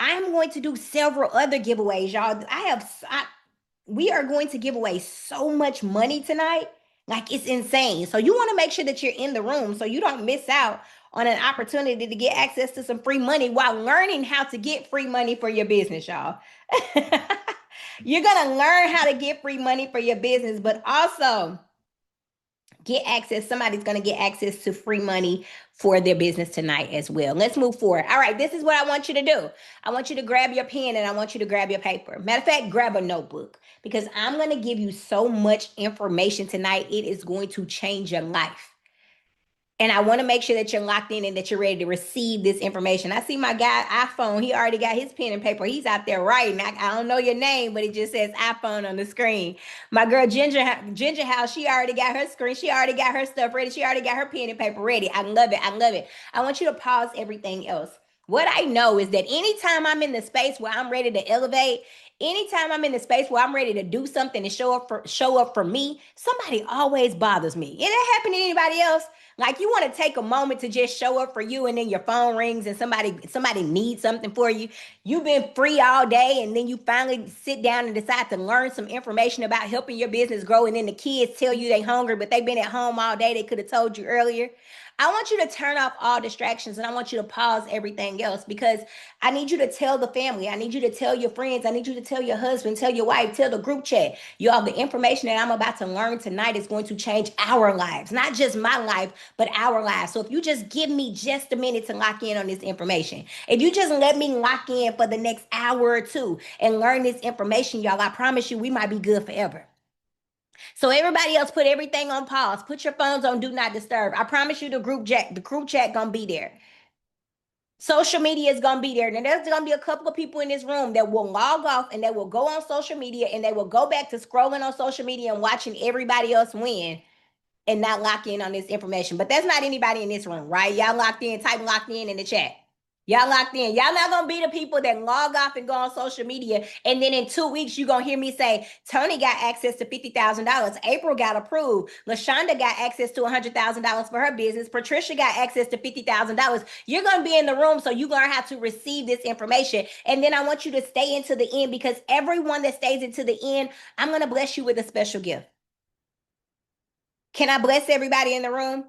I'm going to do several other giveaways, y'all. We are going to give away so much money tonight. Like it's insane. So you want to make sure that you're in the room so you don't miss out on an opportunity to get access to some free money while learning how to get free money for your business, y'all. You're going to learn how to get free money for your business, but also get access. Somebody's going to get access to free money for their business tonight as well. Let's move forward. All right, this is what I want you to do. I want you to grab your pen and I want you to grab your paper. Matter of fact, grab a notebook because I'm going to give you so much information tonight. It is going to change your life. And I want to make sure that you're locked in and that you're ready to receive this information. I see my guy iPhone. He already got his pen and paper. He's out there writing. I don't know your name, but it just says iPhone on the screen. My girl Ginger House, she already got her screen. She already got her stuff ready. She already got her pen and paper ready. I love it. I love it. I want you to pause everything else. What I know is that anytime I'm in the space where I'm ready to elevate, anytime I'm in the space where I'm ready to do something and show up for me, somebody always bothers me. And that happen to anybody else? Like you want to take a moment to just show up for you and then your phone rings and somebody needs something for you. You've been free all day and then you finally sit down and decide to learn some information about helping your business grow and then the kids tell you they hungry but they've been at home all day. They could have told you earlier. I want you to turn off all distractions and I want you to pause everything else because I need you to tell the family. I need you to tell your friends. I need you to tell your husband, tell your wife, tell the group chat. Y'all, the information that I'm about to learn tonight is going to change our lives, not just my life, but our lives. So if you just give me just a minute to lock in on this information, if you just let me lock in for the next hour or two and learn this information, y'all, I promise you we might be good forever. So everybody else put everything on pause. Put your phones on do not disturb. I promise you the group chat gonna be there. Social media is gonna be there. Now there's gonna be a couple of people in this room that will log off and they will go on social media and they will go back to scrolling on social media and watching everybody else win and not lock in on this information. But that's not anybody in this room, right? Y'all locked in, type locked in the chat. Y'all locked in. Y'all not gonna be the people that log off and go on social media, and then in 2 weeks you're gonna hear me say, Tony got access to $50,000. April got approved. Lashonda got access to $100,000 for her business. Patricia got access to $50,000. You're gonna be in the room, so you learn how to receive this information. And then I want you to stay into the end because everyone that stays into the end, I'm gonna bless you with a special gift. Can I bless everybody in the room?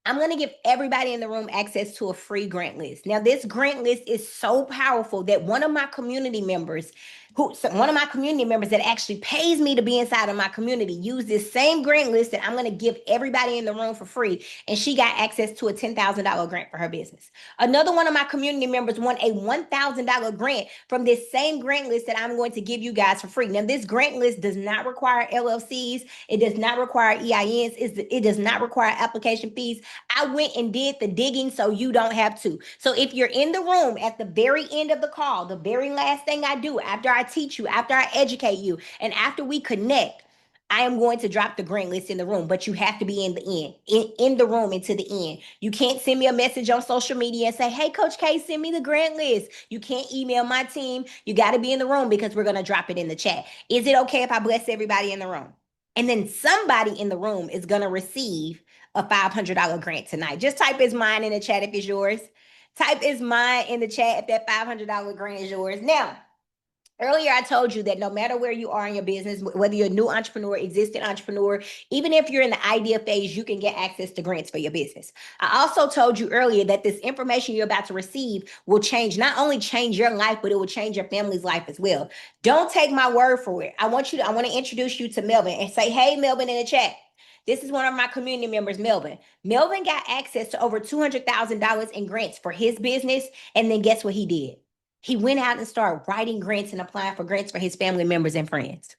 I'm going to give everybody in the room access to a free grant list. Now, this grant list is so powerful that one of my community members that actually pays me to be inside of my community, use this same grant list that I'm going to give everybody in the room for free. And she got access to a $10,000 grant for her business. Another one of my community members won a $1,000 grant from this same grant list that I'm going to give you guys for free. Now, this grant list does not require LLCs. It does not require EINs. It does not require application fees. I went and did the digging so you don't have to. So if you're in the room at the very end of the call, the very last thing I do after I teach you, after I educate you, and after we connect, I am going to drop the grant list in the room, but you have to be in the end, in the room and to the end. You can't send me a message on social media and say, hey, Coach K, send me the grant list. You can't email my team. You got to be in the room because we're going to drop it in the chat. Is it okay if I bless everybody in the room? And then somebody in the room is going to receive a $500 grant tonight. Just type is mine in the chat if it's yours. Type is mine in the chat if that $500 grant is yours. Now, earlier, I told you that no matter where you are in your business, whether you're a new entrepreneur, existing entrepreneur, even if you're in the idea phase, you can get access to grants for your business. I also told you earlier that this information you're about to receive will not only change your life, but it will change your family's life as well. Don't take my word for it. I want to introduce you to Melvin and say, hey, Melvin in the chat. This is one of my community members, Melvin. Melvin got access to over $200,000 in grants for his business. And then guess what he did? He went out and started writing grants and applying for grants for his family members and friends.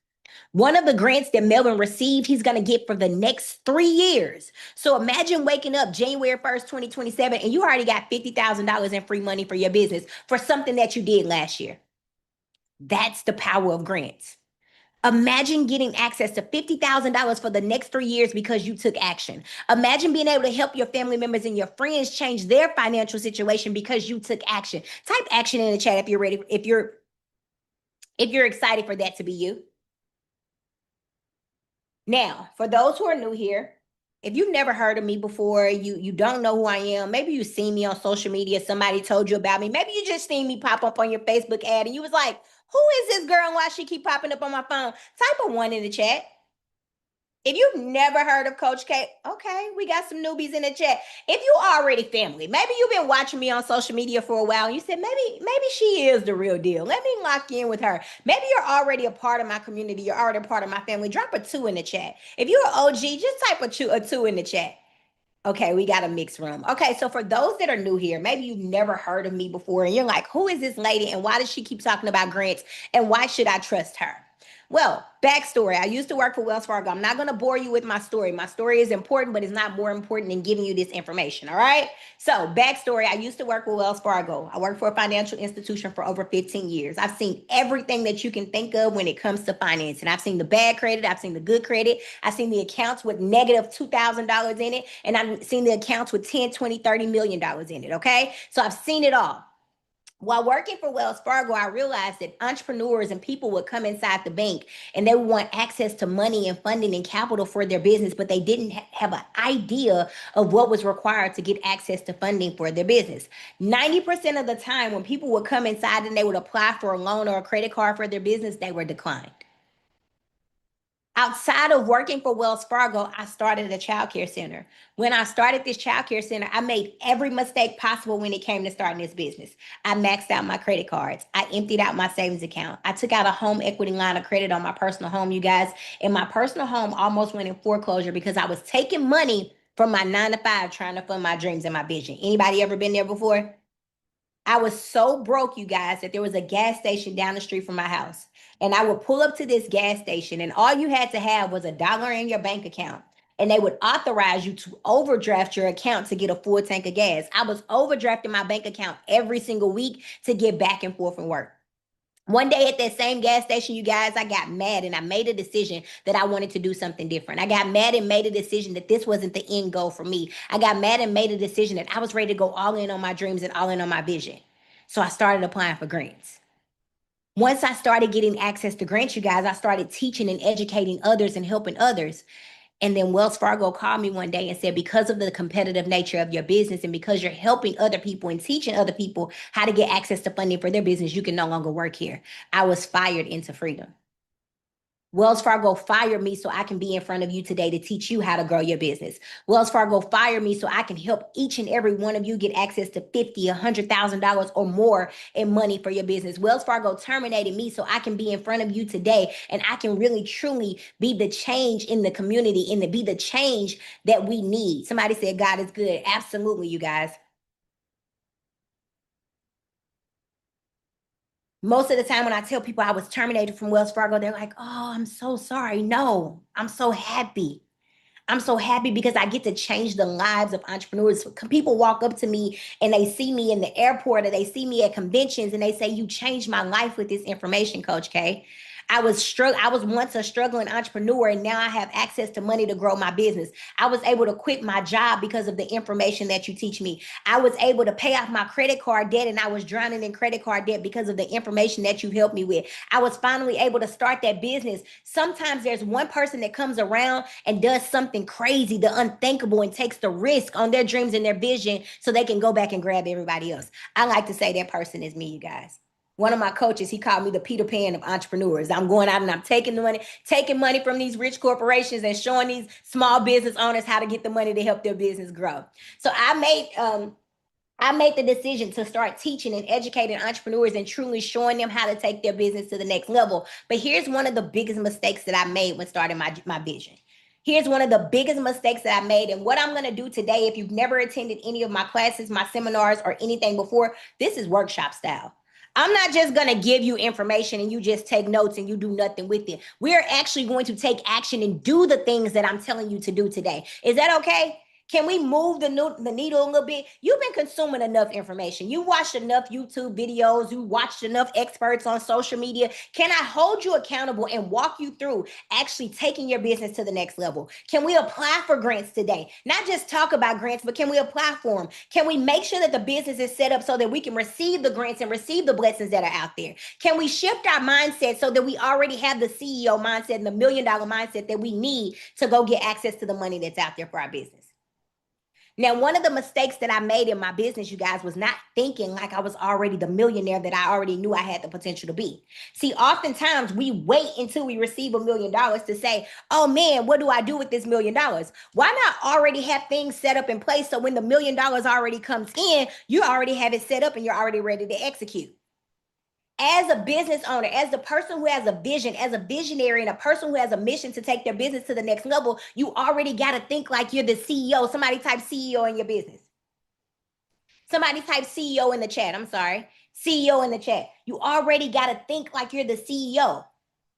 One of the grants that Melvin received, he's going to get for the next 3 years. So imagine waking up January 1st, 2027, and you already got $50,000 in free money for your business for something that you did last year. That's the power of grants. Imagine getting access to $50,000 for the next 3 years because you took action. Imagine being able to help your family members and your friends change their financial situation because you took action. Type action in the chat if you're ready, if you're excited for that to be you. Now, for those who are new here, If you've never heard of me before, you don't know who I am. Maybe you seen me on social media. Somebody told you about me. Maybe you just seen me pop up on your Facebook ad and you was like, "Who is this girl and why she keep popping up on my phone?" Type a one in the chat. If you've never heard of Coach K, okay, we got some newbies in the chat. If you already family, maybe you've been watching me on social media for a while and you said, maybe she is the real deal. Let me lock in with her. Maybe you're already a part of my community. You're already a part of my family. Drop a two in the chat. If you're an OG, just type a two in the chat. Okay, we got a mixed room. Okay, so for those that are new here, maybe you've never heard of me before and you're like, who is this lady and why does she keep talking about grants and why should I trust her? Well, backstory. I used to work for Wells Fargo. I'm not going to bore you with my story. My story is important, but it's not more important than giving you this information. All right. So, backstory. I used to work with Wells Fargo. I worked for a financial institution for over 15 years. I've seen everything that you can think of when it comes to finance. And I've seen the bad credit. I've seen the good credit. I've seen the accounts with negative $2,000 in it. And I've seen the accounts with 10, 20, $30 million in it. Okay. So, I've seen it all. While working for Wells Fargo, I realized that entrepreneurs and people would come inside the bank and they would want access to money and funding and capital for their business, but they didn't have an idea of what was required to get access to funding for their business. 90% of the time, when people would come inside and they would apply for a loan or a credit card for their business, they were declined. Outside of working for Wells Fargo, I started a childcare center. When I started this childcare center, I made every mistake possible when it came to starting this business. I maxed out my credit cards. I emptied out my savings account. I took out a home equity line of credit on my personal home, you guys. And my personal home almost went in foreclosure because I was taking money from my 9 to 5 trying to fund my dreams and my vision. Anybody ever been there before? I was so broke, you guys, that there was a gas station down the street from my house. And I would pull up to this gas station, and all you had to have was $1 in your bank account. And they would authorize you to overdraft your account to get a full tank of gas. I was overdrafting my bank account every single week to get back and forth from work. One day at that same gas station, you guys, I got mad and I made a decision that I wanted to do something different. I got mad and made a decision that this wasn't the end goal for me. I got mad and made a decision that I was ready to go all in on my dreams and all in on my vision. So I started applying for grants. Once I started getting access to grants, you guys, I started teaching and educating others and helping others. And then Wells Fargo called me one day and said, because of the competitive nature of your business and because you're helping other people and teaching other people how to get access to funding for their business, you can no longer work here. I was fired into freedom. Wells Fargo fired me so I can be in front of you today to teach you how to grow your business. Wells Fargo fired me so I can help each and every one of you get access to 50, $100,000 or more in money for your business. Wells Fargo terminated me so I can be in front of you today and I can really truly be the change in the community and to be the change that we need. Somebody said God is good. Absolutely, you guys. Most of the time when I tell people I was terminated from Wells Fargo, they're like, "Oh, I'm so sorry." No, I'm so happy. I'm so happy because I get to change the lives of entrepreneurs. People walk up to me and they see me in the airport or they see me at conventions and they say, "You changed my life with this information, Coach K." I was once a struggling entrepreneur and now I have access to money to grow my business. I was able to quit my job because of the information that you teach me. I was able to pay off my credit card debt and I was drowning in credit card debt because of the information that you helped me with. I was finally able to start that business. Sometimes there's one person that comes around and does something crazy, the unthinkable, and takes the risk on their dreams and their vision so they can go back and grab everybody else. I like to say that person is me, you guys. One of my coaches, he called me the Peter Pan of entrepreneurs. I'm going out and I'm taking money from these rich corporations and showing these small business owners how to get the money to help their business grow. So I made the decision to start teaching and educating entrepreneurs and truly showing them how to take their business to the next level. But here's one of the biggest mistakes that I made when starting my vision. Here's one of the biggest mistakes that I made. And what I'm going to do today, if you've never attended any of my classes, my seminars, or anything before, this is workshop style. I'm not just going to give you information and you just take notes and you do nothing with it. We're actually going to take action and do the things that I'm telling you to do today. Is that okay? Can we move the needle a little bit? You've been consuming enough information. You watched enough YouTube videos. You watched enough experts on social media. Can I hold you accountable and walk you through actually taking your business to the next level? Can we apply for grants today? Not just talk about grants, but can we apply for them? Can we make sure that the business is set up so that we can receive the grants and receive the blessings that are out there? Can we shift our mindset so that we already have the CEO mindset and the $1 million mindset that we need to go get access to the money that's out there for our business? Now, one of the mistakes that I made in my business, you guys, was not thinking like I was already the millionaire that I already knew I had the potential to be. See, oftentimes we wait until we receive $1 million to say, oh man, what do I do with this $1 million? Why not already have things set up in place so when the $1 million already comes in, you already have it set up and you're already ready to execute? As a business owner, as the person who has a vision, as a visionary, and a person who has a mission to take their business to the next level, you already got to think like you're the CEO. Somebody type CEO in your business. Somebody type CEO in the chat. I'm sorry. CEO in the chat. You already got to think like you're the CEO.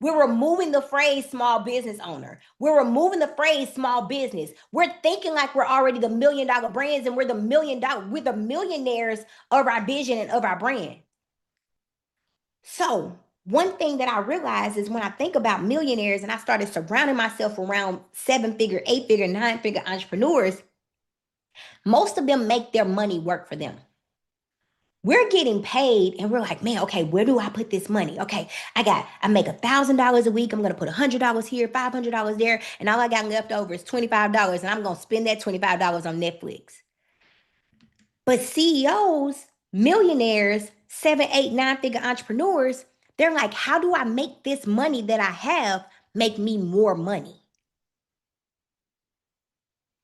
We're removing the phrase small business owner. We're removing the phrase small business. We're thinking like we're already the $1 million brands and we're we're the millionaires of our vision and of our brand. So, one thing that I realized is when I think about millionaires and I started surrounding myself around 7 figure, 8 figure, 9 figure entrepreneurs, most of them make their money work for them. We're getting paid and we're like, man, okay, where do I put this money? Okay, I make $1,000 a week. I'm going to put $100 here, $500 there. And all I got left over is $25. And I'm going to spend that $25 on Netflix. But CEOs, millionaires, 7, 8, 9 figure entrepreneurs, they're like, how do I make this money that I have make me more money?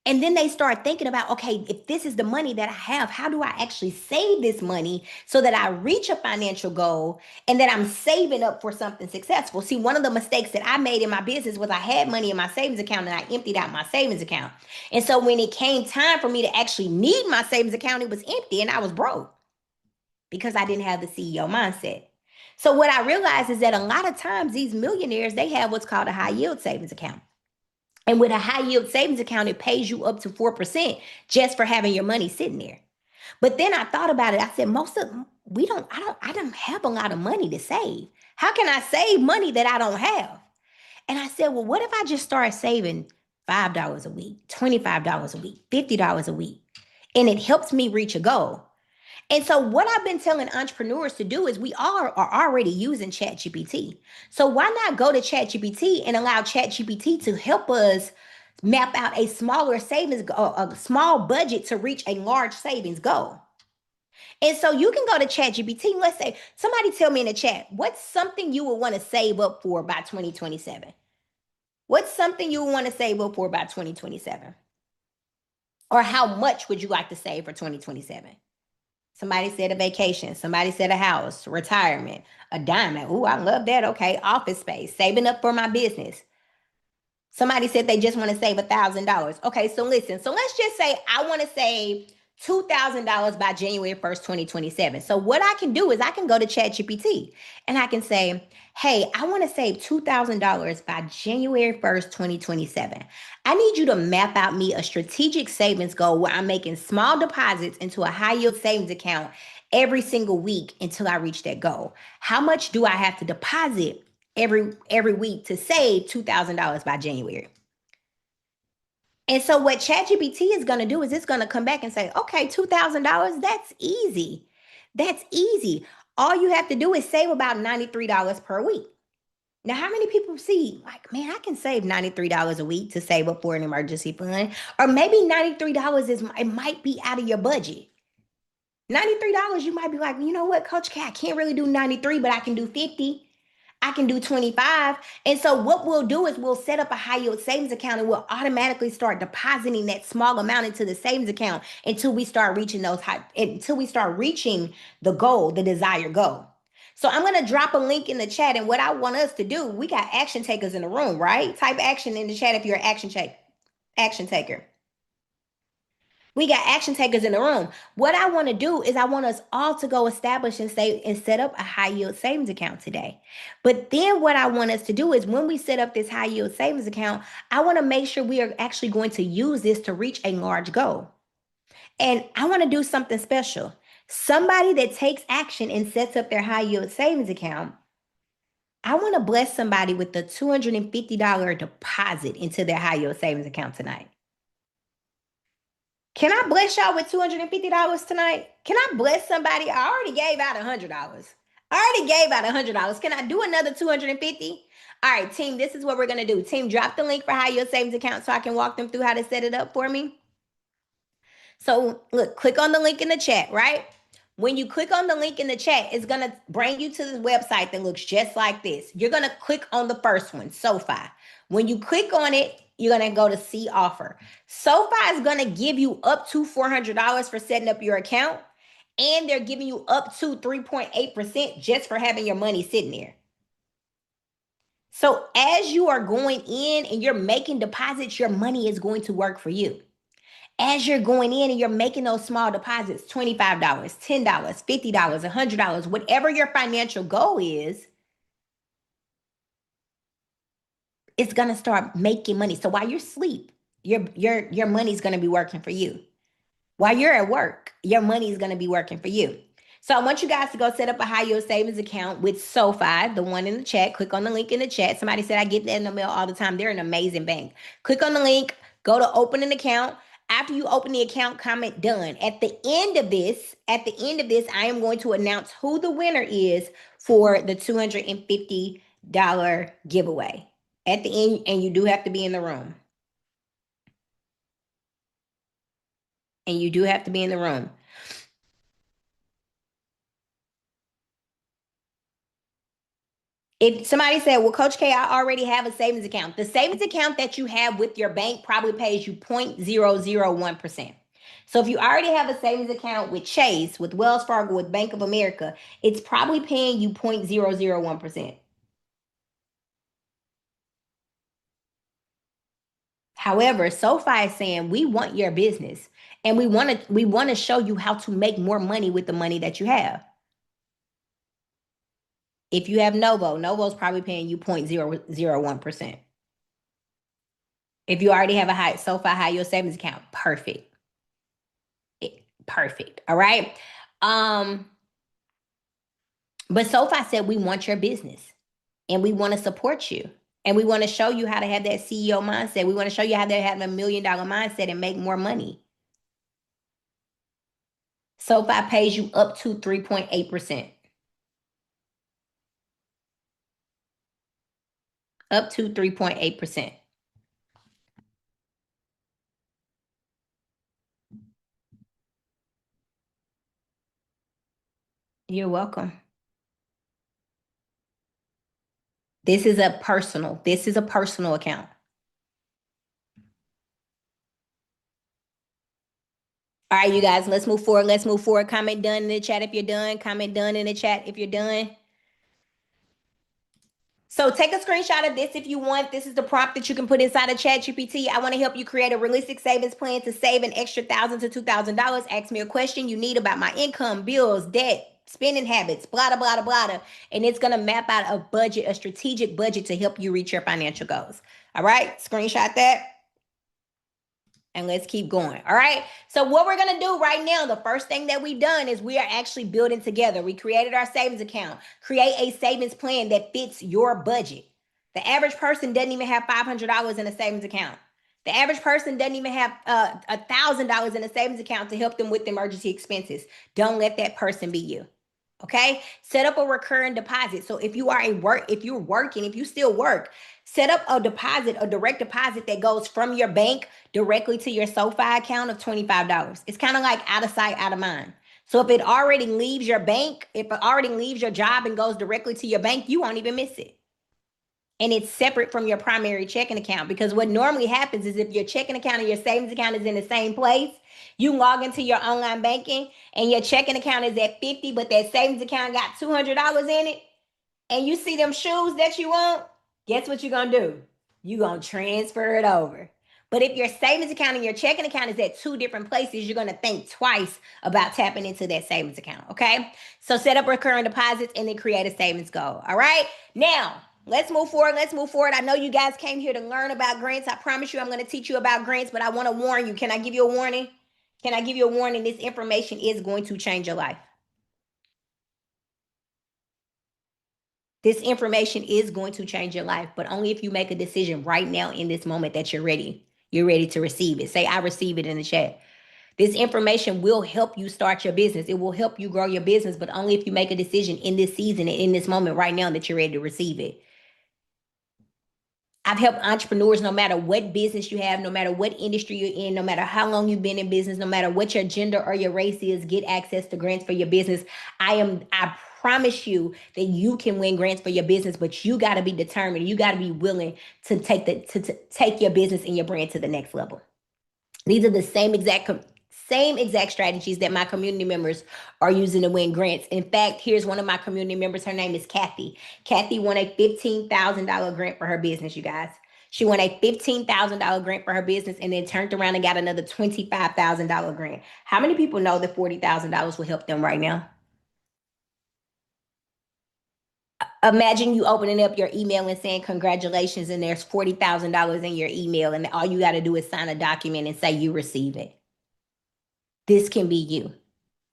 And then they start thinking about, okay, if this is the money that I have, how do I actually save this money so that I reach a financial goal and that I'm saving up for something successful? See, one of the mistakes that I made in my business was I had money in my savings account and I emptied out my savings account. And so when it came time for me to actually need my savings account, it was empty and I was broke because I didn't have the CEO mindset. So what I realized is that a lot of times these millionaires, they have what's called a high yield savings account. And with a high yield savings account, it pays you up to 4% just for having your money sitting there. But then I thought about it. I said, most of I don't have a lot of money to save. How can I save money that I don't have? And I said, well, what if I just start saving $5 a week, $25 a week, $50 a week, and it helps me reach a goal? And so what I've been telling entrepreneurs to do is we all are already using ChatGPT. So why not go to ChatGPT and allow ChatGPT to help us map out a smaller savings goal, a small budget to reach a large savings goal. And so you can go to ChatGPT. Let's say somebody tell me in the chat, what's something you would want to save up for by 2027? What's something you would want to save up for by 2027? Or how much would you like to save for 2027? Somebody said a vacation. Somebody said a house, retirement, a diamond. Ooh, I love that. Okay. Office space, saving up for my business. Somebody said they just want to save $1,000. Okay. So listen. So let's just say I want to save $2,000 by January 1st, 2027. So what I can do is I can go to ChatGPT and I can say, hey, I want to save $2,000 by January 1st, 2027. I need you to map out me a strategic savings goal where I'm making small deposits into a high yield savings account every single week until I reach that goal. How much do I have to deposit every week to save $2,000 by January? And so what ChatGPT is going to do is it's going to come back and say, okay, $2,000, that's easy. That's easy. All you have to do is save about $93 per week. Now, how many people see, like, man, I can save $93 a week to save up for an emergency fund? Or maybe $93 it might be out of your budget. $93, you might be like, you know what, Coach K, I can't really do 93, but I can do 50. I can do 25. And so what we'll do is we'll set up a high yield savings account and we'll automatically start depositing that small amount into the savings account until we start reaching the goal, the desired goal. So I'm going to drop a link in the chat. And what I want us to do, we got action takers in the room, right? Type action in the chat if you're an action taker. We got action takers in the room. What I want to do is I want us all to go establish and say and set up a high yield savings account today. But then what I want us to do is when we set up this high yield savings account, I want to make sure we are actually going to use this to reach a large goal. And I want to do something special. Somebody that takes action and sets up their high yield savings account, I want to bless somebody with the $250 deposit into their high yield savings account tonight. Can I bless y'all with $250 tonight? Can I bless somebody? I already gave out $100. I already gave out $100. Can I do another 250? All right, team, this is what we're going to do. Team, drop the link for high yield savings account so I can walk them through how to set it up for me. So look, click on the link in the chat, right? When you click on the link in the chat, it's going to bring you to this website that looks just like this. You're going to click on the first one, SoFi. When you click on it, you're going to go to see offer. SoFi is going to give you up to $400 for setting up your account. And they're giving you up to 3.8% just for having your money sitting there. So as you are going in and you're making deposits, your money is going to work for you. As you're going in and you're making those small deposits, $25, $10, $50, $100, whatever your financial goal is, it's going to start making money. So while you're asleep, your money's going to be working for you. While you're at work, your money is going to be working for you. So I want you guys to go set up a high yield savings account with SoFi, the one in the chat. Click on the link in the chat. Somebody said I get that in the mail all the time. They're an amazing bank. Click on the link, go to open an account. After you open the account, comment done. At the end of this, I am going to announce who the winner is for the $250 giveaway. At the end, and you do have to be in the room. And you do have to be in the room. If somebody said, well, Coach K, I already have a savings account. The savings account that you have with your bank probably pays you 0.001%. So if you already have a savings account with Chase, with Wells Fargo, with Bank of America, it's probably paying you 0.001%. However, SoFi is saying we want your business and we want to show you how to make more money with the money that you have. If you have Novo's probably paying you 0.001%. If you already have a high SoFi high yield savings account, perfect. Perfect. All right. But SoFi said we want your business and we want to support you. And we want to show you how to have that CEO mindset. We want to show you how to have a $1 million mindset and make more money. SoFi pays you up to 3.8%. Up to 3.8%. You're welcome. This is a personal account. All right, you guys, let's move forward. Let's move forward. Comment done in the chat if you're done. Comment done in the chat if you're done. So take a screenshot of this if you want. This is the prompt that you can put inside of ChatGPT. I want to help you create a realistic savings plan to save an extra $1,000 to $2,000. Ask me a question you need about my income, bills, debt, spending habits, blah, blah, blah, blah, blah. And it's going to map out a budget, a strategic budget to help you reach your financial goals. All right, screenshot that. And let's keep going. All right. So what we're going to do right now, the first thing that we've done is we are actually building together. We created our savings account. Create a savings plan that fits your budget. The average person doesn't even have $500 in a savings account. The average person doesn't even have $1,000 in a savings account to help them with emergency expenses. Don't let that person be you. Okay. Set up a recurring deposit. So if you are if you still work, set up a deposit, a direct deposit that goes from your bank directly to your SoFi account of $25. It's kind of like out of sight, out of mind. So if it already leaves your bank, if it already leaves your job and goes directly to your bank, you won't even miss it. And it's separate from your primary checking account, because what normally happens is if your checking account and your savings account is in the same place, you log into your online banking and your checking account is at 50, but that savings account got $200 in it, and you see them shoes that you want, guess what you're going to do? You're going to transfer it over. But if your savings account and your checking account is at two different places, you're going to think twice about tapping into that savings account. Okay. So set up recurring deposits and then create a savings goal. All right. Now, let's move forward. Let's move forward. I know you guys came here to learn about grants. I promise you I'm going to teach you about grants, but I want to warn you. Can I give you a warning? Can I give you a warning? This information is going to change your life. This information is going to change your life, but only if you make a decision right now in this moment that you're ready. You're ready to receive it. Say, I receive it in the chat. This information will help you start your business. It will help you grow your business, but only if you make a decision in this season and in this moment right now that you're ready to receive it. I've helped entrepreneurs no matter what business you have, no matter what industry you're in, no matter how long you've been in business, no matter what your gender or your race is, get access to grants for your business. I promise you that you can win grants for your business, but you got to be determined. You got to be willing to to take your business and your brand to the next level. These are the same exact strategies that my community members are using to win grants. In fact, here's one of my community members. Her name is Kathy. Kathy won a $15,000 grant for her business, you guys. She won a $15,000 grant for her business and then turned around and got another $25,000 grant. How many people know that $40,000 will help them right now? Imagine you opening up your email and saying congratulations, and there's $40,000 in your email, and all you got to do is sign a document and say you receive it. This can be you.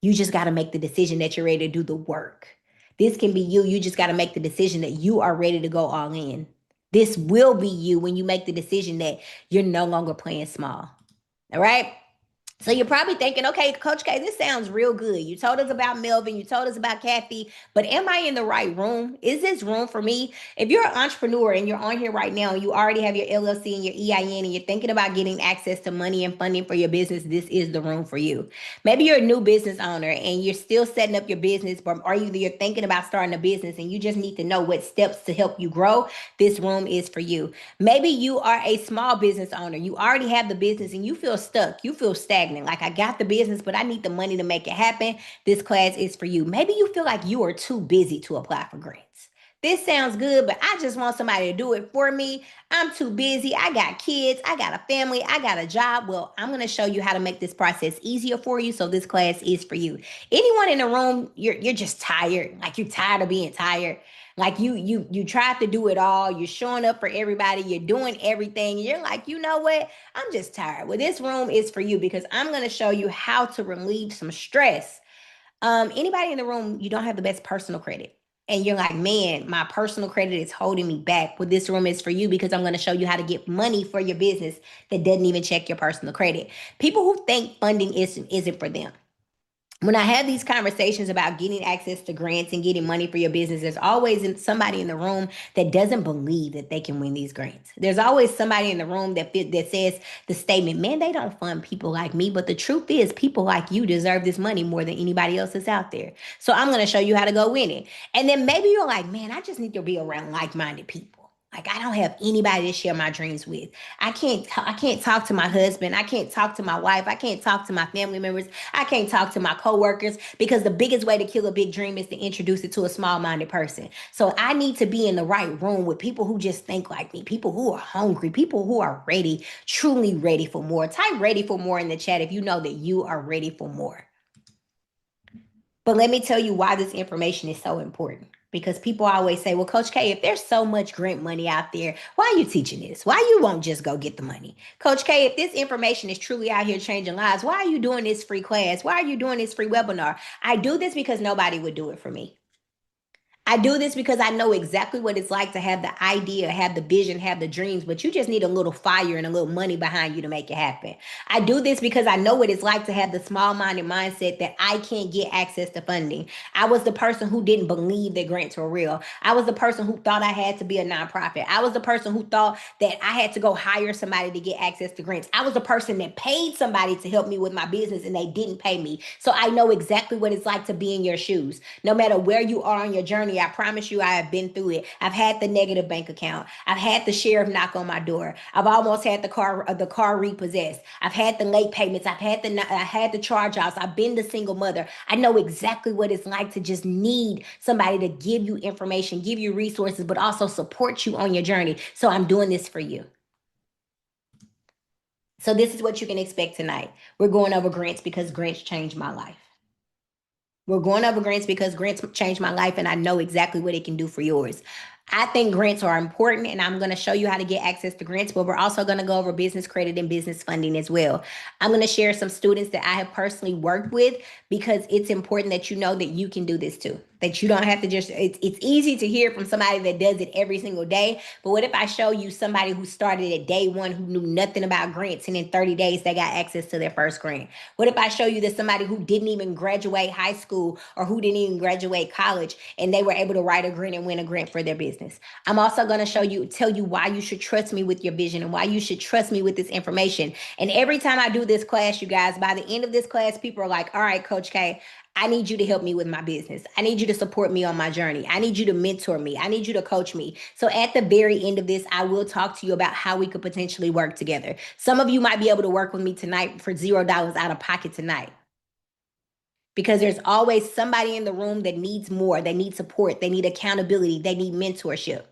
You just got to make the decision that you're ready to do the work. This can be you. You just got to make the decision that you are ready to go all in. This will be you when you make the decision that you're no longer playing small. All right. So you're probably thinking, okay, Coach K, this sounds real good. You told us about Melvin, you told us about Kathy, but am I in the right room? Is this room for me? If you're an entrepreneur and you're on here right now, and you already have your LLC and your EIN, and you're thinking about getting access to money and funding for your business, this is the room for you. Maybe you're a new business owner and you're still setting up your business, but or you're thinking about starting a business and you just need to know what steps to help you grow. This room is for you. Maybe you are a small business owner. You already have the business and you feel stuck. You feel stagnant. Like, I got the business, but I need the money to make it happen. This class is for you. Maybe you feel like you are too busy to apply for grants. This sounds good, but I just want somebody to do it for me. I'm too busy. I got kids. I got a family. I got a job. Well, I'm going to show you how to make this process easier for you. So this class is for you. Anyone in the room, you're just tired. Like, you're tired of being tired. Like, you tried to do it all. You're showing up for everybody. You're doing everything. You're like, you know what? I'm just tired. Well, this room is for you because I'm going to show you how to relieve some stress. Anybody in the room, you don't have the best personal credit. And you're like, man, my personal credit is holding me back. Well, this room is for you because I'm going to show you how to get money for your business that doesn't even check your personal credit. People who think funding isn't for them, when I have these conversations about getting access to grants and getting money for your business, there's always somebody in the room that doesn't believe that they can win these grants. There's always somebody in the room that says the statement, man, they don't fund people like me. But the truth is, people like you deserve this money more than anybody else that's out there. So I'm going to show you how to go win it. And then maybe you're like, man, I just need to be around like-minded people. Like, I don't have anybody to share my dreams with. I can't talk to my husband. I can't talk to my wife. I can't talk to my family members. I can't talk to my coworkers because the biggest way to kill a big dream is to introduce it to a small-minded person. So I need to be in the right room with people who just think like me, people who are hungry, people who are ready, truly ready for more. Type ready for more in the chat if you know that you are ready for more. But let me tell you why this information is so important. Because people always say, well, Coach K, if there's so much grant money out there, why are you teaching this? Why you won't just go get the money? Coach K, if this information is truly out here changing lives, why are you doing this free class? Why are you doing this free webinar? I do this because nobody would do it for me. I do this because I know exactly what it's like to have the idea, have the vision, have the dreams, but you just need a little fire and a little money behind you to make it happen. I do this because I know what it's like to have the small minded mindset that I can't get access to funding. I was the person who didn't believe that grants were real. I was the person who thought I had to be a nonprofit. I was the person who thought that I had to go hire somebody to get access to grants. I was the person that paid somebody to help me with my business and they didn't pay me. So I know exactly what it's like to be in your shoes. No matter where you are on your journey, I promise you, I have been through it. I've had the negative bank account. I've had the sheriff knock on my door. I've almost had the car repossessed. I've had the late payments. I had the charge offs. I've been the single mother. I know exactly what it's like to just need somebody to give you information, give you resources, but also support you on your journey. So I'm doing this for you. So this is what you can expect tonight. We're going over grants because grants changed my life. We're going over grants because grants changed my life and I know exactly what it can do for yours. I think grants are important and I'm going to show you how to get access to grants, but we're also going to go over business credit and business funding as well. I'm going to share some students that I have personally worked with because it's important that you know that you can do this too. That you don't have to just, it's easy to hear from somebody that does it every single day. But what if I show you somebody who started at day one who knew nothing about grants and in 30 days they got access to their first grant? What if I show you that somebody who didn't even graduate high school or who didn't even graduate college and they were able to write a grant and win a grant for their business? I'm also going to tell you why you should trust me with your vision and why you should trust me with this information. And every time I do this class, you guys, by the end of this class, people are like, all right, Coach K, I need you to help me with my business. I need you to support me on my journey. I need you to mentor me. I need you to coach me. So at the very end of this, I will talk to you about how we could potentially work together. Some of you might be able to work with me tonight for $0 out of pocket tonight. Because there's always somebody in the room that needs more. They need support. They need accountability. They need mentorship.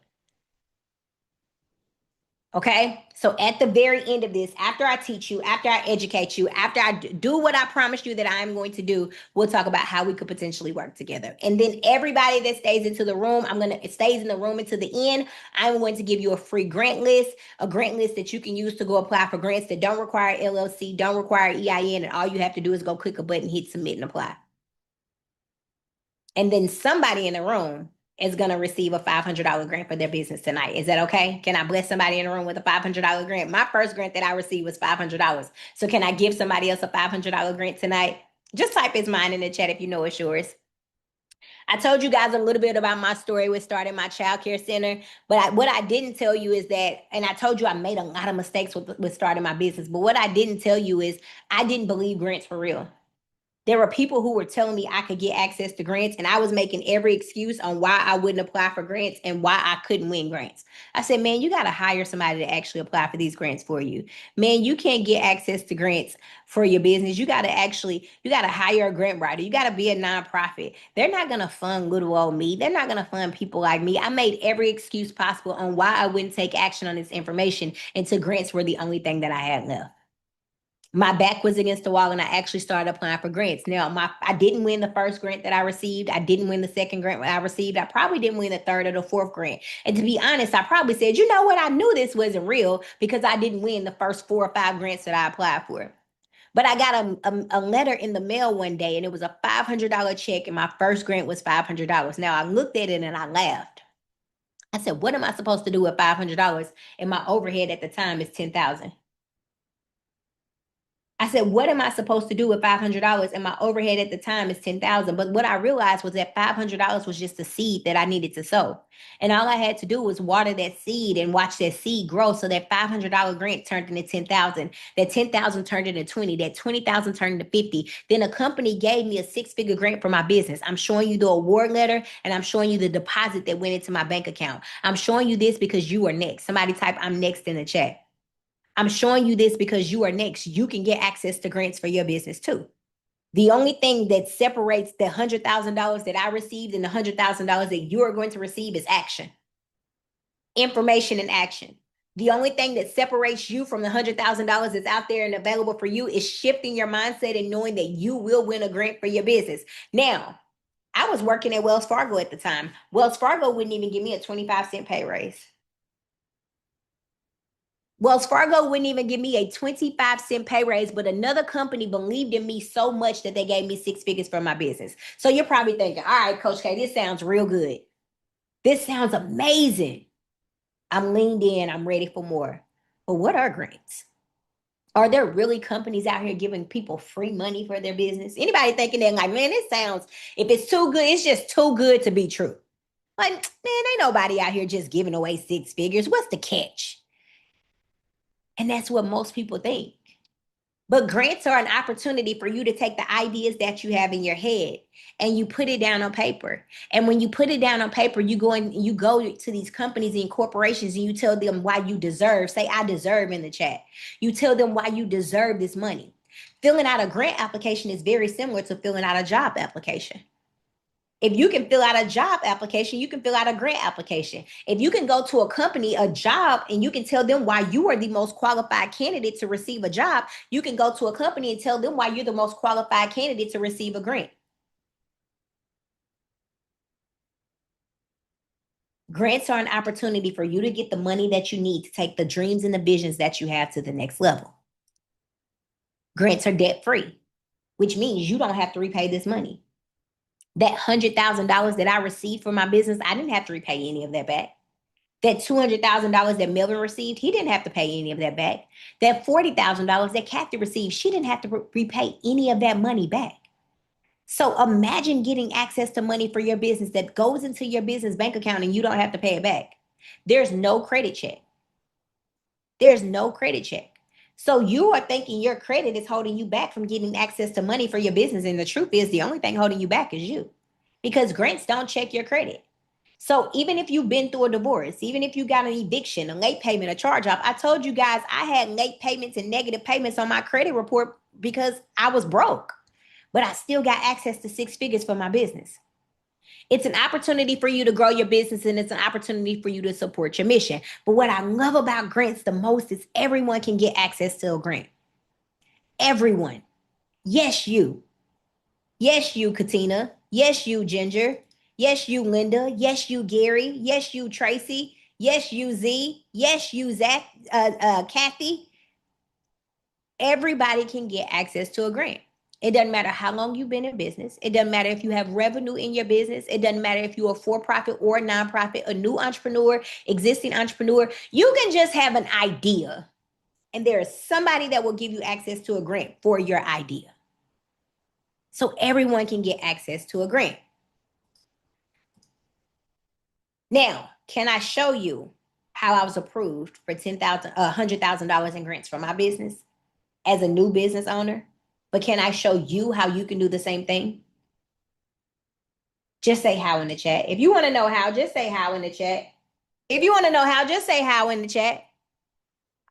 Okay. So at the very end of this, after I teach you, after I educate you, after I do what I promised you that I'm going to do, we'll talk about how we could potentially work together. And then everybody that stays into the room, it stays in the room until the end. I'm going to give you a free grant list, a grant list that you can use to go apply for grants that don't require LLC, don't require EIN. And all you have to do is go click a button, hit submit and apply. And then somebody in the room is going to receive a $500 grant for their business tonight. Is that okay? Can I bless somebody in the room with a $500 grant? My first grant that I received was $500. So can I give somebody else a $500 grant tonight? Just type it's mine in the chat if you know it's yours. I told you guys a little bit about my story with starting my childcare center, but what I didn't tell you is that, and I told you I made a lot of mistakes with starting my business, but what I didn't tell you is I didn't believe grants for real. There were people who were telling me I could get access to grants, and I was making every excuse on why I wouldn't apply for grants and why I couldn't win grants. I said, man, you got to hire somebody to actually apply for these grants for you. Man, you can't get access to grants for your business. You got to hire a grant writer. You got to be a nonprofit. They're not going to fund little old me. They're not going to fund people like me. I made every excuse possible on why I wouldn't take action on this information until grants were the only thing that I had left. My back was against the wall and I actually started applying for grants. Now, I didn't win the first grant that I received. I didn't win the second grant I received. I probably didn't win the third or the fourth grant. And to be honest, I probably said, you know what? I knew this wasn't real because I didn't win the first 4 or 5 grants that I applied for. But I got a letter in the mail one day and it was a $500 check and my first grant was $500. Now, I looked at it and I laughed. I said, what am I supposed to do with $500? And my overhead at the time is $10,000. I said, what am I supposed to do with $500? And my overhead at the time is $10,000. But what I realized was that $500 was just a seed that I needed to sow. And all I had to do was water that seed and watch that seed grow. So that $500 grant turned into 10,000. That 10,000 turned into 20. That 20,000 turned into 50. Then a company gave me a 6-figure grant for my business. I'm showing you the award letter and I'm showing you the deposit that went into my bank account. I'm showing you this because you are next. Somebody type I'm next in the chat. I'm showing you this because you are next. You can get access to grants for your business too. The only thing that separates the $100,000 that I received and the $100,000 that you are going to receive is action, information, and action. The only thing that separates you from the $100,000 that's out there and available for you is shifting your mindset and knowing that you will win a grant for your business. Now, I was working at Wells Fargo at the time. Wells Fargo wouldn't even give me a 25-cent pay raise. Wells Fargo wouldn't even give me a 25-cent pay raise, but another company believed in me so much that they gave me 6 figures for my business. So you're probably thinking, all right, Coach K, this sounds real good. This sounds amazing. I'm leaned in. I'm ready for more. But what are grants? Are there really companies out here giving people free money for their business? Anybody thinking that like, man, this sounds, if it's too good, it's just too good to be true. Like, man, ain't nobody out here just giving away 6 figures. What's the catch? And that's what most people think. But grants are an opportunity for you to take the ideas that you have in your head and you put it down on paper. And when you put it down on paper, you go to these companies and corporations and you tell them why you deserve. Say, I deserve in the chat. You tell them why you deserve this money. Filling out a grant application is very similar to filling out a job application. If you can fill out a job application, you can fill out a grant application. If you can go to a company, a job, and you can tell them why you are the most qualified candidate to receive a job, you can go to a company and tell them why you're the most qualified candidate to receive a grant. Grants are an opportunity for you to get the money that you need to take the dreams and the visions that you have to the next level. Grants are debt free, which means you don't have to repay this money. That $100,000 that I received for my business, I didn't have to repay any of that back. That $200,000 that Melvin received, he didn't have to pay any of that back. That $40,000 that Kathy received, she didn't have to repay any of that money back. So imagine getting access to money for your business that goes into your business bank account and you don't have to pay it back. There's no credit check. There's no credit check. So you are thinking your credit is holding you back from getting access to money for your business. And the truth is, the only thing holding you back is you, because grants don't check your credit. So even if you've been through a divorce, even if you got an eviction, a late payment, a charge off, I told you guys I had late payments and negative payments on my credit report because I was broke, but I still got access to six figures for my business. It's an opportunity for you to grow your business, and it's an opportunity for you to support your mission. But what I love about grants the most is everyone can get access to a grant. Everyone. Yes, you. Yes, you, Katina. Yes, you, Ginger. Yes, you, Linda. Yes, you, Gary. Yes, you, Tracy. Yes, you, Z. Yes, you, Zach, Kathy. Everybody can get access to a grant. It doesn't matter how long you've been in business. It doesn't matter if you have revenue in your business. It doesn't matter if you're a for-profit or a nonprofit, a new entrepreneur, existing entrepreneur. You can just have an idea, and there is somebody that will give you access to a grant for your idea. So everyone can get access to a grant. Now, can I show you how I was approved for $100,000 in grants for my business as a new business owner? But can I show you how you can do the same thing? Just say how in the chat. If you want to know how, just say how in the chat. If you want to know how, just say how in the chat.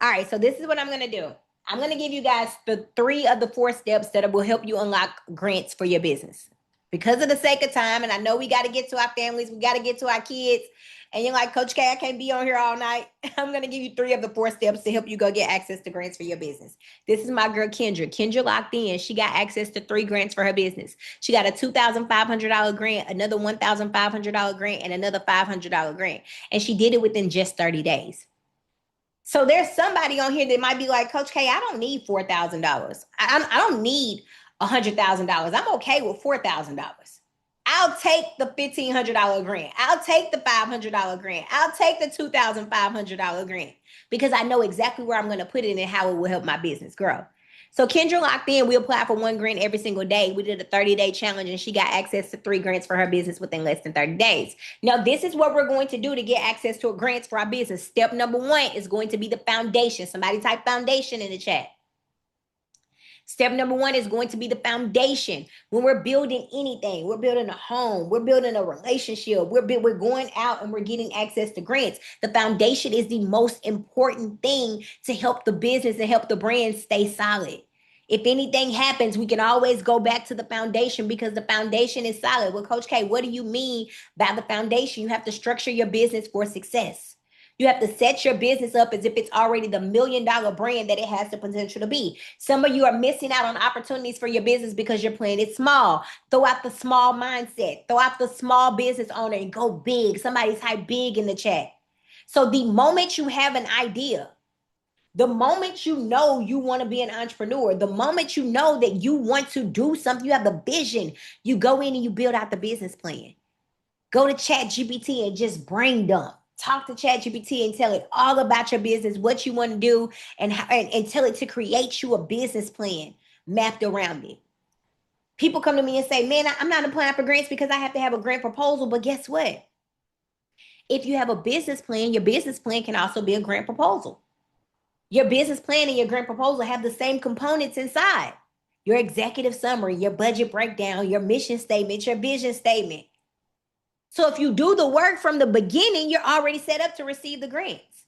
All right, so this is what I'm going to do. I'm going to give you guys the 3 of the 4 steps that will help you unlock grants for your business. Because of the sake of time, and I know we got to get to our families, we got to get to our kids, and you're like, Coach K, I can't be on here all night. I'm going to give you 3 of the 4 steps to help you go get access to grants for your business. This is my girl, Kendra. Kendra locked in. She got access to 3 grants for her business. She got a $2,500 grant, another $1,500 grant, and another $500 grant. And she did it within just 30 days. So there's somebody on here that might be like, Coach K, I don't need $4,000. I don't need $100,000. I'm okay with $4,000. I'll take the $1,500 grant. I'll take the $500 grant. I'll take the $2,500 grant because I know exactly where I'm going to put it and how it will help my business grow. So Kendra locked in. We apply for 1 grant every single day. We did a 30-day challenge, and she got access to 3 grants for her business within less than 30 days. Now, this is what we're going to do to get access to grants for our business. Step number 1 is going to be the foundation. Somebody type foundation in the chat. Step number 1 is going to be the foundation. When we're building anything, we're building a home, we're building a relationship, we're going out and we're getting access to grants. The foundation is the most important thing to help the business and help the brand stay solid. If anything happens, we can always go back to the foundation because the foundation is solid. Well, Coach K, what do you mean by the foundation? You have to structure your business for success. You have to set your business up as if it's already the $1 million brand that it has the potential to be. Some of you are missing out on opportunities for your business because you're playing it small. Throw out the small mindset. Throw out the small business owner and go big. Somebody type big in the chat. So the moment you have an idea, the moment you know you want to be an entrepreneur, the moment you know that you want to do something, you have the vision, you go in and you build out the business plan. Go to ChatGPT and just brain dump. Talk to ChatGPT and tell it all about your business, what you want to do, and tell it to create you a business plan mapped around it. People come to me and say, man, I'm not applying for grants because I have to have a grant proposal. But guess what? If you have a business plan, your business plan can also be a grant proposal. Your business plan and your grant proposal have the same components inside. Your executive summary, your budget breakdown, your mission statement, your vision statement. So if you do the work from the beginning, you're already set up to receive the grants.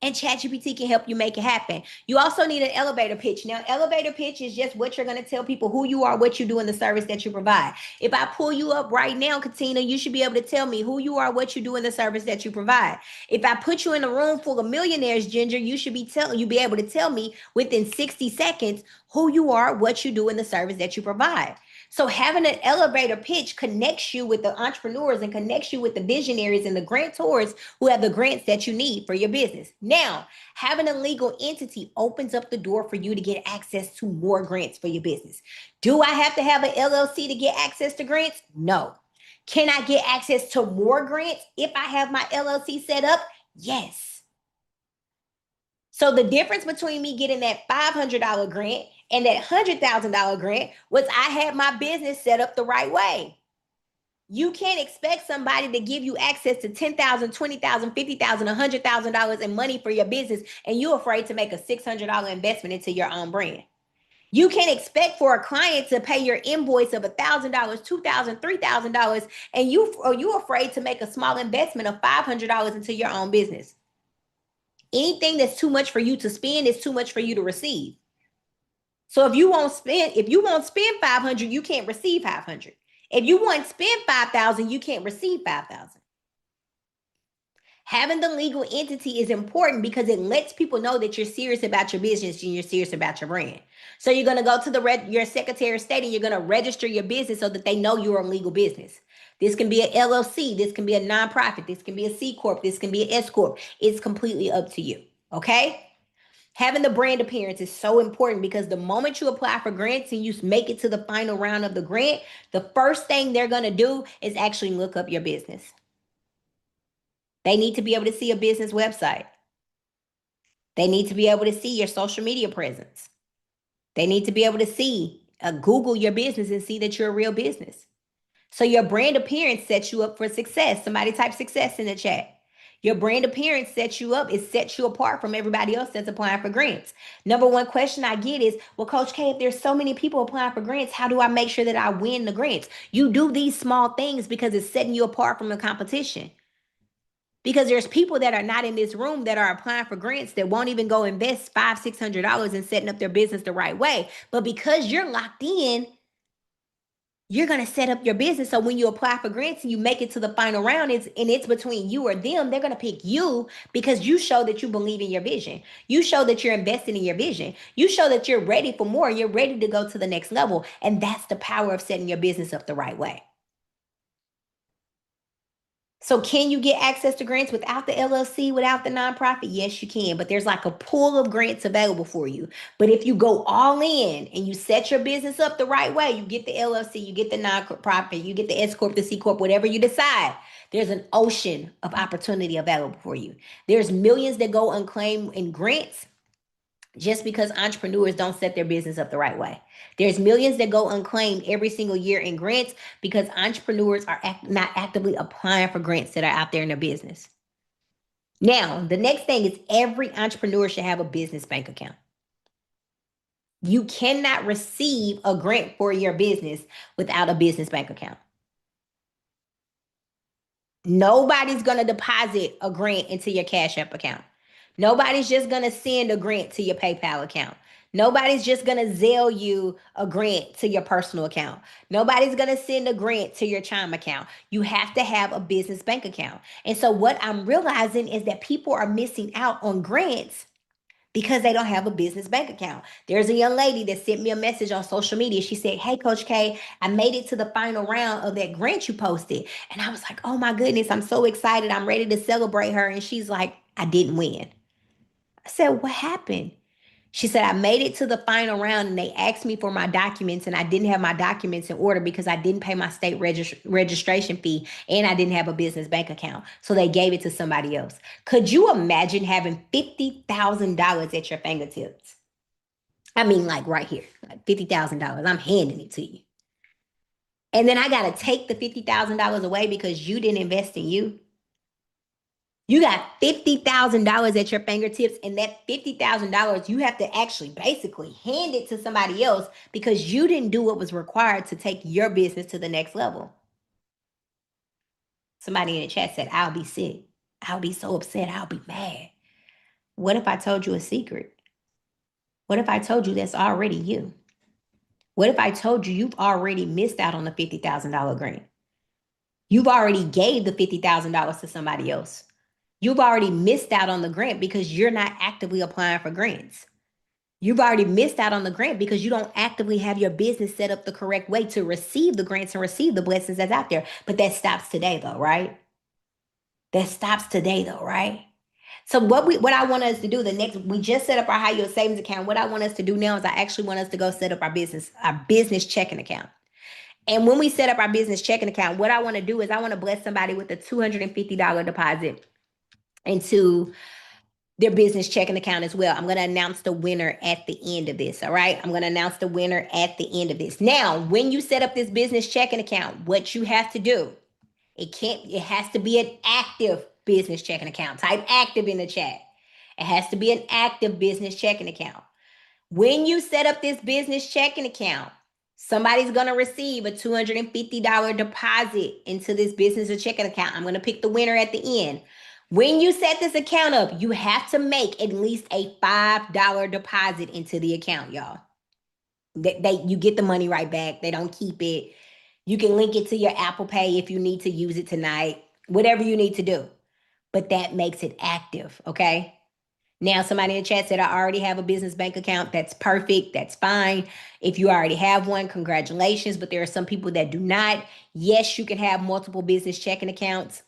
And ChatGPT can help you make it happen. You also need an elevator pitch. Now, elevator pitch is just what you're going to tell people who you are, what you do, and the service that you provide. If I pull you up right now, Katina, you should be able to tell me who you are, what you do, and the service that you provide. If I put you in a room full of millionaires, Ginger, you be able to tell me within 60 seconds who you are, what you do, and the service that you provide. So having an elevator pitch connects you with the entrepreneurs and connects you with the visionaries and the grantors who have the grants that you need for your business. Now, having a legal entity opens up the door for you to get access to more grants for your business. Do I have to have an LLC to get access to grants? No. Can I get access to more grants if I have my LLC set up? Yes. So the difference between me getting that $500 grant and that $100,000 grant was I had my business set up the right way. You can't expect somebody to give you access to $10,000, $20,000, $50,000, $100,000 in money for your business, and you're afraid to make a $600 investment into your own brand. You can't expect for a client to pay your invoice of $1,000, $2,000, $3,000, and you afraid to make a small investment of $500 into your own business. Anything that's too much for you to spend is too much for you to receive. So if you won't spend 500, you can't receive 500. If you want to spend 5,000, you can't receive 5,000. Having the legal entity is important because it lets people know that you're serious about your business and you're serious about your brand. So you're going to go to your Secretary of State and you're going to register your business so that they know you're a legal business. This can be an LLC, this can be a nonprofit, this can be a C corp, this can be an S corp. It's completely up to you. Okay? Having the brand appearance is so important because the moment you apply for grants and you make it to the final round of the grant, the first thing they're going to do is actually look up your business. They need to be able to see a business website. They need to be able to see your social media presence. They need to be able to see, Google your business and see that you're a real business. So your brand appearance sets you up for success. Somebody type success in the chat. Your brand appearance sets you up. It sets you apart from everybody else that's applying for grants. Number one question I get is, well, Coach K, if there's so many people applying for grants, how do I make sure that I win the grants? You do these small things because it's setting you apart from the competition. Because there's people that are not in this room that are applying for grants that won't even go invest $500-$600 in setting up their business the right way. But because you're locked in, you're going to set up your business. So when you apply for grants and you make it to the final round, it's between you or them. They're going to pick you because you show that you believe in your vision. You show that you're investing in your vision. You show that you're ready for more. You're ready to go to the next level. And that's the power of setting your business up the right way. So can you get access to grants without the LLC, without the nonprofit? Yes, you can, but there's like a pool of grants available for you. But if you go all in and you set your business up the right way, you get the LLC, you get the nonprofit, you get the S Corp, the C Corp, whatever you decide, there's an ocean of opportunity available for you. There's millions that go unclaimed in grants just because entrepreneurs don't set their business up the right way. There's millions that go unclaimed every single year in grants because entrepreneurs are not actively applying for grants that are out there in their business. Now, the next thing is every entrepreneur should have a business bank account. You cannot receive a grant for your business without a business bank account. Nobody's going to deposit a grant into your Cash App account. Nobody's just going to send a grant to your PayPal account. Nobody's just going to Zelle you a grant to your personal account. Nobody's going to send a grant to your Chime account. You have to have a business bank account. And so what I'm realizing is that people are missing out on grants because they don't have a business bank account. There's a young lady that sent me a message on social media. She said, hey, Coach K, I made it to the final round of that grant you posted. And I was like, oh my goodness, I'm so excited. I'm ready to celebrate her. And she's like, I didn't win. I said, what happened? She said, I made it to the final round and they asked me for my documents and I didn't have my documents in order because I didn't pay my state registration fee and I didn't have a business bank account. So they gave it to somebody else. Could you imagine having $50,000 at your fingertips? I mean, like right here, like $50,000. I'm handing it to you. And then I got to take the $50,000 away because you didn't invest in you. You got $50,000 at your fingertips, and that $50,000 you have to actually basically hand it to somebody else because you didn't do what was required to take your business to the next level. Somebody in the chat said, I'll be sick. I'll be so upset. I'll be mad. What if I told you a secret? What if I told you that's already you? What if I told you you've already missed out on the $50,000 grant? You've already gave the $50,000 to somebody else. You've already missed out on the grant because you're not actively applying for grants. You've already missed out on the grant because you don't actively have your business set up the correct way to receive the grants and receive the blessings that's out there. But that stops today though, right? That stops today though, right? So what I want us to do the next we just set up our high yield savings account. What I want us to do now is I actually want us to go set up our business checking account. And when we set up our business checking account, what I want to do is I want to bless somebody with a $250 deposit into their business checking account as well. I'm going to announce the winner at the end of this. All right. I'm going to announce the winner at the end of this. Now, when you set up this business checking account, what you have to do, it has to be an active business checking account. Type active in the chat. It has to be an active business checking account. When you set up this business checking account, somebody's going to receive a $250 deposit into this business checking account. I'm going to pick the winner at the end. When you set this account up, you have to make at least a $5 deposit into the account, y'all. You get the money right back. They don't keep it. You can link it to your Apple Pay if you need to use it tonight, whatever you need to do. But that makes it active, okay? Now, somebody in the chat said, I already have a business bank account. That's perfect. That's fine. If you already have one, congratulations. But there are some people that do not. Yes, you can have multiple business checking accounts.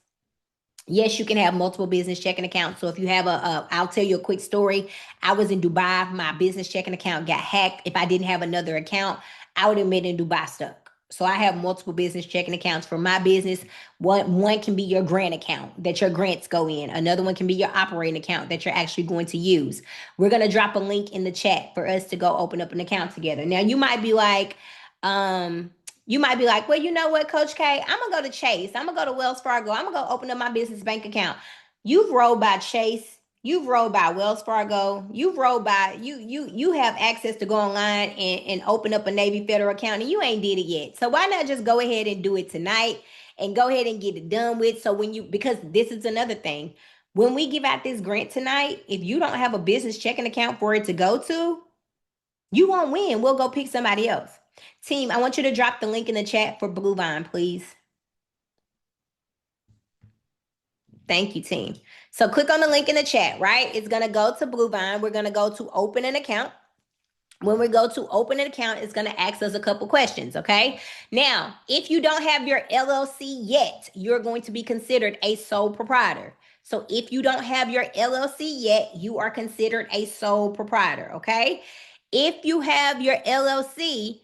Yes, you can have multiple business checking accounts. So if you have I'll tell you a quick story. I was in Dubai. My business checking account got hacked. If I didn't have another account, I would have been in Dubai stuck. So I have multiple business checking accounts for my business. One can be your grant account that your grants go in. Another one can be your operating account that you're actually going to use. We're going to drop a link in the chat for us to go open up an account together. Now um, you might be like, well, you know what, Coach K, I'm gonna go to Chase. I'm gonna go to Wells Fargo. I'm gonna go open up my business bank account. You've rolled by Chase. You've rolled by Wells Fargo. You've rolled by you have access to go online and open up a Navy Federal account, and you ain't did it yet. So why not just go ahead and do it tonight and go ahead and get it done with? So because this is another thing. When we give out this grant tonight, if you don't have a business checking account for it to go to, you won't win. We'll go pick somebody else. Team, I want you to drop the link in the chat for Blue Vine, please. Thank you, team. So click on the link in the chat, right? It's going to go to Blue Vine. We're going to go to open an account. When we go to open an account, it's going to ask us a couple questions, okay? Now, if you don't have your LLC yet, you're going to be considered a sole proprietor. So if you don't have your LLC yet, you are considered a sole proprietor, okay? If you have your LLC,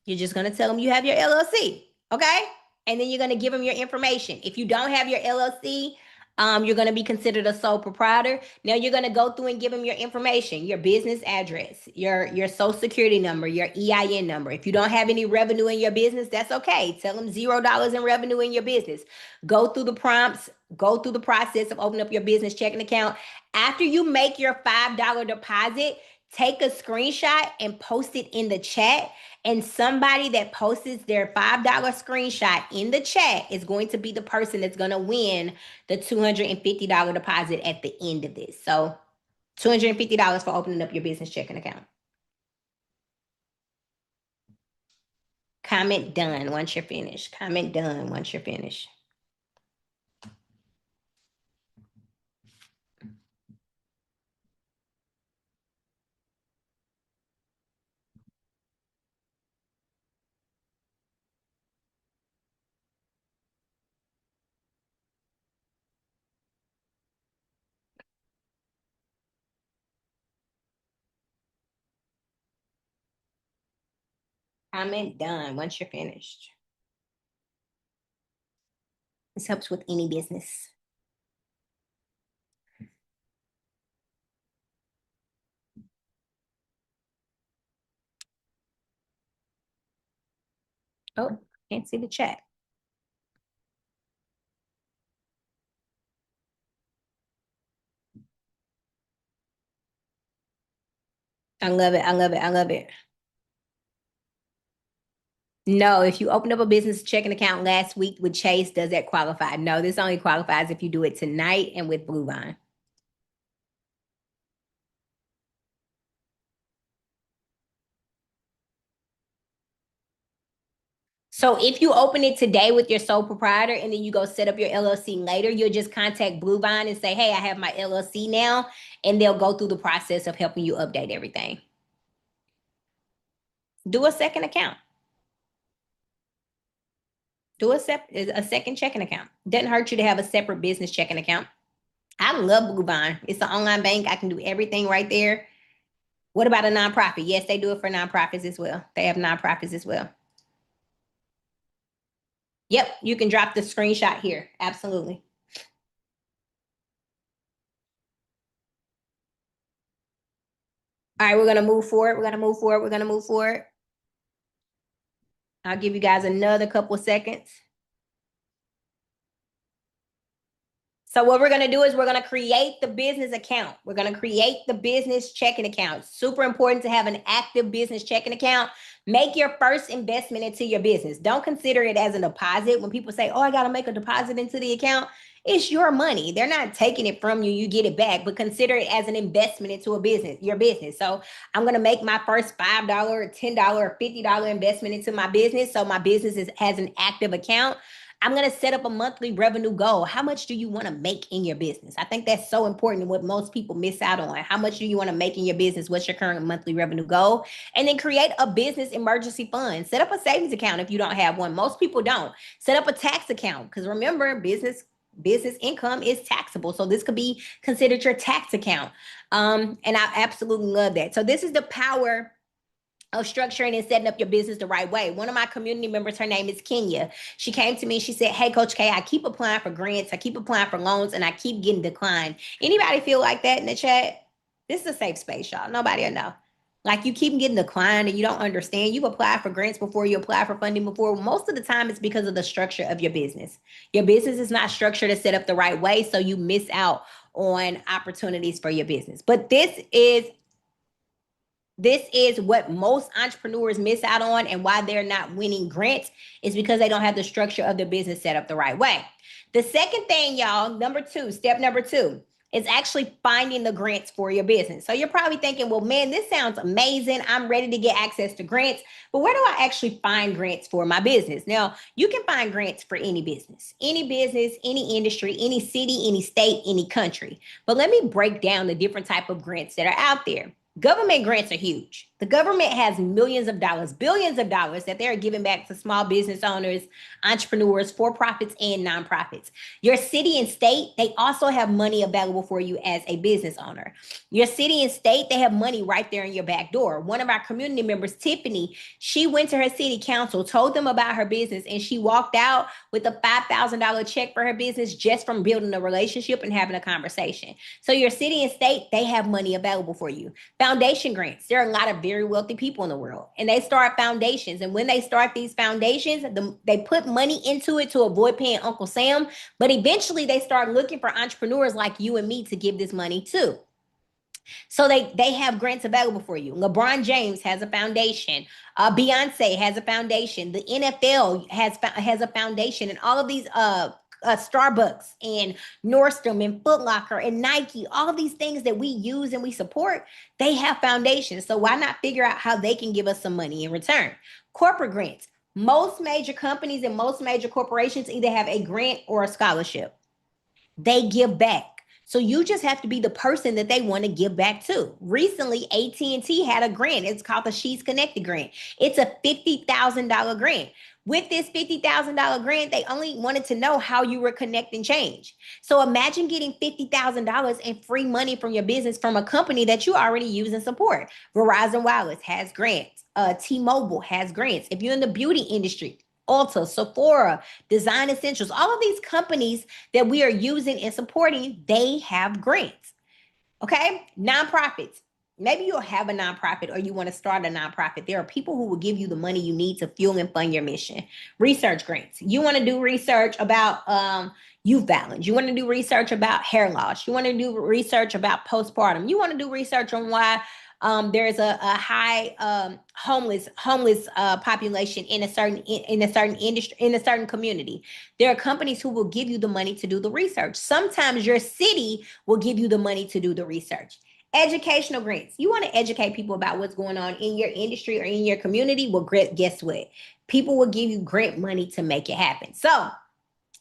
you're just going to tell them you have your LLC, okay? And then you're going to give them your information. If you don't have your LLC, you're going to be considered a sole proprietor. Now you're going to go through and give them your information, your business address, your social security number, your EIN number. If you don't have any revenue in your business, that's okay. Tell them $0 in revenue in your business. Go through the prompts, go through the process of opening up your business checking account. After you make your $5 deposit, take a screenshot and post it in the chat. And somebody that posts their $5 screenshot in the chat is going to be the person that's going to win the $250 deposit at the end of this. So $250 for opening up your business checking account. Comment done once you're finished. Comment done once you're finished. Comment done once you're finished. This helps with any business. Oh, can't see the chat. I love it. I love it. I love it. No, if you opened up a business checking account last week with Chase, does that qualify? No, this only qualifies if you do it tonight and with Blue Vine. So if you open it today with your sole proprietor and then you go set up your LLC later, you'll just contact Bluevine and say, hey, I have my LLC now. And they'll go through the process of helping you update everything. Do a second account. Do a second checking account. Doesn't hurt you to have a separate business checking account. I love Bluevine. It's an online bank. I can do everything right there. What about a nonprofit? Yes, they do it for nonprofits as well. They have nonprofits as well. Yep, you can drop the screenshot here. Absolutely. All right, we're going to move forward. We're going to move forward. We're going to move forward. I'll give you guys another couple of seconds. So what we're going to do is we're going to create the business account. We're going to create the business checking account. Super important to have an active business checking account. Make your first investment into your business. Don't consider it as a deposit. When people say, oh, I got to make a deposit into the account, it's your money. They're not taking it from you. You get it back, but consider it as an investment into a business, your business. So I'm going to make my first $5 or $10 or $50 investment into my business. So my business has an active account. I'm going to set up a monthly revenue goal. How much do you want to make in your business? I think that's so important and what most people miss out on. How much do you want to make in your business? What's your current monthly revenue goal? And then create a business emergency fund. Set up a savings account if you don't have one. Most people don't. Set up a tax account because remember, business income is taxable. So this could be considered your tax account. And I absolutely love that. So this is the power of structuring and setting up your business the right way. One of my community members, her name is Kenya. She came to me. She said, hey, Coach K, I keep applying for grants. I keep applying for loans and I keep getting declined. Anybody feel like that in the chat? This is a safe space, y'all. Nobody will know. Like you keep getting declined and you don't understand. You've applied for grants before, you apply for funding before. Most of the time it's because of the structure of your business. Your business is not structured to set up the right way. So you miss out on opportunities for your business. But this is what most entrepreneurs miss out on and why they're not winning grants is because they don't have the structure of their business set up the right way. The second thing, y'all, step number two, is actually finding the grants for your business. So you're probably thinking, well, man, this sounds amazing. I'm ready to get access to grants, but where do I actually find grants for my business? Now, you can find grants for any business, any industry, any city, any state, any country. But let me break down the different type of grants that are out there. Government grants are huge. The government has millions of dollars, billions of dollars that they're giving back to small business owners, entrepreneurs, for-profits, and nonprofits. Your city and state, they also have money available for you as a business owner. Your city and state, they have money right there in your back door. One of our community members, Tiffany, she went to her city council, told them about her business, and she walked out with a $5,000 check for her business just from building a relationship and having a conversation. So your city and state, they have money available for you. Foundation grants. There are a lot of very wealthy people in the world, and they start foundations. And when they start these foundations, they put money into it to avoid paying Uncle Sam. But eventually, they start looking for entrepreneurs like you and me to give this money to. So they have grants available for you. LeBron James has a foundation. Beyonce has a foundation. The NFL has a foundation, and all of these Starbucks and Nordstrom and Foot Locker and Nike, all of these things that we use and we support, they have foundations. So why not figure out how they can give us some money in return? Corporate grants. Most major companies and most major corporations either have a grant or a scholarship. They give back. So you just have to be the person that they want to give back to. Recently, AT&T had a grant. It's called the She's Connected grant. It's a $50,000 grant. With this $50,000 grant, they only wanted to know how you were connecting change. So imagine getting $50,000 in free money from your business from a company that you already use and support. Verizon Wireless has grants. T-Mobile has grants. If you're in the beauty industry, Ulta, Sephora, Design Essentials, all of these companies that we are using and supporting, they have grants. Okay? Nonprofits. Maybe you'll have a nonprofit or you want to start a nonprofit. There are people who will give you the money you need to fuel and fund your mission. Research grants. You want to do research about youth violence. You want to do research about hair loss. You want to do research about postpartum. You want to do research on why there's a high homeless population in a certain industry, in a certain community. There are companies who will give you the money to do the research. Sometimes your city will give you the money to do the research. Educational grants. You want to educate people about what's going on in your industry or in your community. Well, guess what? People will give you grant money to make it happen. So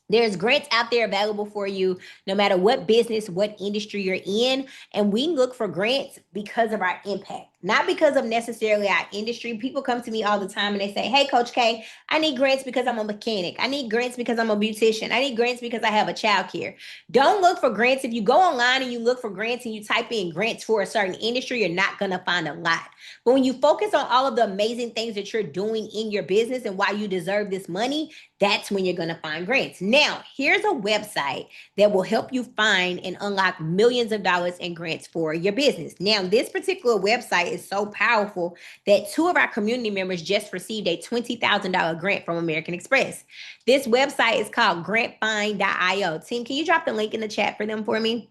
there's grants out there available for you no matter what business, what industry you're in. And we look for grants because of our impact, not because of necessarily our industry. People come to me all the time and they say, hey, Coach K, I need grants because I'm a mechanic. I need grants because I'm a beautician. I need grants because I have a child care. Don't look for grants. If you go online and you look for grants and you type in grants for a certain industry, you're not going to find a lot. But when you focus on all of the amazing things that you're doing in your business and why you deserve this money, that's when you're going to find grants. Now, here's a website that will help you find and unlock millions of dollars in grants for your business. Now, this particular website is so powerful that two of our community members just received a $20,000 grant from American Express. This website is called grantfind.io. Team, can you drop the link in the chat for them for me?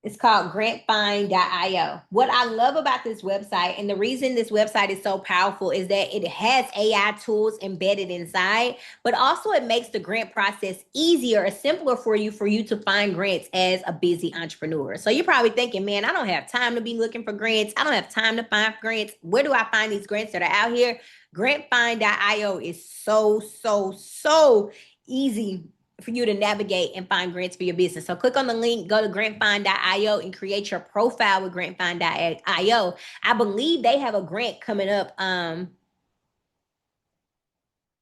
It's called grantfind.io. What I love about this website, and the reason this website is so powerful, is that it has AI tools embedded inside, but also it makes the grant process easier or simpler for you to find grants as a busy entrepreneur. So you're probably thinking, man, I don't have time to be looking for grants. I don't have time to find grants. Where do I find these grants that are out here? Grantfind.io is so easy for you to navigate and find grants for your business. So click on the link, go to grantfind.io and create your profile with grantfind.io. I believe they have a grant coming up.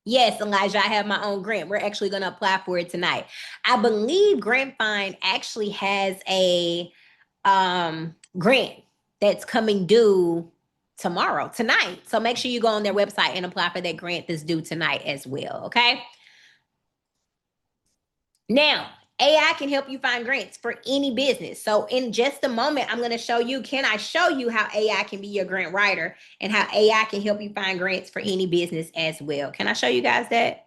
Yes, Elijah, I have my own grant. We're actually going to apply for it tonight. I believe Grant Find actually has a grant that's coming due tonight. So make sure you go on their website and apply for that grant that's due tonight as well. Okay. Now, AI can help you find grants for any business. So in just a moment, I'm going to show you, can I show you how AI can be your grant writer and how AI can help you find grants for any business as well? Can I show you guys that?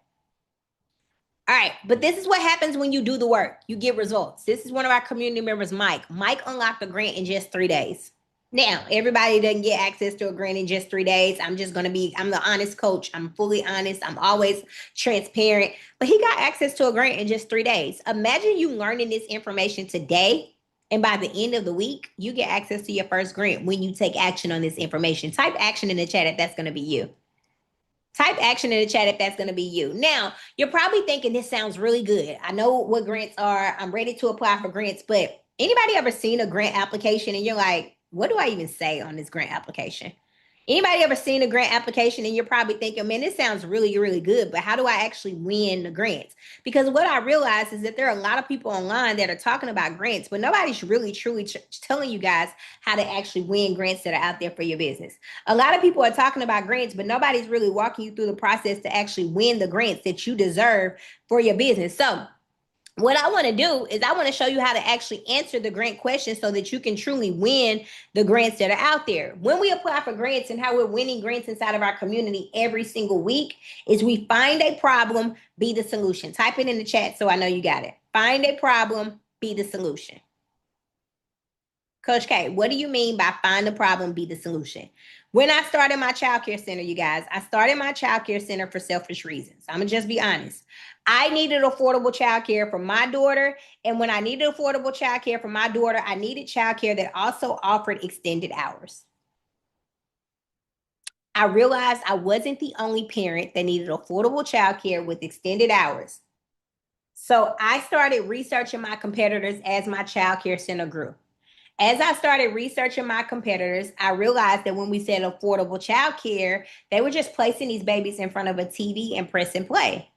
All right, but this is what happens when you do the work. You get results. This is one of our community members, Mike. Mike unlocked a grant in just 3 days. Now, everybody doesn't get access to a grant in just 3 days. I'm the honest coach. I'm fully honest. I'm always transparent. But he got access to a grant in just 3 days. Imagine you learning this information today, and by the end of the week, you get access to your first grant when you take action on this information. Type action in the chat if that's going to be you. Type action in the chat if that's going to be you. Now, you're probably thinking this sounds really good. I know what grants are. I'm ready to apply for grants, but anybody ever seen a grant application and you're like, what do I even say on this grant application? Anybody ever seen a grant application and you're probably thinking, man, this sounds really good, but how do I actually win the grants? Because what I realize is that there are a lot of people online that are talking about grants, but nobody's really truly telling you guys how to actually win grants that are out there for your business. A lot of people are talking about grants, but nobody's really walking you through the process to actually win the grants that you deserve for your business. So what I want to do is I want to show you how to actually answer the grant question so that you can truly win the grants that are out there. When we apply for grants and how we're winning grants inside of our community every single week is we find a problem, be the solution. Type it in the chat so I know you got it. Find a problem, be the solution. Coach K, what do you mean by find the problem, be the solution? When I started my childcare center, you guys, I started my childcare center for selfish reasons. I'm going to just be honest. I needed affordable childcare for my daughter. And when I needed affordable childcare for my daughter, I needed childcare that also offered extended hours. I realized I wasn't the only parent that needed affordable childcare with extended hours. So I started researching my competitors as my childcare center grew. As I started researching my competitors, I realized that when we said affordable childcare, they were just placing these babies in front of a TV and press and play.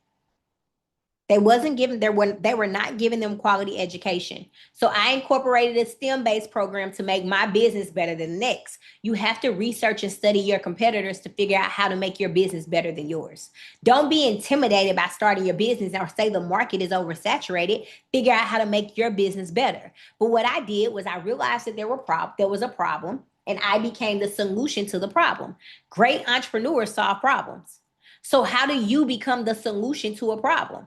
They were not giving them quality education. So I incorporated a STEM-based program to make my business better than the next. You have to research and study your competitors to figure out how to make your business better than yours. Don't be intimidated by starting your business or say the market is oversaturated. Figure out how to make your business better. But what I did was I realized that there was a problem, and I became the solution to the problem. Great entrepreneurs solve problems. So how do you become the solution to a problem?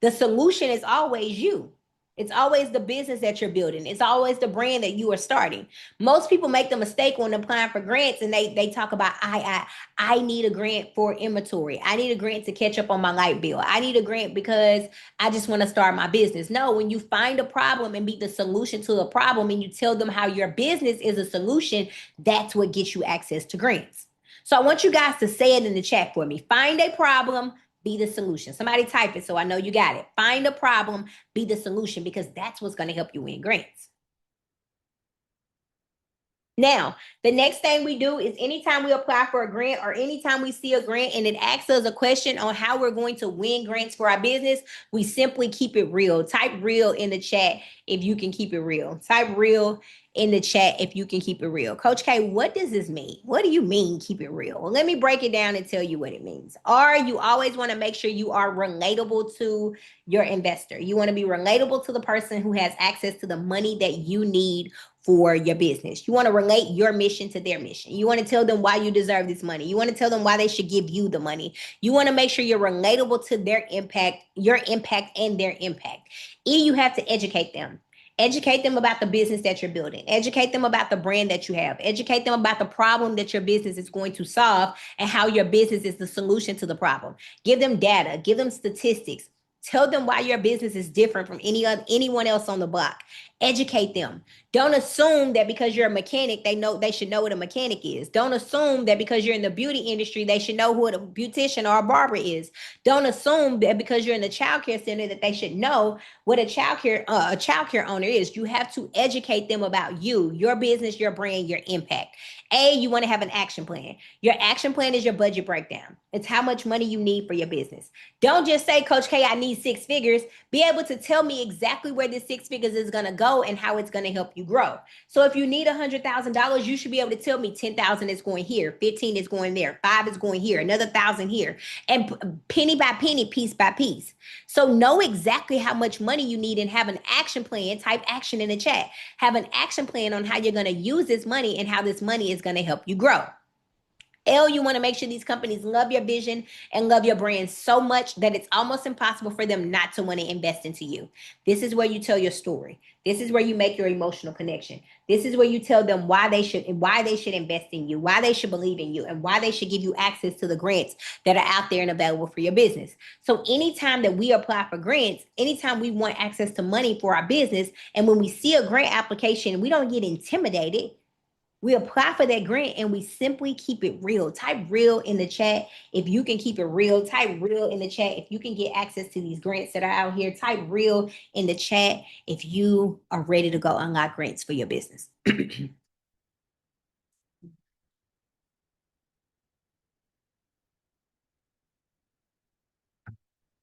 The solution is always you. It's always the business that you're building. It's always the brand that you are starting. Most people make the mistake when applying for grants and they talk about I need a grant for inventory. I need a grant to catch up on my light bill. I need a grant because I just want to start my business. No, when you find a problem and be the solution to a problem and you tell them how your business is a solution, that's what gets you access to grants. So I want you guys to say it in the chat for me. Find a problem, be the solution. Somebody type it so I know you got it. Find a problem, be the solution, because that's what's going to help you win grants. Now, the next thing we do is anytime we apply for a grant or anytime we see a grant and it asks us a question on how we're going to win grants for our business, we simply keep it real. Type real in the chat if you can keep it real. Type real in the chat if you can keep it real. Coach K, what does this mean? What do you mean keep it real? Well, let me break it down and tell you what it means. Or you always want to make sure you are relatable to your investor. You want to be relatable to the person who has access to the money that you need for your business. You want to relate your mission to their mission. You want to tell them why you deserve this money. You want to tell them why they should give you the money. You want to make sure you're relatable to their impact, your impact, and their impact. You have to educate them. Educate them about the business that you're building. Educate them about the brand that you have. Educate them about the problem that your business is going to solve and how your business is the solution to the problem. Give them data, give them statistics. Tell them why your business is different from anyone else on the block. Educate them. Don't assume that because you're a mechanic, they should know what a mechanic is. Don't assume that because you're in the beauty industry, they should know who a beautician or a barber is. Don't assume that because you're in the child care center that they should know what a child care owner is. You have to educate them about you, your business, your brand, your impact. You want to have an action plan. Your action plan is your budget breakdown. It's how much money you need for your business. Don't just say, Coach K, I need 6 figures. Be able to tell me exactly where this 6 figures is going to go and how it's going to help you grow. So if you need $100,000, you should be able to tell me 10,000 is going here, 15 is going there, 5 is going here, another 1,000 here, and penny by penny, piece by piece. So know exactly how much money you need and have an action plan. Type action in the chat. Have an action plan on how you're going to use this money and how this money is going to help you grow. You want to make sure these companies love your vision and love your brand so much that it's almost impossible for them not to want to invest into you. This is where you tell your story. This is where you make your emotional connection. This is where you tell them why they should invest in you, why they should believe in you, and why they should give you access to the grants that are out there and available for your business. So anytime that we apply for grants, anytime we want access to money for our business, and when we see a grant application, we don't get intimidated. We apply for that grant and we simply keep it real. Type real in the chat if you can keep it real. Type real in the chat if you can get access to these grants that are out here. Type real in the chat if you are ready to go unlock grants for your business. I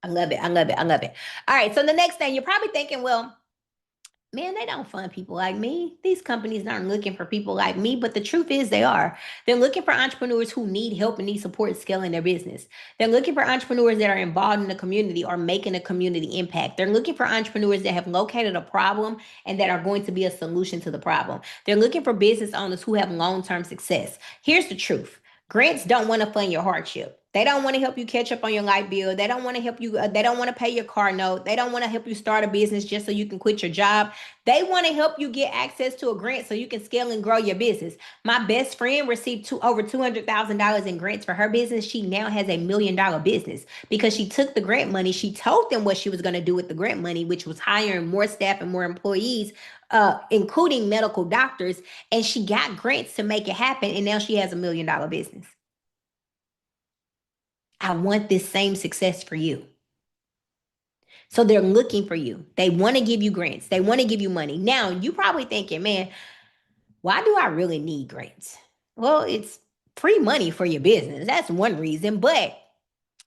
love it. I love it. I love it. All right. So the next thing you're probably thinking, well, man, they don't fund people like me. These companies aren't looking for people like me, but the truth is they are. They're looking for entrepreneurs who need help and need support scaling their business. They're looking for entrepreneurs that are involved in the community or making a community impact. They're looking for entrepreneurs that have located a problem and that are going to be a solution to the problem. They're looking for business owners who have long-term success. Here's the truth. Grants don't want to fund your hardship. They don't want to help you catch up on your light bill. They don't want to help you. They don't want to pay your car note. They don't want to help you start a business just so you can quit your job. They want to help you get access to a grant so you can scale and grow your business. My best friend received over $200,000 in grants for her business. She now has $1 million business because she took the grant money. She told them what she was going to do with the grant money, which was hiring more staff and more employees, including medical doctors. And she got grants to make it happen. And now she has $1 million business. I want this same success for you. So they're looking for you. They want to give you grants. They want to give you money. Now, you probably thinking, man, why do I really need grants? Well, it's free money for your business. That's one reason, but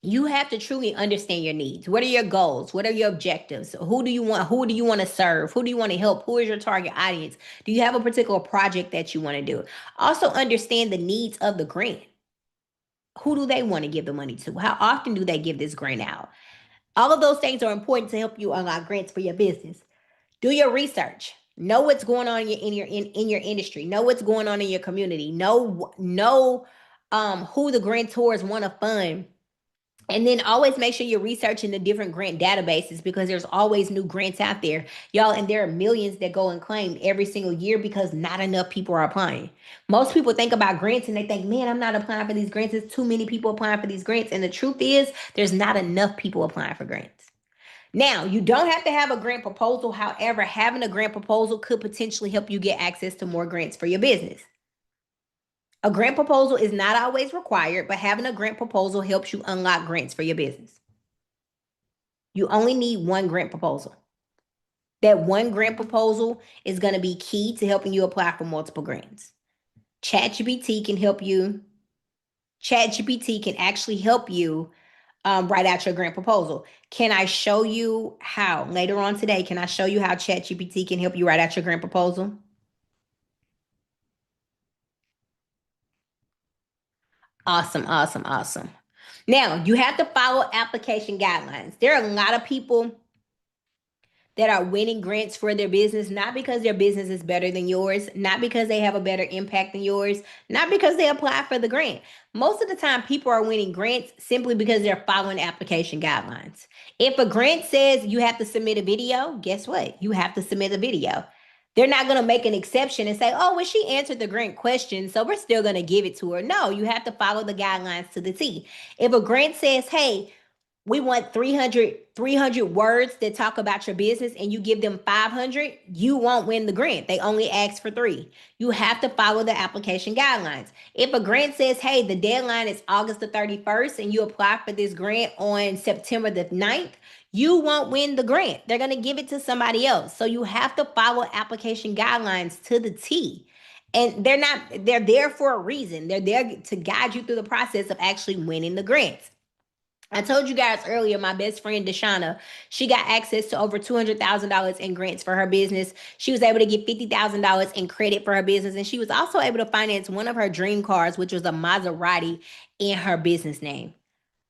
you have to truly understand your needs. What are your goals? What are your objectives? Who do you want? Who do you want to serve? Who do you want to help? Who is your target audience? Do you have a particular project that you want to do? Also understand the needs of the grant. Who do they want to give the money to? How often do they give this grant out? All of those things are important to help you unlock grants for your business. Do your research. Know what's going on in your industry. Know what's going on in your community. Know who the grantors want to fund And then always make sure you're researching the different grant databases because there's always new grants out there, y'all. And there are millions that go and claim every single year because not enough people are applying. Most people think about grants and they think, man, I'm not applying for these grants. There's too many people applying for these grants. And the truth is, there's not enough people applying for grants. Now, you don't have to have a grant proposal. However, having a grant proposal could potentially help you get access to more grants for your business. A grant proposal is not always required, but having a grant proposal helps you unlock grants for your business. You only need one grant proposal. That one grant proposal is going to be key to helping you apply for multiple grants. ChatGPT can help you. ChatGPT can actually help you write out your grant proposal. Can I show you how later on today? Can I show you how ChatGPT can help you write out your grant proposal? Awesome, awesome, awesome. Now, you have to follow application guidelines. There are a lot of people that are winning grants for their business, not because their business is better than yours, not because they have a better impact than yours, not because they apply for the grant. Most of the time, people are winning grants simply because they're following application guidelines. If a grant says you have to submit a video, guess what? You have to submit a video. They're not going to make an exception and say, oh, well, she answered the grant question, so we're still going to give it to her. No, you have to follow the guidelines to the T. If a grant says, hey, we want 300 words that talk about your business and you give them 500, you won't win the grant. They only ask for 3. You have to follow the application guidelines. If a grant says, hey, the deadline is August the 31st and you apply for this grant on September the 9th, you won't win the grant. They're going to give it to somebody else. So you have to follow application guidelines to the T. And they're there for a reason. They're there to guide you through the process of actually winning the grants. I told you guys earlier, my best friend Deshauna, she got access to over $200,000 in grants for her business. She was able to get $50,000 in credit for her business, and she was also able to finance one of her dream cars, which was a Maserati, in her business name.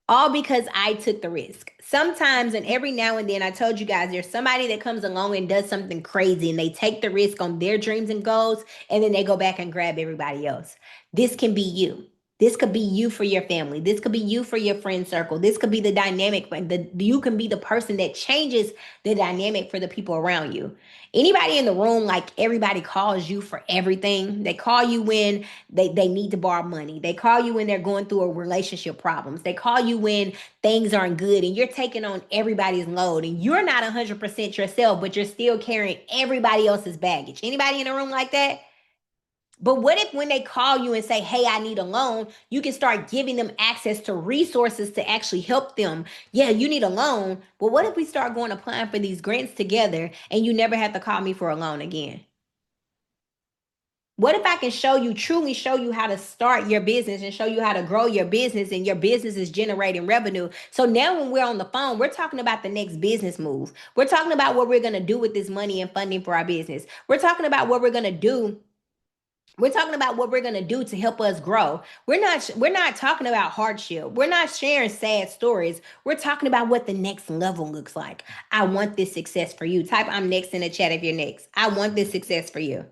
All because I took the risk. Sometimes and every now and then, I told you guys, there's somebody that comes along and does something crazy and they take the risk on their dreams and goals and then they go back and grab everybody else. This can be you. This could be you for your family. This could be you for your friend circle. This could be the dynamic. You can be the person that changes the dynamic for the people around you. Anybody in the room, like everybody calls you for everything. They call you when they need to borrow money. They call you when they're going through a relationship problems. They call you when things aren't good and you're taking on everybody's load and you're not 100% yourself, but you're still carrying everybody else's baggage. Anybody in the room like that? But what if when they call you and say, hey, I need a loan, you can start giving them access to resources to actually help them? Yeah, you need a loan. But what if we start going applying for these grants together and you never have to call me for a loan again? What if I can show you, truly show you how to start your business and show you how to grow your business and your business is generating revenue? So now when we're on the phone, we're talking about the next business move. We're talking about what we're going to do with this money and funding for our business. We're talking about what we're going to do. We're talking about what we're going to do to help us grow. We're not talking about hardship. We're not sharing sad stories. We're talking about what the next level looks like. I want this success for you. Type I'm next in the chat if you're next. I want this success for you.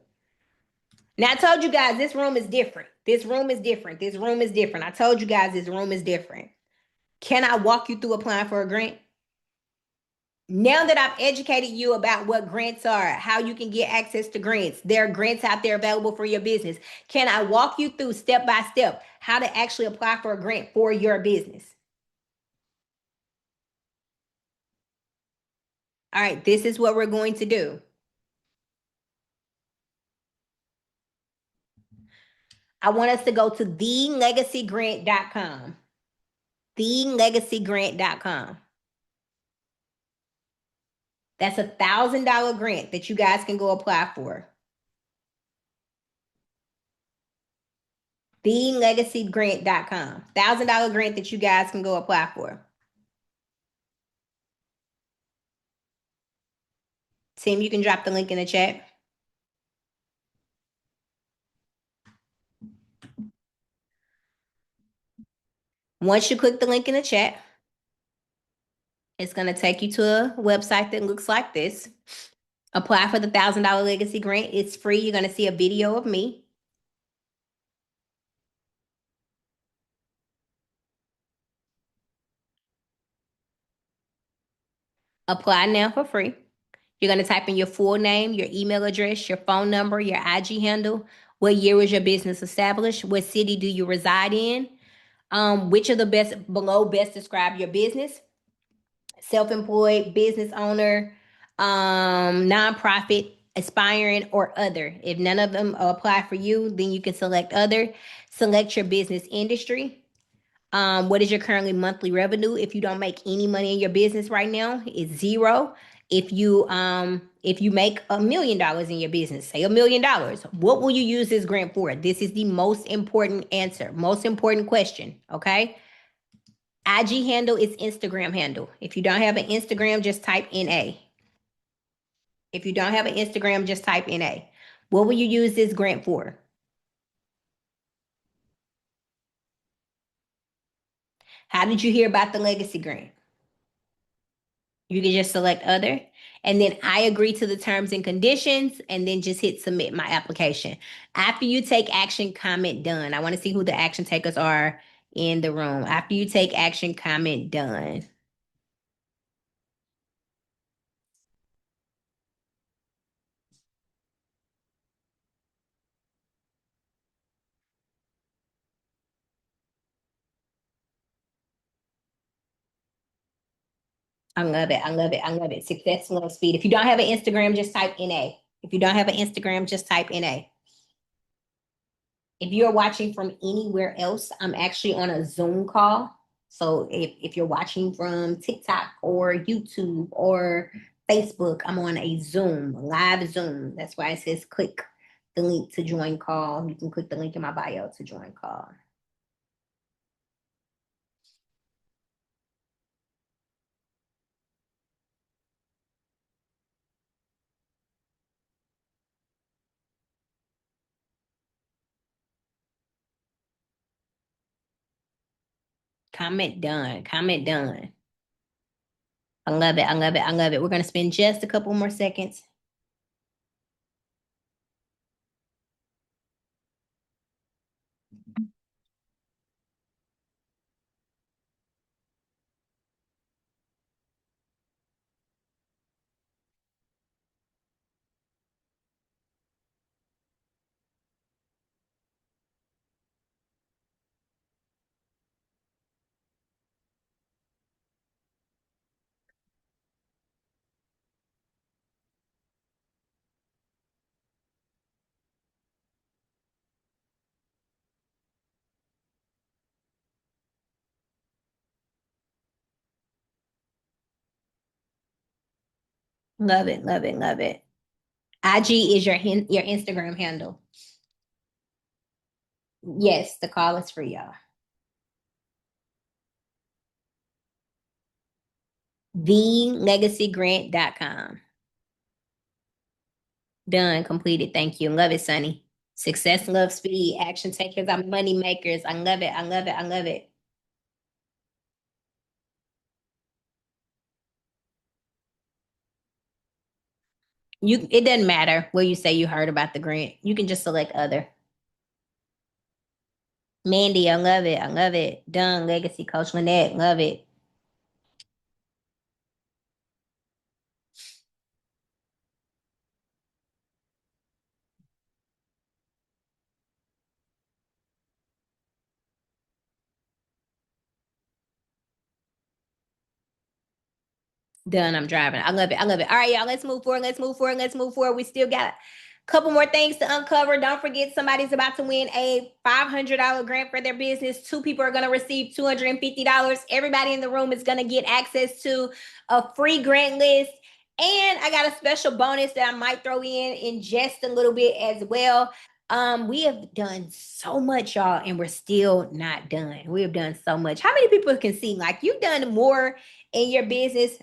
Now I told you guys this room is different. This room is different. This room is different. I told you guys this room is different. Can I walk you through applying for a grant? Now that I've educated you about what grants are, how you can get access to grants, there are grants out there available for your business. Can I walk you through step by step how to actually apply for a grant for your business? All right, this is what we're going to do. I want us to go to thelegacygrant.com. Thelegacygrant.com. That's $1,000 grant that you guys can go apply for. Thelegacygrant.com. $1,000 grant that you guys can go apply for. Tim, you can drop the link in the chat. Once you click the link in the chat, it's going to take you to a website that looks like this. Apply for the $1,000 legacy grant. It's free. You're going to see a video of me. Apply now for free. You're going to type in your full name, your email address, your phone number, your IG handle. What year was your business established? What city do you reside in? Which of the best below best describe your business? Self-employed, business owner, nonprofit, aspiring, or other. If none of them apply for you, then you can select other. Select your business industry. What is your currently monthly revenue? If you don't make any money in your business right now, it's zero. If you make $1 million in your business, say $1 million, what will you use this grant for? This is the most important answer, most important question. Okay. IG handle is Instagram handle. If you don't have an Instagram, just type NA. If you don't have an Instagram, just type NA. What will you use this grant for? How did you hear about the legacy grant? You can just select other. And then I agree to the terms and conditions and then just hit submit my application. After you take action, comment done. I want to see who the action takers are in the room. After you take action, comment done. I love it. I love it. I love it. Success, slow speed. If you don't have an Instagram, just type NA. If you don't have an Instagram, just type NA. If you're watching from anywhere else, I'm actually on a Zoom call. So if you're watching from TikTok or YouTube or Facebook, I'm on a Zoom, live Zoom. That's why it says click the link to join call. You can click the link in my bio to join call. Comment done. Comment done. I love it. I love it. I love it. We're going to spend just a couple more seconds. Love it. Love it. Love it. IG is your Instagram handle. Yes, the call is free, y'all. TheLegacyGrant.com. Done, completed. Thank you. Love it, Sunny. Success, love, speed, action takers are money makers. I love it. I love it. I love it. It doesn't matter where you say you heard about the grant. You can just select other. Mandy, I love it. I love it. Done, legacy coach Lynette. Love it. Done. I'm driving. I love it. I love it. All right, y'all. Let's move forward. Let's move forward. Let's move forward. We still got a couple more things to uncover. Don't forget, somebody's about to win a $500 grant for their business. Two people are going to receive $250. Everybody in the room is going to get access to a free grant list. And I got a special bonus that I might throw in just a little bit as well. We have done so much, y'all, and we're still not done. We have done so much. How many people can see like you've done more in your business?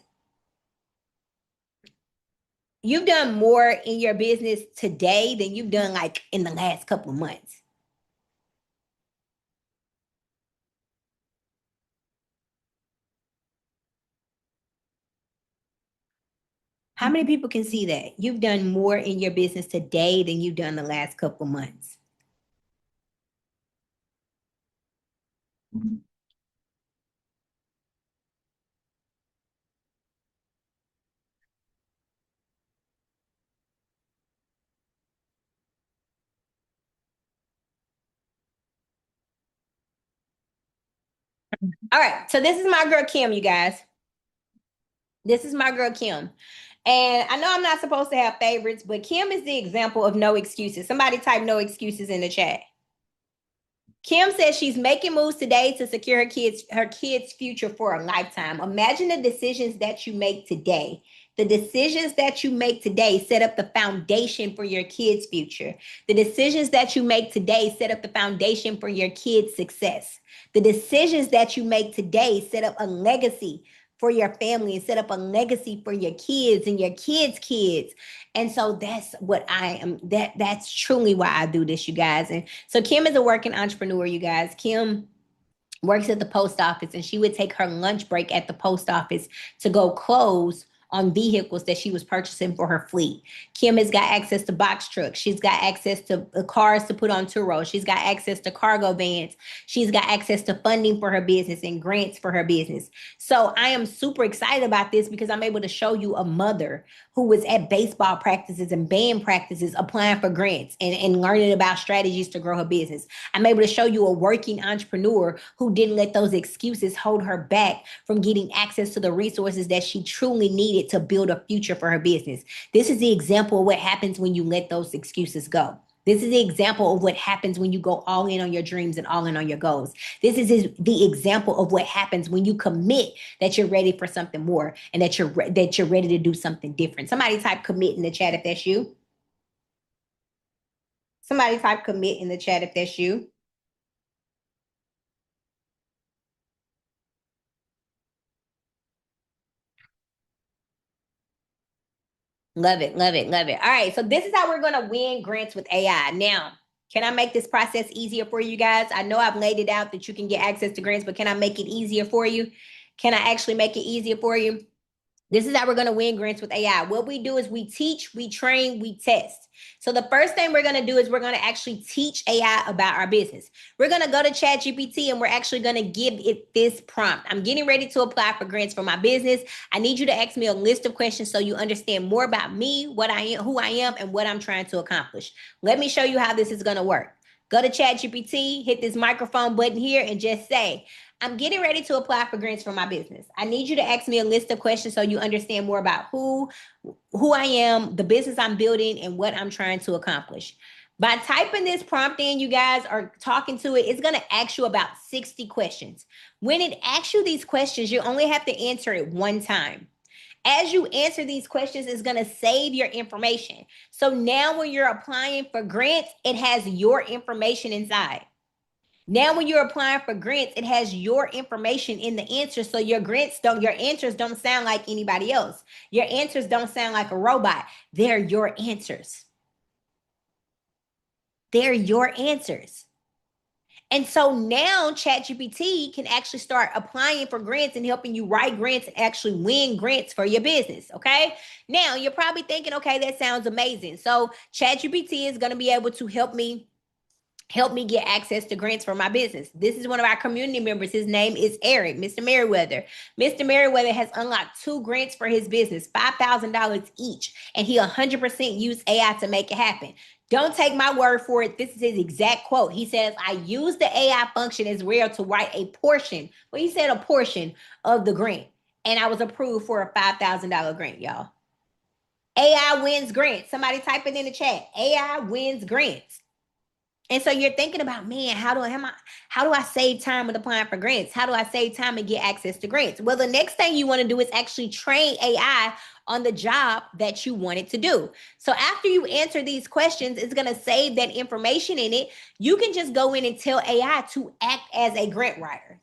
You've done more in your business today than you've done like in the last couple of months. How many people can see that? You've done more in your business today than you've done the last couple of months. All right. So this is my girl Kim, you guys. This is my girl Kim. And I know I'm not supposed to have favorites, but Kim is the example of no excuses. Somebody type no excuses in the chat. Kim says she's making moves today to secure her kids' future for a lifetime. Imagine the decisions that you make today. The decisions that you make today set up the foundation for your kids' future. The decisions that you make today set up the foundation for your kids' success. The decisions that you make today set up a legacy for your family and set up a legacy for your kids and your kids' kids. And so that's what I am. That's truly why I do this, you guys. And so Kim is a working entrepreneur, you guys. Kim works at the post office, and she would take her lunch break at the post office to go close on vehicles that she was purchasing for her fleet. Kim has got access to box trucks. She's got access to cars to put on Turo. She's got access to cargo vans. She's got access to funding for her business and grants for her business. So I am super excited about this because I'm able to show you a mother who was at baseball practices and band practices applying for grants and learning about strategies to grow her business. I'm able to show you a working entrepreneur who didn't let those excuses hold her back from getting access to the resources that she truly needed to build a future for her business. This is the example of what happens when you let those excuses go. This is the example of what happens when you go all in on your dreams and all in on your goals. This is the example of what happens when you commit that you're ready for something more and that you're ready to do something different. Somebody type commit in the chat if that's you. Somebody type commit in the chat if that's you. Love it, love it, love it. All right, so this is how we're gonna win grants with AI. Now, can I make this process easier for you guys? I know I've laid it out that you can get access to grants, but can I make it easier for you? Can I actually make it easier for you? This is how we're going to win grants with AI. What we do is we teach, we train, we test. So the first thing we're going to do is we're going to actually teach AI about our business. We're going to go to ChatGPT and we're actually going to give it this prompt. I'm getting ready to apply for grants for my business. I need you to ask me a list of questions so you understand more about me, what I am, who I am, and what I'm trying to accomplish. Let me show you how this is going to work. Go to ChatGPT, hit this microphone button here, and just say, I'm getting ready to apply for grants for my business. I need you to ask me a list of questions so you understand more about who I am, the business I'm building, and what I'm trying to accomplish. By typing this prompt in, you guys are talking to it, it's going to ask you about 60 questions. When it asks you these questions, you only have to answer it one time. As you answer these questions, it's going to save your information. So now when you're applying for grants, it has your information inside. Now, when you're applying for grants, it has your information in the answer. So your answers don't sound like anybody else. Your answers don't sound like a robot. They're your answers. They're your answers. And so now ChatGPT can actually start applying for grants and helping you write grants and actually win grants for your business. Okay. Now you're probably thinking, okay, that sounds amazing. So ChatGPT is going to be able to help me get access to grants for my business. This is one of our community members. His name is Eric, Mr. Merriweather. Mr. Merriweather has unlocked 2 grants for his business, $5,000 each, and he 100% used AI to make it happen. Don't take my word for it. This is his exact quote. He says, I use the AI function as well to write a portion, well, he said a portion of the grant, and I was approved for a $5,000 grant, y'all. AI wins grants. Somebody type it in the chat. AI wins grants. And so you're thinking about, man, how do I save time with applying for grants? How do I save time and get access to grants? Well, the next thing you want to do is actually train AI on the job that you want it to do. So after you answer these questions, it's going to save that information in it. You can just go in and tell AI to act as a grant writer.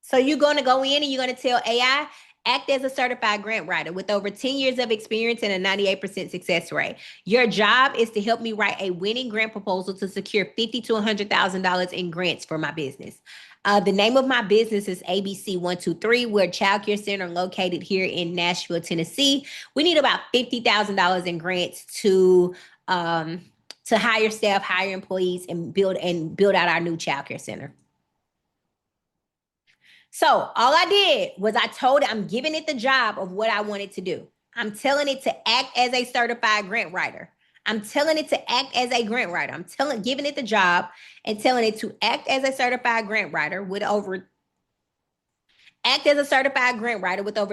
So you're going to go in and you're going to tell AI, act as a certified grant writer with over 10 years of experience and a 98% success rate. Your job is to help me write a winning grant proposal to secure $50,000 to $100,000 in grants for my business. The name of my business is ABC 123. We're a child care center located here in Nashville, Tennessee. We need about $50,000 in grants to hire staff, hire employees, and build out our new child care center. So all I did was I told it I'm giving it the job of what I wanted to do. I'm telling it to act as a certified grant writer. I'm telling it to act as a grant writer. Giving it the job and telling it to act as a certified grant writer with over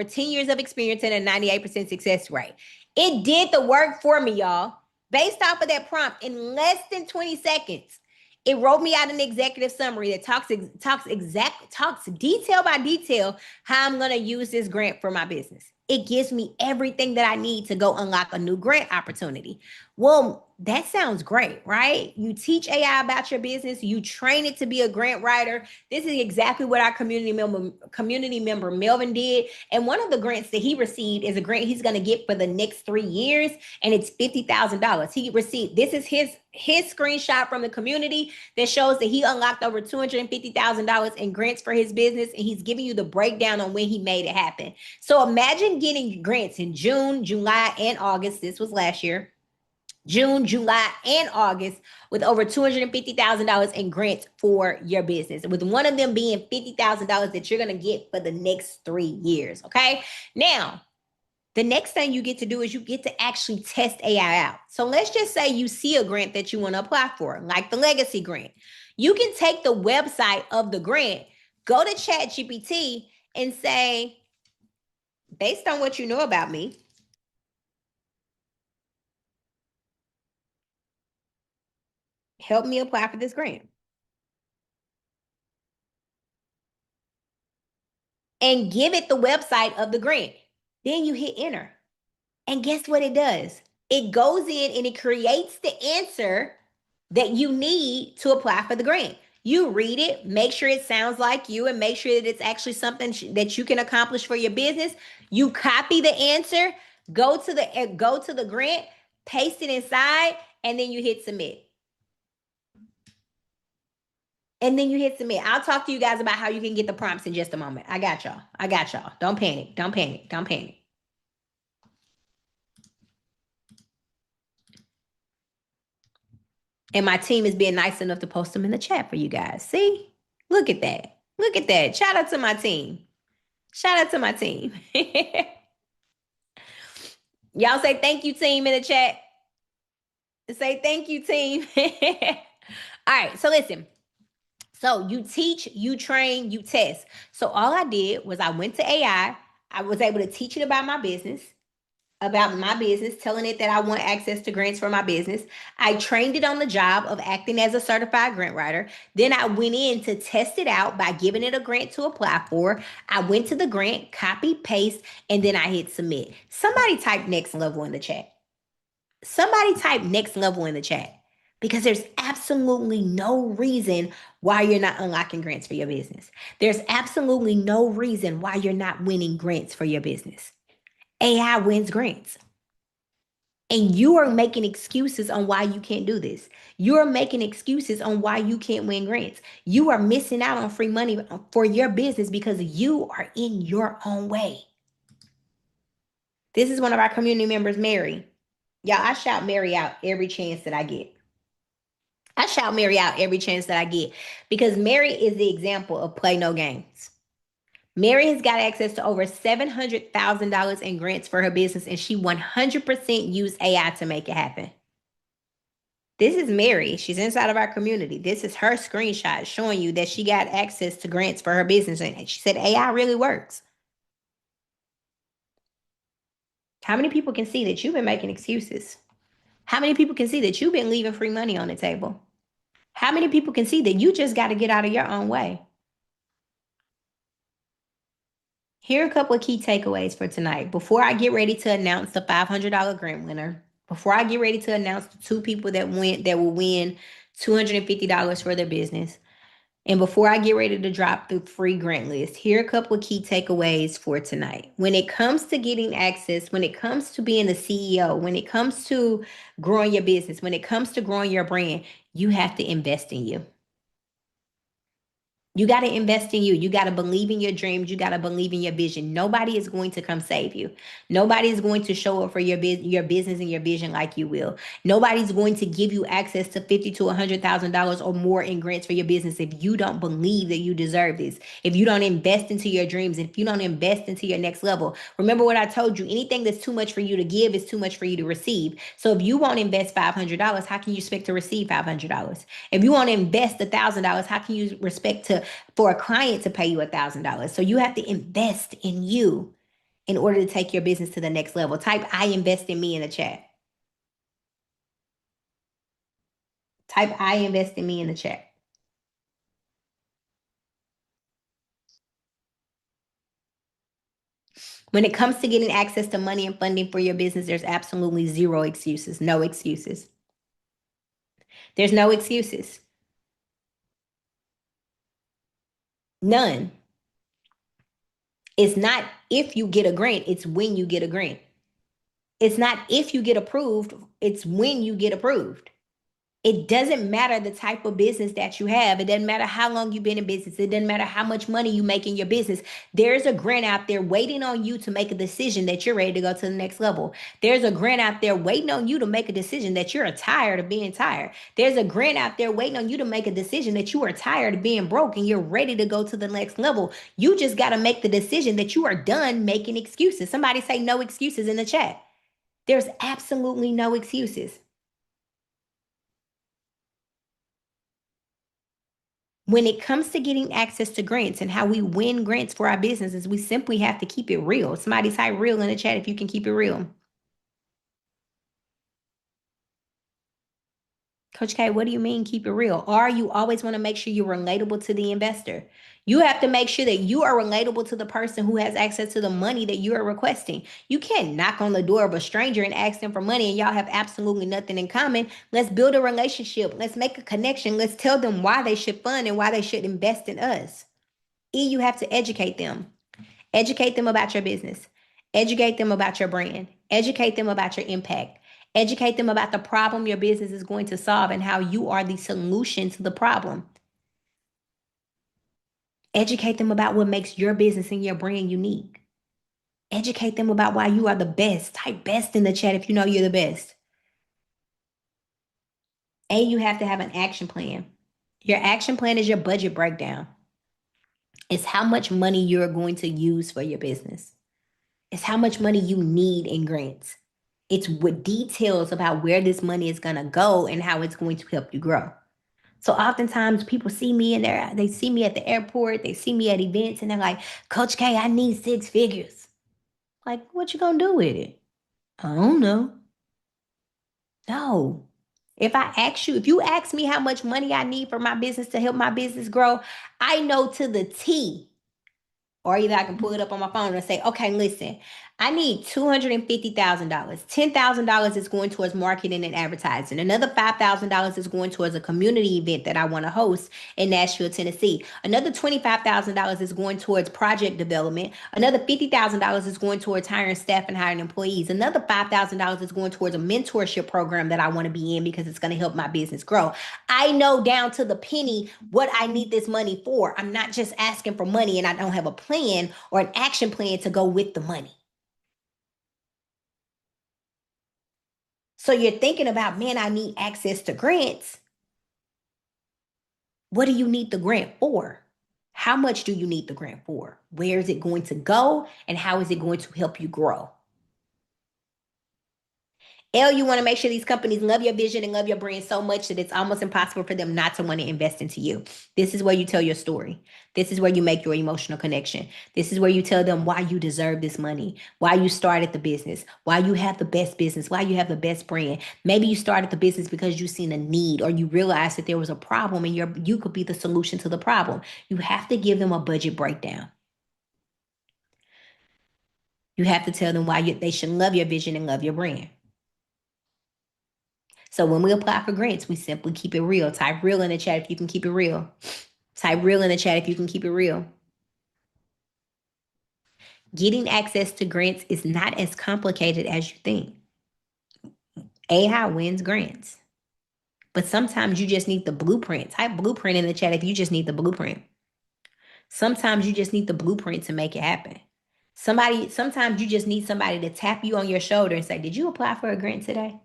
10 years of experience and a 98% success rate. It did the work for me, y'all. Based off of that prompt in less than 20 seconds. It wrote me out an executive summary that talks detail by detail how I'm going to use this grant for my business. It gives me everything that I need to go unlock a new grant opportunity. Well, that sounds great, right? You teach AI about your business, you train it to be a grant writer. This is exactly what our community member Melvin did. And one of the grants that he received is a grant he's going to get for the next 3 years, and it's $50,000. He received, this is his screenshot from the community that shows that he unlocked over $250,000 in grants for his business, and he's giving you the breakdown on when he made it happen. So imagine getting grants in June, July, and August. This was last year. June, July, and August with over $250,000 in grants for your business, with one of them being $50,000 that you're going to get for the next 3 years. Okay. Now, the next thing you get to do is you get to actually test AI out. So let's just say you see a grant that you want to apply for, like the legacy grant. You can take the website of the grant, go to ChatGPT and say, based on what you know about me, help me apply for this grant. And give it the website of the grant. Then you hit enter. And guess what it does? It goes in and it creates the answer that you need to apply for the grant. You read it, make sure it sounds like you, and make sure that it's actually something that you can accomplish for your business. You copy the answer, go to the grant, paste it inside, and then you hit submit. And then you hit submit. I'll talk to you guys about how you can get the prompts in just a moment. I got y'all. I got y'all. Don't panic. Don't panic. Don't panic. And my team is being nice enough to post them in the chat for you guys. See? Look at that. Look at that. Shout out to my team. Shout out to my team. Y'all say thank you, team, in the chat. Say thank you, team. All right. So listen. So you teach, you train, you test. So all I did was I went to AI. I was able to teach it about my business, telling it that I want access to grants for my business. I trained it on the job of acting as a certified grant writer. Then I went in to test it out by giving it a grant to apply for. I went to the grant, copy, paste, and then I hit submit. Somebody type next level in the chat. Somebody type next level in the chat. Because there's absolutely no reason why you're not unlocking grants for your business. There's absolutely no reason why you're not winning grants for your business. AI wins grants. And you are making excuses on why you can't do this. You're making excuses on why you can't win grants. You are missing out on free money for your business because you are in your own way. This is one of our community members, Mary. Y'all, I shout Mary out every chance that I get. I shout Mary out every chance that I get because Mary is the example of play no games. Mary has got access to over $700,000 in grants for her business, and she 100% used AI to make it happen. This is Mary. She's inside of our community. This is her screenshot showing you that she got access to grants for her business, and she said AI really works. How many people can see that you've been making excuses? How many people can see that you've been leaving free money on the table? How many people can see that you just got to get out of your own way? Here are a couple of key takeaways for tonight. Before I get ready to announce the $500 grant winner, before I get ready to announce the 2 people that will win $250 for their business, and before I get ready to drop the free grant list, here are a couple of key takeaways for tonight. When it comes to getting access, when it comes to being the CEO, when it comes to growing your business, when it comes to growing your brand, you have to invest in you. You got to invest in you. You got to believe in your dreams. You got to believe in your vision. Nobody is going to come save you. Nobody is going to show up for your business and your vision like you will. Nobody's going to give you access to fifty to $100,000 or more in grants for your business if you don't believe that you deserve this. If you don't invest into your dreams, if you don't invest into your next level. Remember what I told you. Anything that's too much for you to give is too much for you to receive. So if you won't invest $500, how can you expect to receive $500? If you want to invest $1,000, how can you expect to for a client to pay you $1,000? So you have to invest in you in order to take your business to the next level. Type I invest in me in the chat. Type I invest in me in the chat. When it comes to getting access to money and funding for your business, there's absolutely zero excuses. No excuses. There's no excuses. None. It's not if you get a grant, it's when you get a grant. It's not if you get approved, it's when you get approved. It doesn't matter the type of business that you have. It doesn't matter how long you've been in business. It doesn't matter how much money you make in your business. There's a grant out there waiting on you to make a decision that you're ready to go to the next level. There's a grant out there waiting on you to make a decision that you're tired of being tired. There's a grant out there waiting on you to make a decision that you are tired of being broke and you're ready to go to the next level. You just got to make the decision that you are done making excuses. Somebody say no excuses in the chat. There's absolutely no excuses. When it comes to getting access to grants and how we win grants for our businesses, we simply have to keep it real. Somebody type real in the chat if you can keep it real. Coach K, what do you mean keep it real? Or you always want to make sure you're relatable to the investor. You have to make sure that you are relatable to the person who has access to the money that you are requesting. You can't knock on the door of a stranger and ask them for money and y'all have absolutely nothing in common. Let's build a relationship. Let's make a connection. Let's tell them why they should fund and why they should invest in us. You have to educate them. Educate them about your business. Educate them about your brand. Educate them about your impact. Educate them about the problem your business is going to solve and how you are the solution to the problem. Educate them about what makes your business and your brand unique. Educate them about why you are the best. Type best in the chat if you know you're the best. And you have to have an action plan. Your action plan is your budget breakdown. It's how much money you're going to use for your business. It's how much money you need in grants. It's with details about where this money is going to go and how it's going to help you grow. So oftentimes people see me in there, they see me at the airport, they see me at events, and they're like, Coach K, I need 6 figures. Like, what you gonna do with it? I don't know. No. If you ask me how much money I need for my business to help my business grow, I know to the T. Or either I can pull it up on my phone and say, okay, listen, I need $250,000. $10,000 is going towards marketing and advertising. Another $5,000 is going towards a community event that I want to host in Nashville, Tennessee. Another $25,000 is going towards project development. Another $50,000 is going towards hiring staff and hiring employees. Another $5,000 is going towards a mentorship program that I want to be in because it's going to help my business grow. I know down to the penny what I need this money for. I'm not just asking for money and I don't have a plan or an action plan to go with the money. So you're thinking about, man, I need access to grants. What do you need the grant for? How much do you need the grant for? Where is it going to go? And how is it going to help you grow? You want to make sure these companies love your vision and love your brand so much that it's almost impossible for them not to want to invest into you. This is where you tell your story. This is where you make your emotional connection. This is where you tell them why you deserve this money, why you started the business, why you have the best business, why you have the best brand. Maybe you started the business because you seen a need or you realized that there was a problem and you could be the solution to the problem. You have to give them a budget breakdown. You have to tell them why they should love your vision and love your brand. So when we apply for grants, we simply keep it real. Type real in the chat if you can keep it real. Type real in the chat if you can keep it real. Getting access to grants is not as complicated as you think. AI wins grants. But sometimes you just need the blueprint. Type blueprint in the chat if you just need the blueprint. Sometimes you just need the blueprint to make it happen. Sometimes you just need somebody to tap you on your shoulder and say, "Did you apply for a grant today?"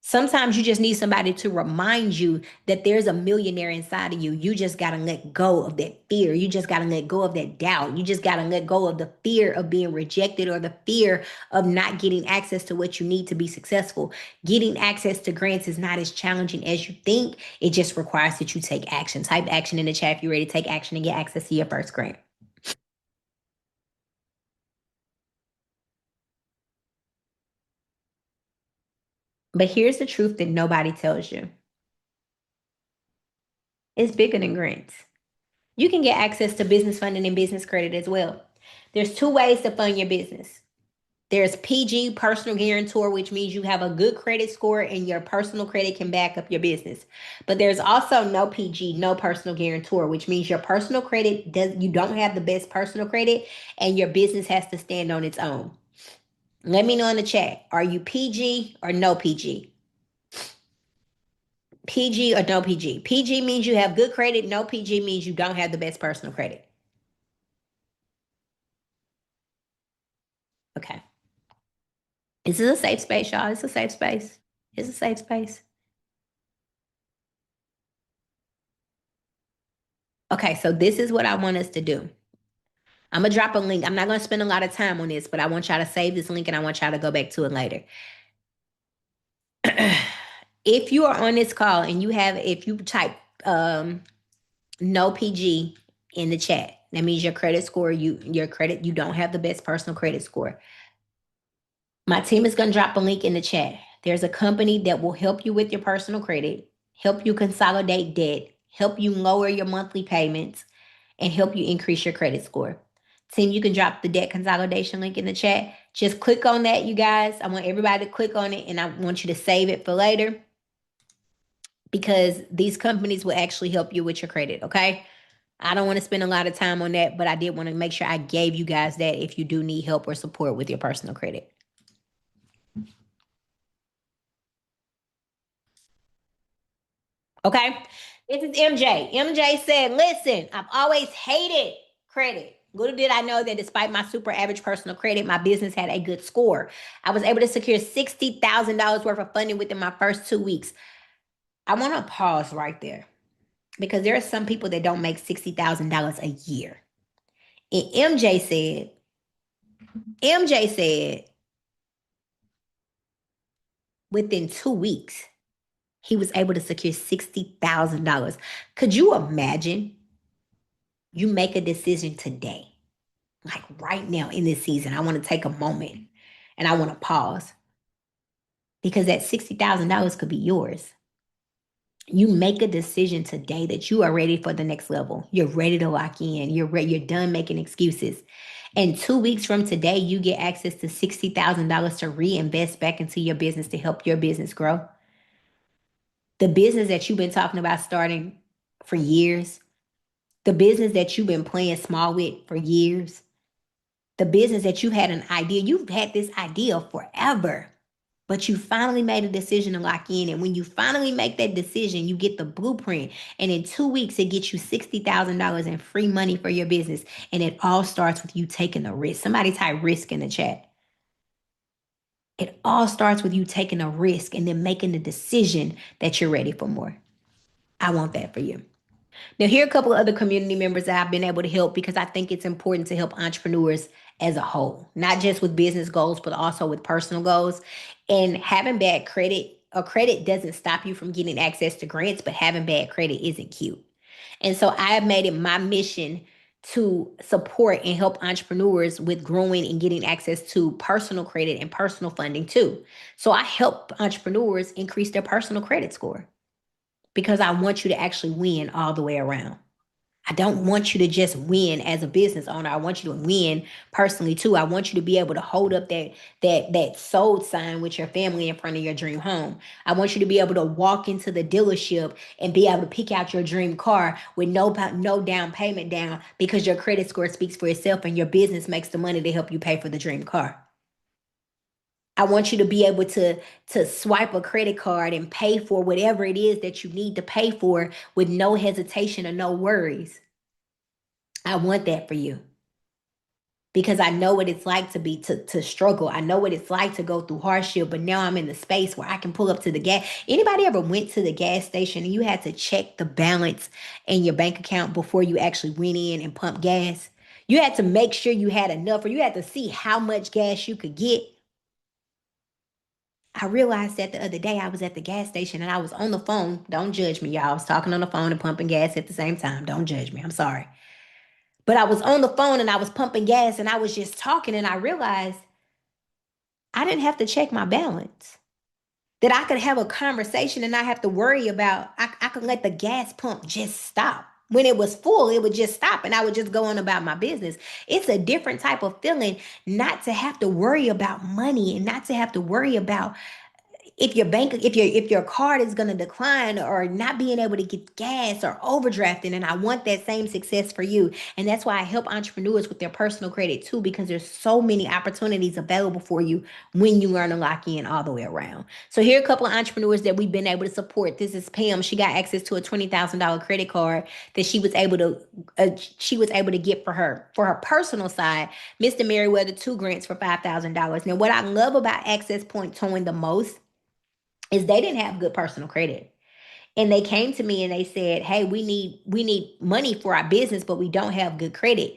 Sometimes you just need somebody to remind you that there's a millionaire inside of you. You just got to let go of that fear. You just got to let go of that doubt. You just got to let go of the fear of being rejected or the fear of not getting access to what you need to be successful. Getting access to grants is not as challenging as you think. It just requires that you take action. Type action in the chat if you're ready to take action and get access to your first grant. But here's the truth that nobody tells you: it's bigger than grants. You can get access to business funding and business credit as well. There's two ways to fund your business. There's PG, personal guarantor, which means you have a good credit score and your personal credit can back up your business. But there's also no PG, no personal guarantor, which means your personal credit does you don't have the best personal credit and your business has to stand on its own. Let me know in the chat. Are you PG or no PG? PG or no PG? PG means you have good credit. No PG means you don't have the best personal credit. Okay. This is a safe space, y'all. It's a safe space. It's a safe space. Okay, so this is what I want us to do. I'm gonna drop a link. I'm not gonna spend a lot of time on this, but I want y'all to save this link and I want y'all to go back to it later. If you are on this call and if you type no PG in the chat, that means your credit score, you don't have the best personal credit score. My team is going to drop a link in the chat. There's a company that will help you with your personal credit, help you consolidate debt, help you lower your monthly payments, and help you increase your credit score. Team, you can drop the debt consolidation link in the chat. Just click on that, you guys. I want everybody to click on it and I want you to save it for later because these companies will actually help you with your credit, okay? I don't want to spend a lot of time on that, but I did want to make sure I gave you guys that if you do need help or support with your personal credit. Okay. This is MJ. MJ said, "Listen, I've always hated credit. Little did I know that despite my super average personal credit, my business had a good score. I was able to secure $60,000 worth of funding within my first 2 weeks." I want to pause right there because there are some people that don't make $60,000 a year. And MJ said within 2 weeks, he was able to secure $60,000. Could you imagine you make a decision today? Like right now in this season, I want to take a moment and I want to pause because that $60,000 could be yours. You make a decision today that you are ready for the next level. You're ready to lock in. You're done making excuses. And 2 weeks from today, you get access to $60,000 to reinvest back into your business to help your business grow. The business that you've been talking about starting for years, the business that you've been playing small with for years, the business that you had an idea, you've had this idea forever, but you finally made a decision to lock in. And when you finally make that decision, you get the blueprint. And in 2 weeks, it gets you $60,000 in free money for your business. And it all starts with you taking a risk. Somebody type risk in the chat. It all starts with you taking a risk and then making the decision that you're ready for more. I want that for you. Now, here are a couple of other community members that I've been able to help because I think it's important to help entrepreneurs as a whole, not just with business goals, but also with personal goals. And having bad credit or credit doesn't stop you from getting access to grants, but having bad credit isn't cute. And so I have made it my mission to support and help entrepreneurs with growing and getting access to personal credit and personal funding too. So I help entrepreneurs increase their personal credit score because I want you to actually win all the way around. I don't want you to just win as a business owner. I want you to win personally too. I want you to be able to hold up that sold sign with your family in front of your dream home. I want you to be able to walk into the dealership and be able to pick out your dream car with no down payment down because your credit score speaks for itself and your business makes the money to help you pay for the dream car. I want you to be able to swipe a credit card and pay for whatever it is that you need to pay for with no hesitation or no worries. I want that for you because I know what it's like to be to struggle. I know what it's like to go through hardship, but now I'm in the space where I can pull up to the gas. Anybody ever went to the gas station and you had to check the balance in your bank account before you actually went in and pumped gas? You had to make sure you had enough, or you had to see how much gas you could get. I realized that the other day I was at the gas station and I was on the phone. Don't judge me, y'all. I was talking on the phone and pumping gas at the same time. Don't judge me. I'm sorry. But I was on the phone and I was pumping gas and I was just talking and I realized I didn't have to check my balance. That I could have a conversation and not have to worry about, I could let the gas pump just stop. When it was full, it would just stop and I would just go on about my business. It's a different type of feeling not to have to worry about money and not to have to worry about if your card is going to decline or not being able to get gas or overdrafting. And I want that same success for you. And that's why I help entrepreneurs with their personal credit too, because there's so many opportunities available for you when you learn to lock in all the way around. So here are a couple of entrepreneurs that we've been able to support. This is Pam. She got access to a $20,000 credit card that she was able to get for her personal side. Mr. Merriweather, two grants for $5,000. Now, what I love about Access Point Towing the most is they didn't have good personal credit. And they came to me and they said, "Hey, we need money for our business, but we don't have good credit."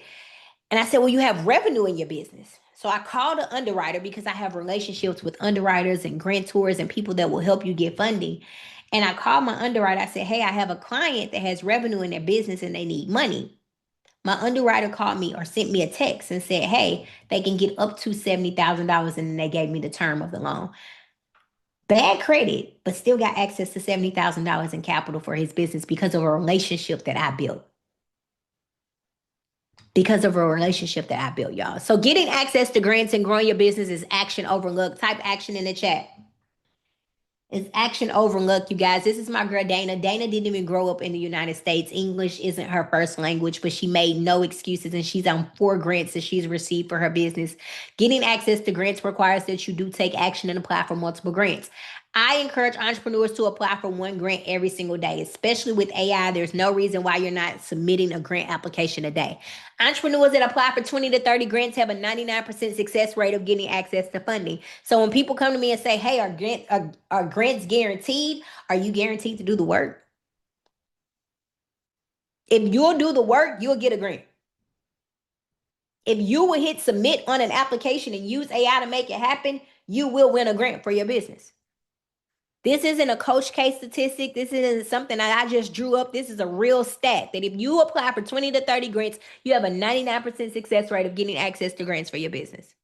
And I said, "Well, you have revenue in your business." So I called an underwriter because I have relationships with underwriters and grantors and people that will help you get funding. And I called my underwriter. I said, "Hey, I have a client that has revenue in their business and they need money." My underwriter called me or sent me a text and said, "Hey, they can get up to $70,000." And then they gave me the term of the loan. Bad credit, but still got access to $70,000 in capital for his business because of a relationship that I built. Because of a relationship that I built, y'all. So getting access to grants and growing your business is action overlooked. Type action in the chat. It's action overlooked, you guys. This is my girl Dana. Dana didn't even grow up in the United States. English isn't her first language, but she made no excuses and she's on 4 grants that she's received for her business. Getting access to grants requires that you do take action and apply for multiple grants. I encourage entrepreneurs to apply for 1 grant every single day, especially with AI. There's no reason why you're not submitting a grant application a day. Entrepreneurs that apply for 20 to 30 grants have a 99% success rate of getting access to funding. So when people come to me and say, "Hey, are grants guaranteed?" Are you guaranteed to do the work? If you'll do the work, you'll get a grant. If you will hit submit on an application and use AI to make it happen, you will win a grant for your business. This isn't a Coach K statistic. This isn't something that I just drew up. This is a real stat that if you apply for 20 to 30 grants, you have a 99% success rate of getting access to grants for your business.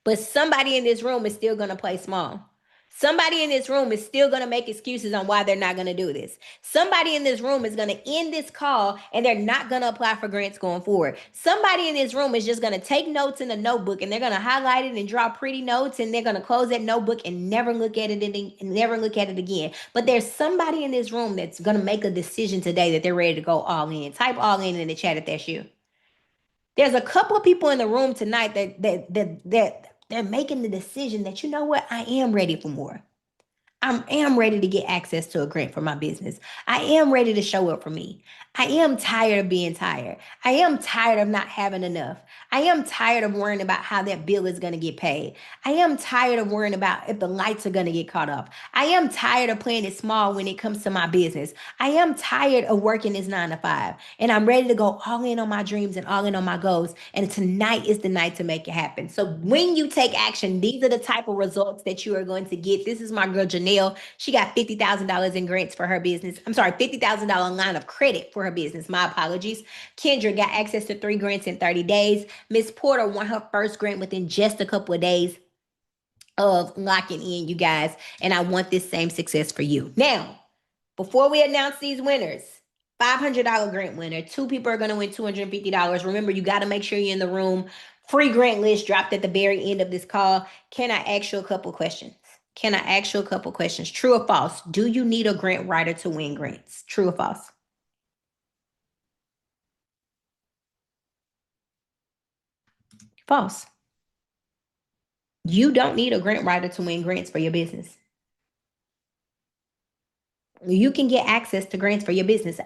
But somebody in this room is still going to play small. Somebody in this room is still going to make excuses on why they're not going to do this. Somebody in this room is going to end this call and they're not going to apply for grants going forward. Somebody in this room is just going to take notes in a notebook and they're going to highlight it and draw pretty notes and they're going to close that notebook and never look at it and never look at it again. But there's somebody in this room that's going to make a decision today that they're ready to go all in. Type all in the chat if that's you. There's a couple of people in the room tonight that they're making the decision that, you know what, I am ready for more. I am ready to get access to a grant for my business. I am ready to show up for me. I am tired of being tired. I am tired of not having enough. I am tired of worrying about how that bill is going to get paid. I am tired of worrying about if the lights are going to get caught off. I am tired of playing it small when it comes to my business. I am tired of working this 9 to 5. And I'm ready to go all in on my dreams and all in on my goals. And tonight is the night to make it happen. So when you take action, these are the type of results that you are going to get. This is my girl Janelle. She got $50,000 in grants for her business. I'm sorry, $50,000 line of credit for her business. My apologies. Kendra got access to 3 grants in 30 days. Miss Porter won her first grant within just a couple of days of locking in, you guys. And I want this same success for you. Now, before we announce these winners, $500 grant winner. 2 people are going to win $250. Remember, you got to make sure you're in the room. Free grant list dropped at the very end of this call. Can I ask you a couple questions? Can I ask you a couple questions? True or false? Do you need a grant writer to win grants? True or false? False. You don't need a grant writer to win grants for your business. You can get access to grants for your business.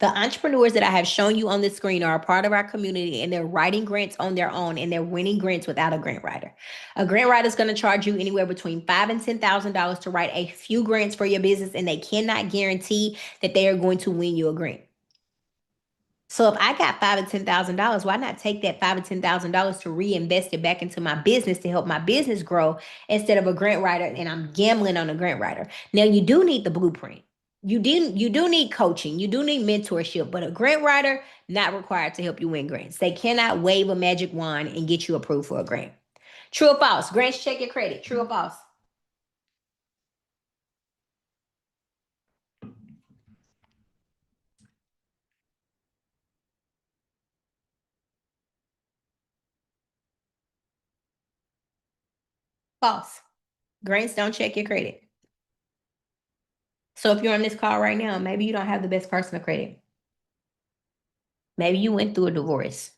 The entrepreneurs that I have shown you on the screen are a part of our community, and they're writing grants on their own, and they're winning grants without a grant writer. A grant writer is going to charge you anywhere between $5,000 and $10,000 to write a few grants for your business, and they cannot guarantee that they are going to win you a grant. So if I got $5,000 or $10,000, why not take that $5,000 or $10,000 to reinvest it back into my business to help my business grow instead of a grant writer, and I'm gambling on a grant writer. Now you do need the blueprint. You do need coaching. You do need mentorship, but a grant writer not required to help you win grants. They cannot wave a magic wand and get you approved for a grant. True or false? Grants check your credit. True or false? False. Grants don't check your credit. So if you're on this call right now, maybe you don't have the best personal credit. Maybe you went through a divorce.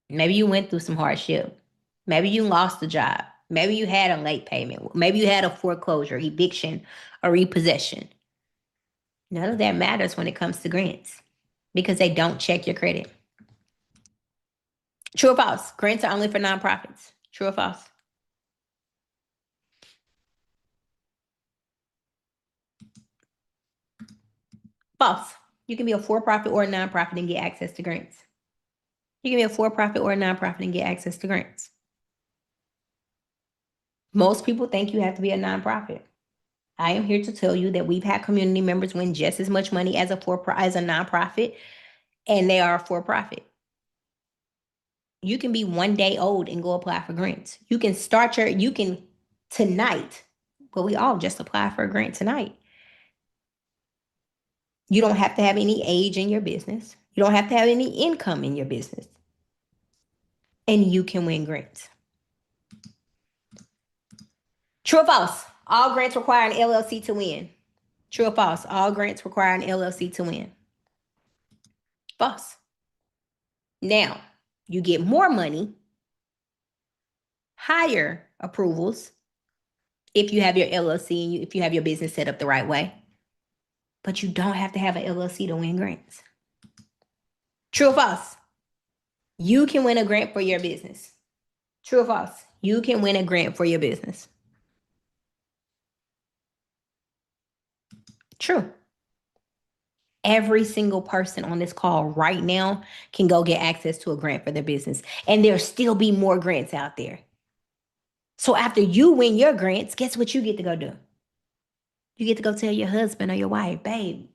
Maybe you went through some hardship. Maybe you lost a job. Maybe you had a late payment. Maybe you had a foreclosure, eviction, or repossession. None of that matters when it comes to grants because they don't check your credit. True or false? Grants are only for nonprofits. True or false? False. You can be a for profit or a nonprofit and get access to grants. You can be a for profit or a nonprofit and get access to grants. Most people think you have to be a nonprofit. I am here to tell you that we've had community members win just as much money as as a nonprofit, and they are for profit. You can be 1 day old and go apply for grants. You can tonight, but we all just apply for a grant tonight. You don't have to have any age in your business. You don't have to have any income in your business. And you can win grants. True or false? All grants require an LLC to win. True or false? All grants require an LLC to win. False. Now, you get more money, higher approvals if you have your LLC and if you have your business set up the right way. But you don't have to have an LLC to win grants. True or false? You can win a grant for your business. True or false? You can win a grant for your business. True. Every single person on this call right now can go get access to a grant for their business. And there'll still be more grants out there. So after you win your grants, guess what you get to go do? You get to go tell your husband or your wife, babe,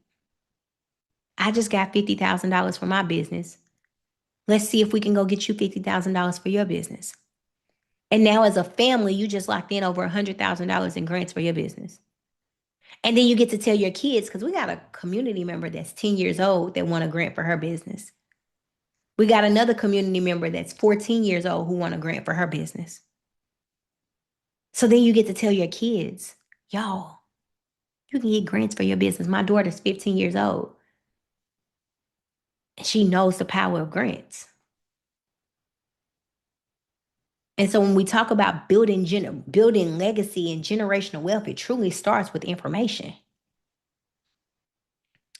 I just got $50,000 for my business. Let's see if we can go get you $50,000 for your business. And now, as a family, you just locked in over $100,000 in grants for your business. And then you get to tell your kids, because we got a community member that's 10 years old that won a grant for her business. We got another community member that's 14 years old who won a grant for her business. So then you get to tell your kids, y'all, you can get grants for your business. My daughter's 15 years old. And she knows the power of grants. And so when we talk about building legacy and generational wealth, it truly starts with information.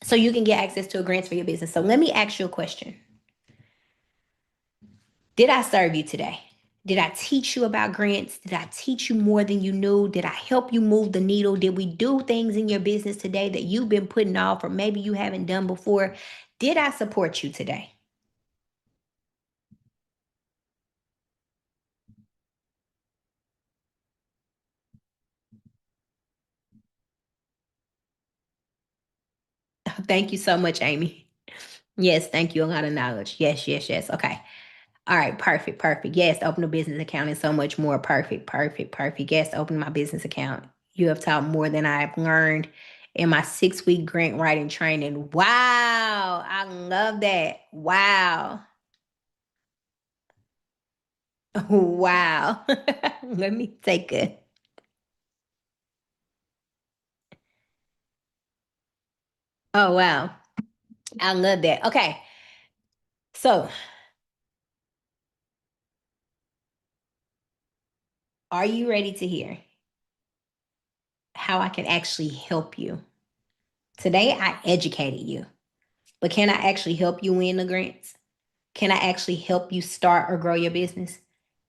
So you can get access to a grants for your business. So let me ask you a question. Did I serve you today? Did I teach you about grants? Did I teach you more than you knew? Did I help you move the needle? Did we do things in your business today that you've been putting off or maybe you haven't done before? Did I support you today? Thank you so much, Amy. Yes, thank you. A lot of knowledge. Yes, yes, yes. Okay. All right, perfect, perfect. Yes, open a business account and so much more. Perfect, perfect, perfect. Yes, open my business account. You have taught more than I've learned in my 6 week grant writing training. Wow, I love that. Wow, wow. Let me take a. Oh, wow. I love that. Okay, so are you ready to hear how I can actually help you? Today, I educated you. But can I actually help you win the grants? Can I actually help you start or grow your business?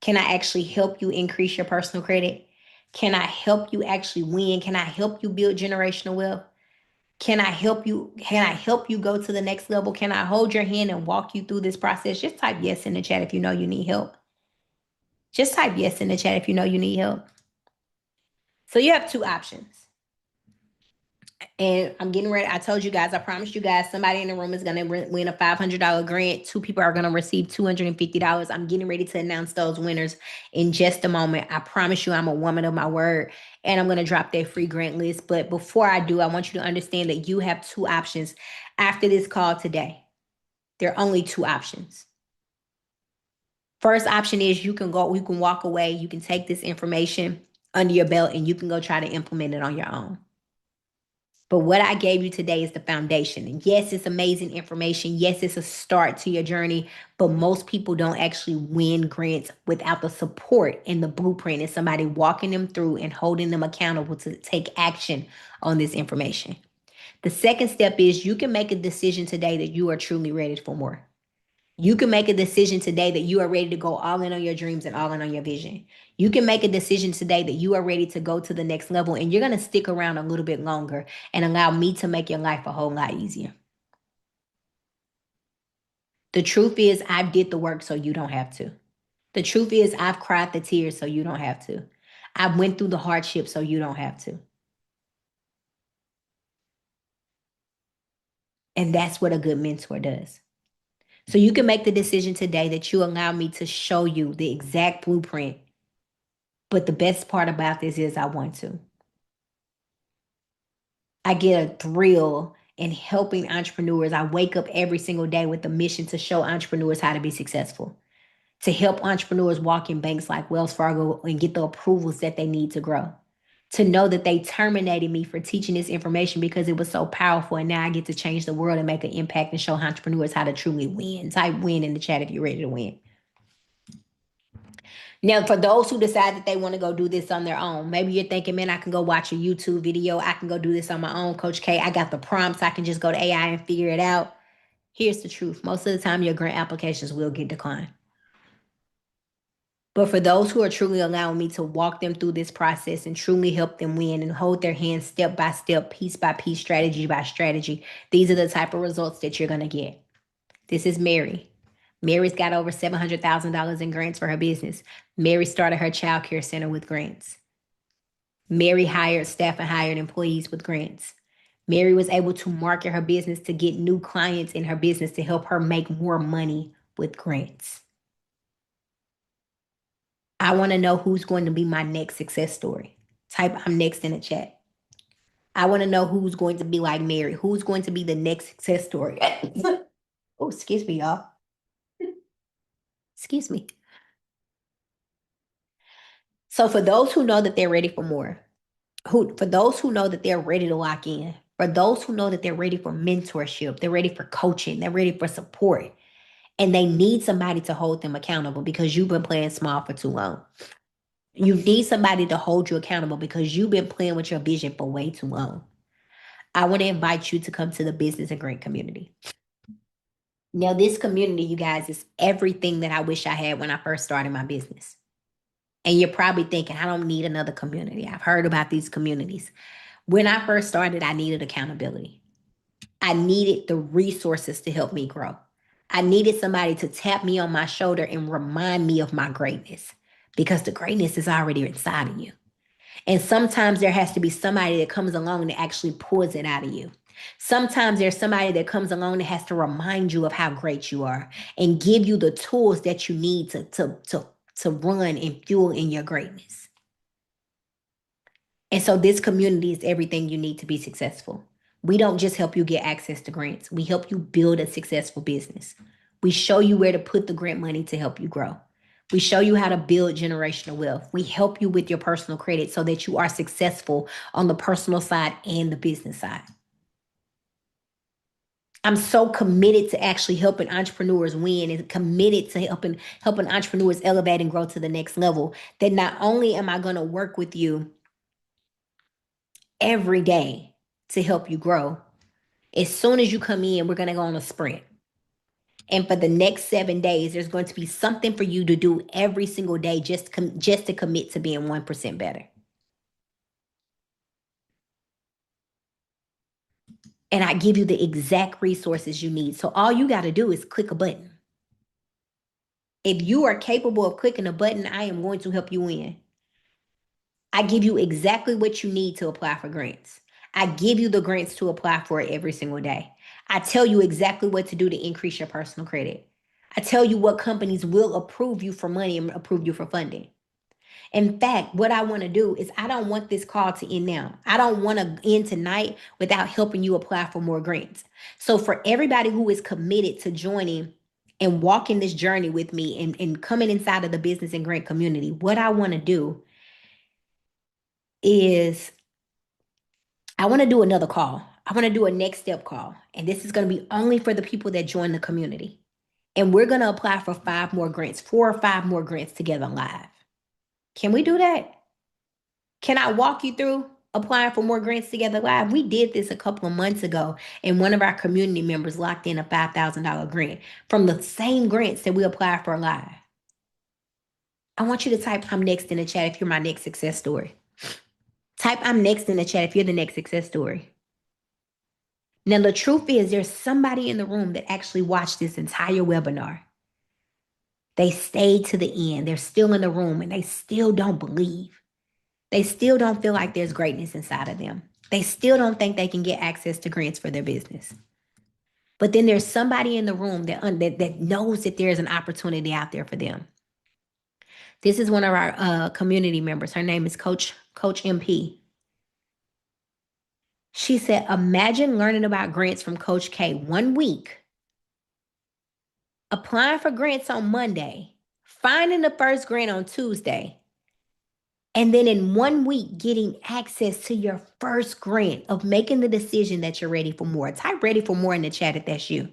Can I actually help you increase your personal credit? Can I help you actually win? Can I help you build generational wealth? Can I help you? Can I help you go to the next level? Can I hold your hand and walk you through this process? Just type yes in the chat if you know you need help. Just type yes in the chat if you know you need help. So you have two options. And I'm getting ready. I told you guys, I promised you guys, somebody in the room is going to win a $500 grant. Two people are going to receive $250. I'm getting ready to announce those winners in just a moment. I promise you, I'm a woman of my word, and I'm going to drop that free grant list. But before I do, I want you to understand that you have two options after this call today. There are only two options. First option is you can walk away, you can take this information under your belt, and you can go try to implement it on your own. But what I gave you today is the foundation. And yes, it's amazing information. Yes, it's a start to your journey. But most people don't actually win grants without the support and the blueprint and somebody walking them through and holding them accountable to take action on this information. The second step is you can make a decision today that you are truly ready for more. You can make a decision today that you are ready to go all in on your dreams and all in on your vision. You can make a decision today that you are ready to go to the next level, and you're going to stick around a little bit longer and allow me to make your life a whole lot easier. The truth is, I did the work so you don't have to. The truth is, I've cried the tears so you don't have to. I went through the hardship so you don't have to. And that's what a good mentor does. So you can make the decision today that you allow me to show you the exact blueprint. But the best part about this is I want to. I get a thrill in helping entrepreneurs. I wake up every single day with the mission to show entrepreneurs how to be successful, to help entrepreneurs walk in banks like Wells Fargo and get the approvals that they need to grow. To know that they terminated me for teaching this information because it was so powerful, and now I get to change the world and make an impact and show entrepreneurs how to truly win. Type win in the chat if you're ready to win. Now, for those who decide that they want to go do this on their own, maybe you're thinking, man, I can go watch a YouTube video. I can go do this on my own. Coach K, I got the prompts. I can just go to AI and figure it out. Here's the truth. Most of the time, your grant applications will get declined. But for those who are truly allowing me to walk them through this process and truly help them win and hold their hands step by step, piece by piece, strategy by strategy, these are the type of results that you're going to get. This is Mary. Mary's got over $700,000 in grants for her business. Mary started her child care center with grants. Mary hired staff and hired employees with grants. Mary was able to market her business to get new clients in her business to help her make more money with grants. I want to know who's going to be my next success story. Type I'm next in the chat. I want to know who's going to be like Mary. Who's going to be the next success story? Oh, excuse me, y'all. Excuse me. So for those who know that they're ready for more, for those who know that they're ready to lock in, for those who know that they're ready for mentorship, they're ready for coaching, they're ready for support, and they need somebody to hold them accountable because you've been playing small for too long. You need somebody to hold you accountable because you've been playing with your vision for way too long. I want to invite you to come to the Business and Grant community. Now, this community, you guys, is everything that I wish I had when I first started my business. And you're probably thinking, I don't need another community. I've heard about these communities. When I first started, I needed accountability. I needed the resources to help me grow. I needed somebody to tap me on my shoulder and remind me of my greatness because the greatness is already inside of you. And sometimes there has to be somebody that comes along that actually pulls it out of you. Sometimes there's somebody that comes along that has to remind you of how great you are and give you the tools that you need to run and fuel in your greatness. And so this community is everything you need to be successful. We don't just help you get access to grants. We help you build a successful business. We show you where to put the grant money to help you grow. We show you how to build generational wealth. We help you with your personal credit so that you are successful on the personal side and the business side. I'm so committed to actually helping entrepreneurs win and committed to helping entrepreneurs elevate and grow to the next level that not only am I going to work with you every day to help you grow, As soon as you come in, we're going to go on a sprint. And for the next 7 days, there's going to be something for you to do every single day just to commit to being 1% better. And I give you the exact resources you need. So all you got to do is click a button. If you are capable of clicking a button, I am going to help you in. I give you exactly what you need to apply for grants. I give you the grants to apply for it every single day. I tell you exactly what to do to increase your personal credit. I tell you what companies will approve you for money and approve you for funding. In fact, what I want to do is I don't want this call to end now. I don't want to end tonight without helping you apply for more grants. So for everybody who is committed to joining and walking this journey with me and coming inside of the business and grant community, what I want to do is I want to do another call. I want to do a next step call. And this is going to be only for the people that join the community. And we're going to apply for 5 more grants, 4 or 5 more grants together live. Can we do that? Can I walk you through applying for more grants together live? We did this a couple of months ago, and one of our community members locked in a $5,000 grant from the same grants that we applied for live. I want you to type I'm next in the chat if you're my next success story. Type I'm next in the chat if you're the next success story. Now, the truth is, there's somebody in the room that actually watched this entire webinar. They stayed to the end. They're still in the room and they still don't believe. They still don't feel like there's greatness inside of them. They still don't think they can get access to grants for their business. But then there's somebody in the room that knows that there's an opportunity out there for them. This is one of our community members. Her name is Coach MP. She said, imagine learning about grants from Coach K 1 week, applying for grants on Monday, finding the first grant on Tuesday, and then in 1 week getting access to your first grant of making the decision that you're ready for more. Type ready for more in the chat if that's you.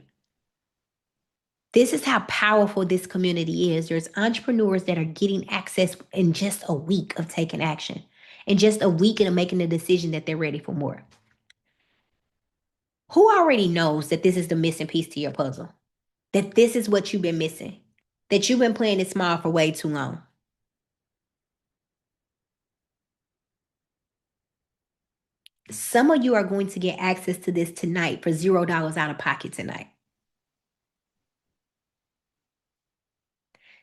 This is how powerful this community is. There's entrepreneurs that are getting access in just a week of taking action, in just a week of making the decision that they're ready for more. Who already knows that this is the missing piece to your puzzle? That this is what you've been missing? That you've been playing it small for way too long? Some of you are going to get access to this tonight for $0 out of pocket tonight.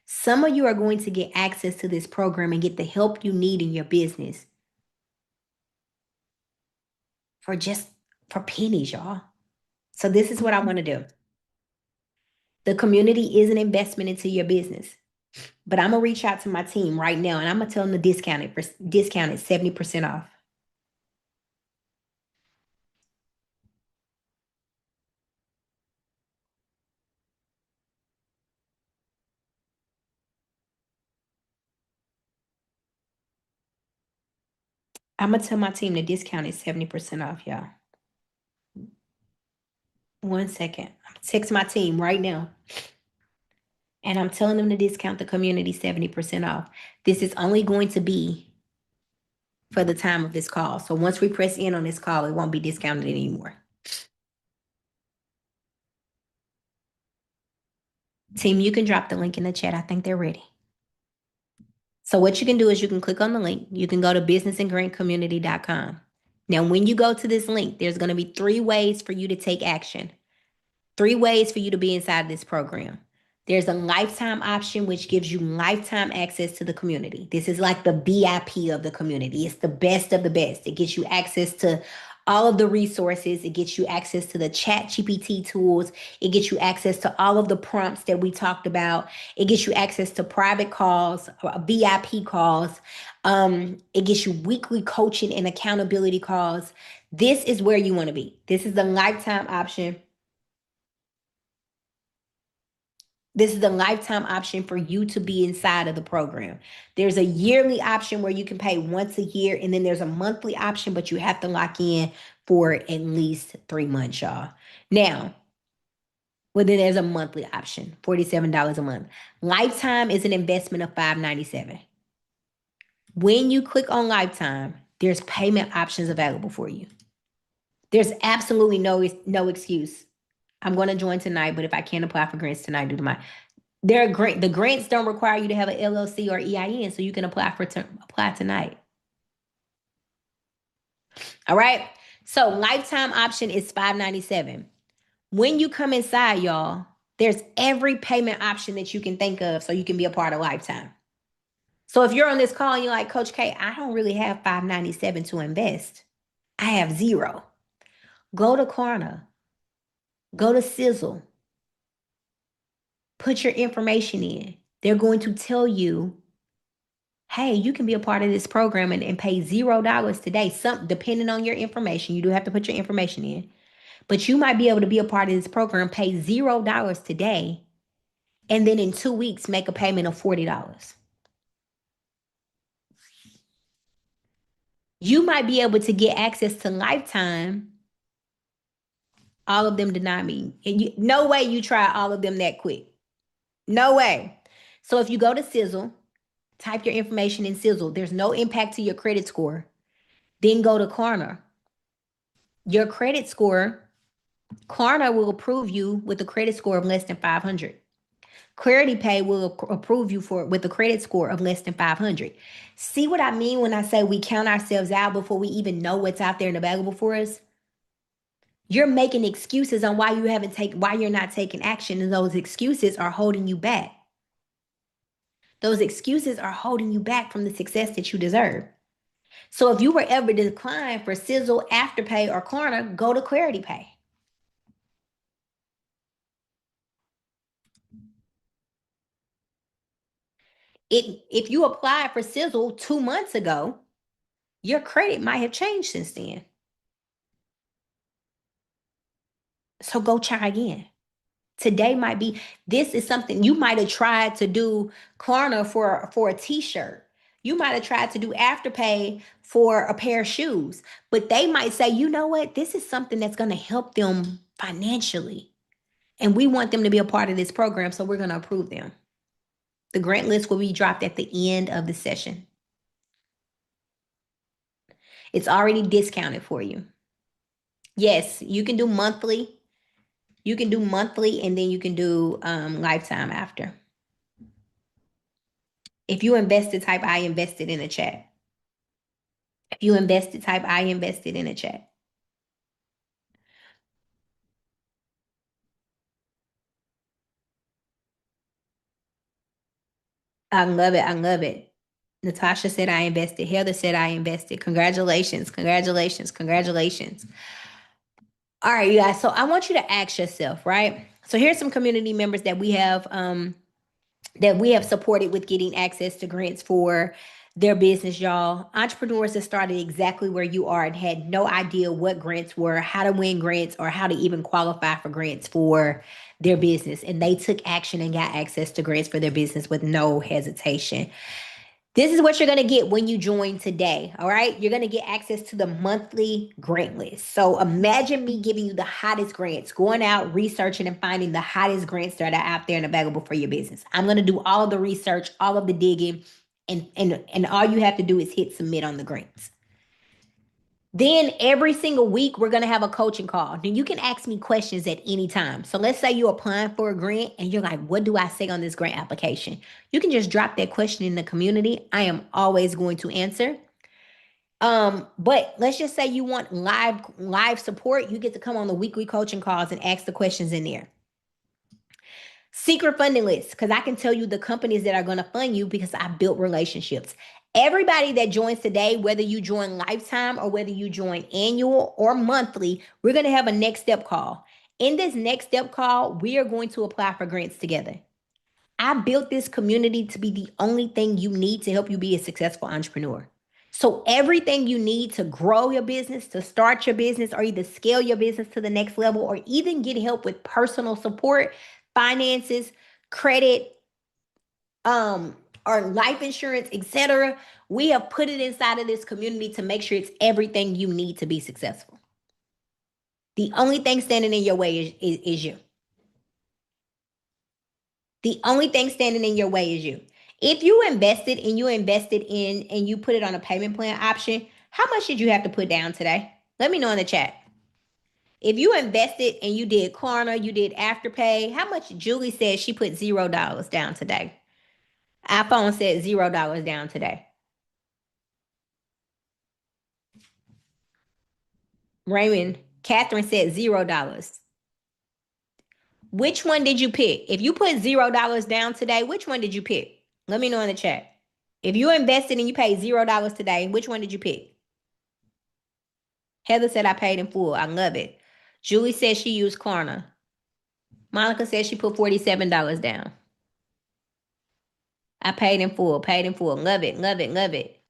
Some of you are going to get access to this program and get the help you need in your business for pennies, y'all. So this is what I want to do. The community is an investment into your business. But I'm going to reach out to my team right now and I'm going to tell them to discount it 70% off. I'm going to tell my team to discount it 70% off, y'all. 1 second. I'm texting my team right now. And I'm telling them to discount the community 70% off. This is only going to be for the time of this call. So once we press in on this call, it won't be discounted anymore. Team, you can drop the link in the chat. I think they're ready. So what you can do is you can click on the link. You can go to businessandgrantcommunity.com. Now, when you go to this link, there's going to be 3 ways for you to take action. 3 ways for you to be inside this program. There's a lifetime option, which gives you lifetime access to the community. This is like the VIP of the community. It's the best of the best. It gets you access to all of the resources. It gets you access to the chat GPT tools. It gets you access to all of the prompts that we talked about. It gets you access to private calls, VIP calls. It gets you weekly coaching and accountability calls. This is where you want to be. This is the lifetime option. This is the lifetime option for you to be inside of the program. There's a yearly option where you can pay once a year, and then there's a monthly option, but you have to lock in for at least 3 months, y'all. Now, well, then there's a monthly option, $47 a month. Lifetime is an investment of $597. When you click on Lifetime, there's payment options available for you. There's absolutely no excuse. I'm going to join tonight, but if I can't apply for grants tonight due to my they're great. The grants don't require you to have an LLC or EIN, so you can apply tonight. All right. So lifetime option is $597. When you come inside, y'all, there's every payment option that you can think of, so you can be a part of lifetime. So if you're on this call and you're like, Coach K, I don't really have $597 to invest. I have zero. Go to Klarna. Go to Sizzle. Put your information in. They're going to tell you, hey, you can be a part of this program and pay $0 today. Some depending on your information, you do have to put your information in. But you might be able to be a part of this program, pay $0 today, and then in 2 weeks make a payment of $40. You might be able to get access to lifetime. All of them deny me. And no way you try all of them that quick. No way. So if you go to Sizzle, type your information in Sizzle. There's no impact to your credit score. Then go to Klarna. Your credit score, Klarna will approve you with a credit score of less than 500. Clarity Pay will approve you with a credit score of less than 500. See what I mean when I say we count ourselves out before we even know what's out there and available for us? You're making excuses on why you're not taking action, and those excuses are holding you back. Those excuses are holding you back from the success that you deserve. So if you were ever declined for Sizzle, Afterpay, or Klarna, go to Clarity Pay. If you applied for Sizzle 2 months ago, your credit might have changed since then. So go try again. Today might be, this is something you might have tried to do Klarna for a t-shirt. You might have tried to do Afterpay for a pair of shoes, but they might say, you know what, this is something that's going to help them financially. And we want them to be a part of this program, so we're going to approve them. The grant list will be dropped at the end of the session. It's already discounted for you. Yes, you can do monthly. You can do monthly, and then you can do lifetime after. If you invested, type I invested in the chat. If you invested, type I invested in the chat. I love it. I love it. Natasha said I invested. Heather said I invested. Congratulations. Congratulations. Congratulations. All right, you guys. So I want you to ask yourself, right? So here's some community members that we have supported with getting access to grants for their business, y'all. Entrepreneurs that started exactly where you are and had no idea what grants were, how to win grants, or how to even qualify for grants for their business. And they took action and got access to grants for their business with no hesitation. This is what you're going to get when you join today. All right. You're going to get access to the monthly grant list. So imagine me giving you the hottest grants, going out, researching, and finding the hottest grants that are out there and available for your business. I'm going to do all of the research, all of the digging, and all you have to do is hit submit on the grants. Then every single week, we're going to have a coaching call. Then you can ask me questions at any time. So let's say you're applying for a grant and you're like, what do I say on this grant application? You can just drop that question in the community. I am always going to answer. But let's just say you want live support. You get to come on the weekly coaching calls and ask the questions in there. Secret funding list, because I can tell you the companies that are going to fund you because I built relationships. Everybody that joins today, whether you join lifetime or whether you join annual or monthly, we're going to have a next step call. In this next step call, we are going to apply for grants together. I built this community to be the only thing you need to help you be a successful entrepreneur. So everything you need to grow your business, to start your business, or either scale your business to the next level, or even get help with personal support, finances, credit, or life insurance, etc. We have put it inside of this community to make sure it's everything you need to be successful. The only thing standing in your way is you. The only thing standing in your way is you. If you invested and you put it on a payment plan option, how much did you have to put down today? Let me know in the chat. If you invested and you did Klarna, you did Afterpay, how much Julie said she put $0 down today? iPhone said $0 down today. Raymond, Catherine said $0. Which one did you pick? If you put $0 down today, which one did you pick? Let me know in the chat. If you invested and you paid $0 today, which one did you pick? Heather said I paid in full. I love it. Julie said she used Klarna. Monica said she put $47 down. I paid in full, paid in full. Love it, love it, love it.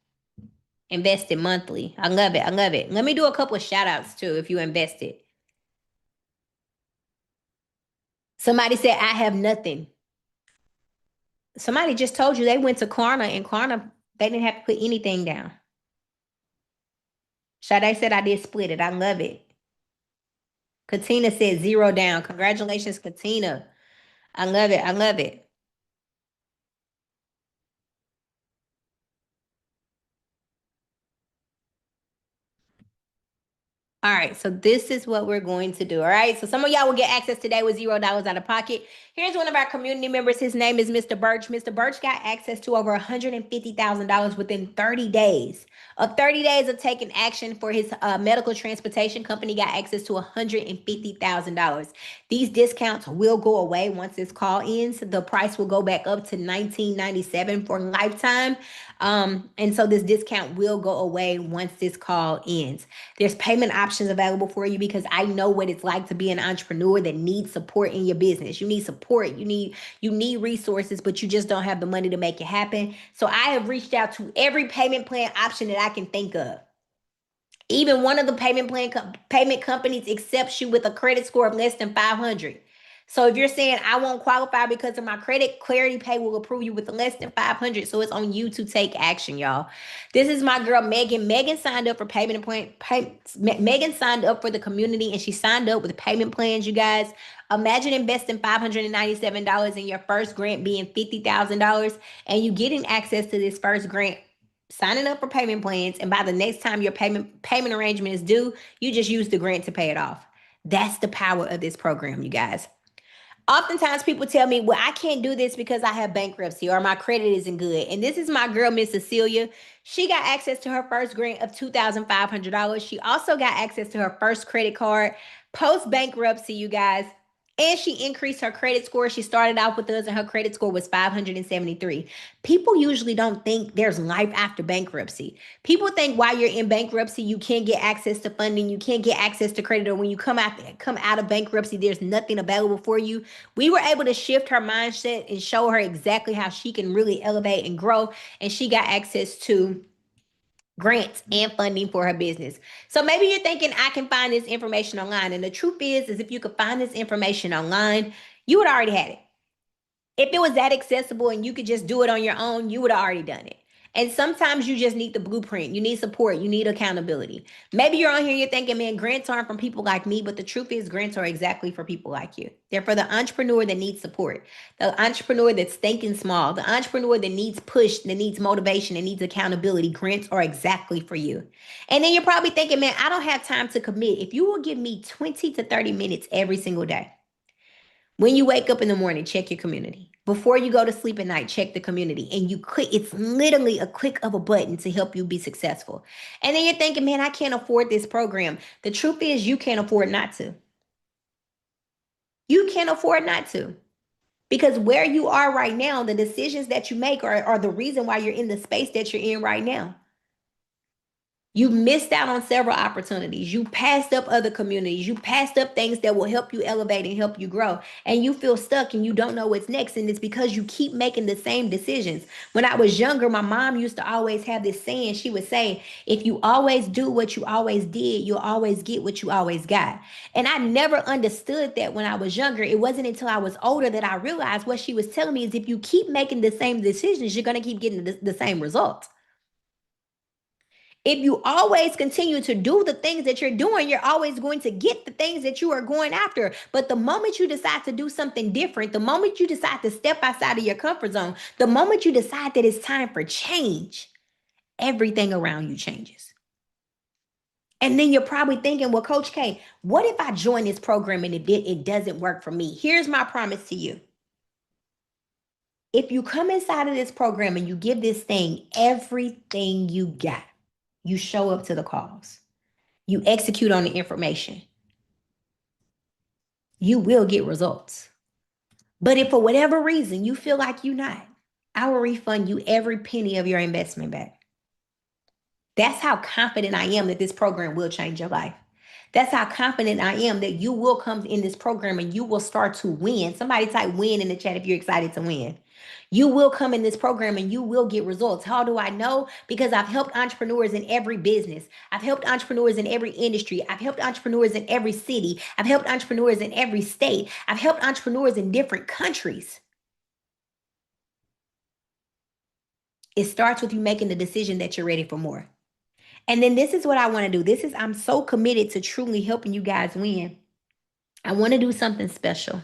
Invested monthly. I love it, I love it. Let me do a couple of shout outs too if you invested. Somebody said, I have nothing. Somebody just told you they went to Klarna and Klarna, they didn't have to put anything down. Sade said I did split it. I love it. Katina said 0 down. Congratulations, Katina. I love it. I love it. All right, so this is what we're going to do. All right, so some of y'all will get access today with $0 out of pocket. Here's one of our community members. His name is Mr. Birch. Mr. Birch got access to over $150,000 within 30 days. Of 30 days of taking action for his medical transportation company, got access to $150,000. These discounts will go away once this call ends. The price will go back up to $19.97 for lifetime. And so this discount will go away once this call ends. There's payment options available for you because I know what it's like to be an entrepreneur that needs support in your business. You need support, you need resources, but you just don't have the money to make it happen. So I have reached out to every payment plan option that I can think of. Even one of the payment companies accepts you with a credit score of less than 500. So if you're saying I won't qualify because of my credit, Clarity Pay will approve you with less than 500. So it's on you to take action, y'all. This is my girl Megan. Megan signed up for Megan signed up for the community and she signed up with payment plans, you guys. Imagine investing $597 in your first grant being $50,000 and you getting access to this first grant, signing up for payment plans, and by the next time your payment arrangement is due, you just use the grant to pay it off. That's the power of this program, you guys. Oftentimes people tell me, well, I can't do this because I have bankruptcy or my credit isn't good. And this is my girl, Miss Cecilia. She got access to her first grant of $2,500. She also got access to her first credit card post bankruptcy, you guys. And she increased her credit score. She started out with us and her credit score was 573. People usually don't think there's life after bankruptcy. People think while you're in bankruptcy, you can't get access to funding, you can't get access to credit, or when you come out of bankruptcy, there's nothing available for you. We were able to shift her mindset and show her exactly how she can really elevate and grow. And she got access to grants and funding for her business. So maybe you're thinking I can find this information online. And the truth is if you could find this information online, you would already had it. If it was that accessible and you could just do it on your own, you would have already done it. And sometimes you just need the blueprint. You need support. You need accountability. Maybe you're on here, you're thinking, man, grants aren't from people like me. But the truth is, grants are exactly for people like you. They're for the entrepreneur that needs support, the entrepreneur that's thinking small, the entrepreneur that needs push, that needs motivation, that needs accountability. Grants are exactly for you. And then you're probably thinking, man, I don't have time to commit. If you will give me 20 to 30 minutes every single day, when you wake up in the morning, check your community. Before you go to sleep at night, check the community. And you click, it's literally a click of a button to help you be successful. And then you're thinking, man, I can't afford this program. The truth is, you can't afford not to. You can't afford not to. Because where you are right now, the decisions that you make are the reason why you're in the space that you're in right now. You missed out on several opportunities. You passed up other communities. You passed up things that will help you elevate and help you grow. And you feel stuck and you don't know what's next. And it's because you keep making the same decisions. When I was younger, my mom used to always have this saying. She would say, if you always do what you always did, you'll always get what you always got. And I never understood that when I was younger. It wasn't until I was older that I realized what she was telling me is if you keep making the same decisions, you're going to keep getting the same results. If you always continue to do the things that you're doing, you're always going to get the things that you are going after. But the moment you decide to do something different, the moment you decide to step outside of your comfort zone, the moment you decide that it's time for change, everything around you changes. And then you're probably thinking, well, Coach K, what if I join this program and it doesn't work for me? Here's my promise to you. If you come inside of this program and you give this thing everything you got, you show up to the calls, you execute on the information, you will get results. But if for whatever reason you feel like you're not, I will refund you every penny of your investment back. That's how confident I am that this program will change your life. That's how confident I am that you will come in this program and you will start to win. Somebody type win in the chat if you're excited to win. You will come in this program and you will get results. How do I know? Because I've helped entrepreneurs in every business. I've helped entrepreneurs in every industry. I've helped entrepreneurs in every city. I've helped entrepreneurs in every state. I've helped entrepreneurs in different countries. It starts with you making the decision that you're ready for more. And then this is what I want to do. I'm so committed to truly helping you guys win. I want to do something special.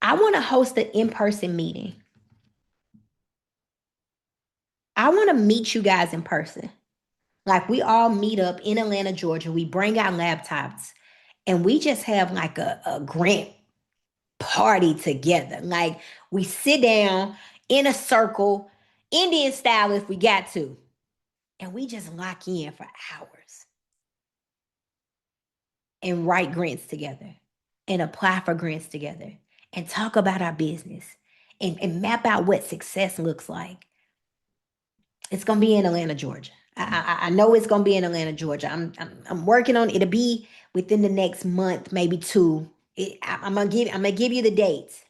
I want to host an in person meeting. I want to meet you guys in person. Like we all meet up in Atlanta, Georgia. We bring our laptops and we just have like a grant party together. Like we sit down in a circle, Indian style if we got to, and we just lock in for hours and write grants together and apply for grants together and talk about our business and map out what success looks like. It's gonna be in Atlanta, Georgia. I know it's gonna be in Atlanta, Georgia. I'm working on it. It'll be within the next month, maybe two. I'm gonna give you the dates.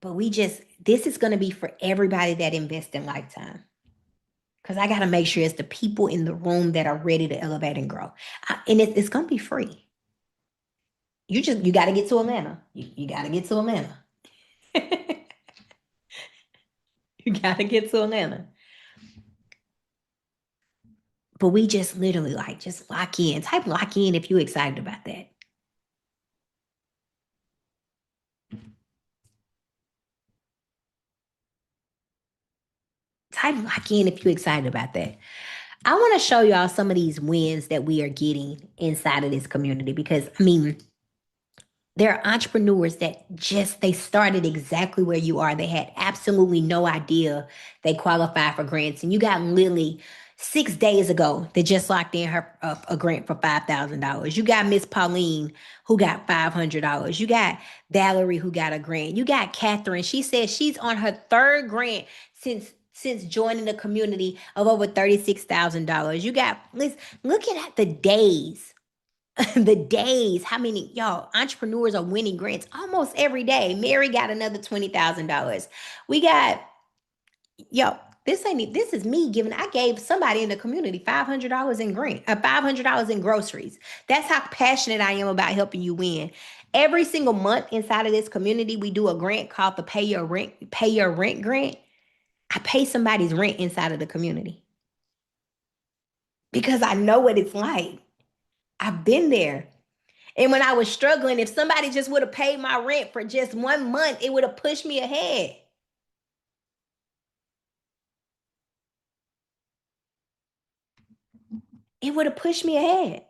But this is gonna be for everybody that invests in Lifetime. Because I gotta make sure it's the people in the room that are ready to elevate and grow. And it's gonna be free. You gotta get to Atlanta. You gotta get to Atlanta. You gotta get to Atlanta. But we just literally like just lock in. Type lock in if you're excited about that. Type lock in if you're excited about that. I want to show y'all some of these wins that we are getting inside of this community because I mean, there are entrepreneurs that they started exactly where you are. They had absolutely no idea they qualified for grants. And you got Lily 6 days ago that just locked in her a grant for $5,000. You got Miss Pauline who got $500. You got Valerie who got a grant. You got Catherine. She says she's on her third grant since joining the community of over $36,000. You got look at the days the days, how many y'all entrepreneurs are winning grants almost every day. Mary got another $20,000. We got yo. This is me giving. I gave somebody in the community $500 in grant, $500 in groceries. That's how passionate I am about helping you win. Every single month inside of this community, we do a grant called the Pay Your Rent grant. I pay somebody's rent inside of the community because I know what it's like. I've been there. And when I was struggling, if somebody just would have paid my rent for just 1 month, it would have pushed me ahead. It would have pushed me ahead.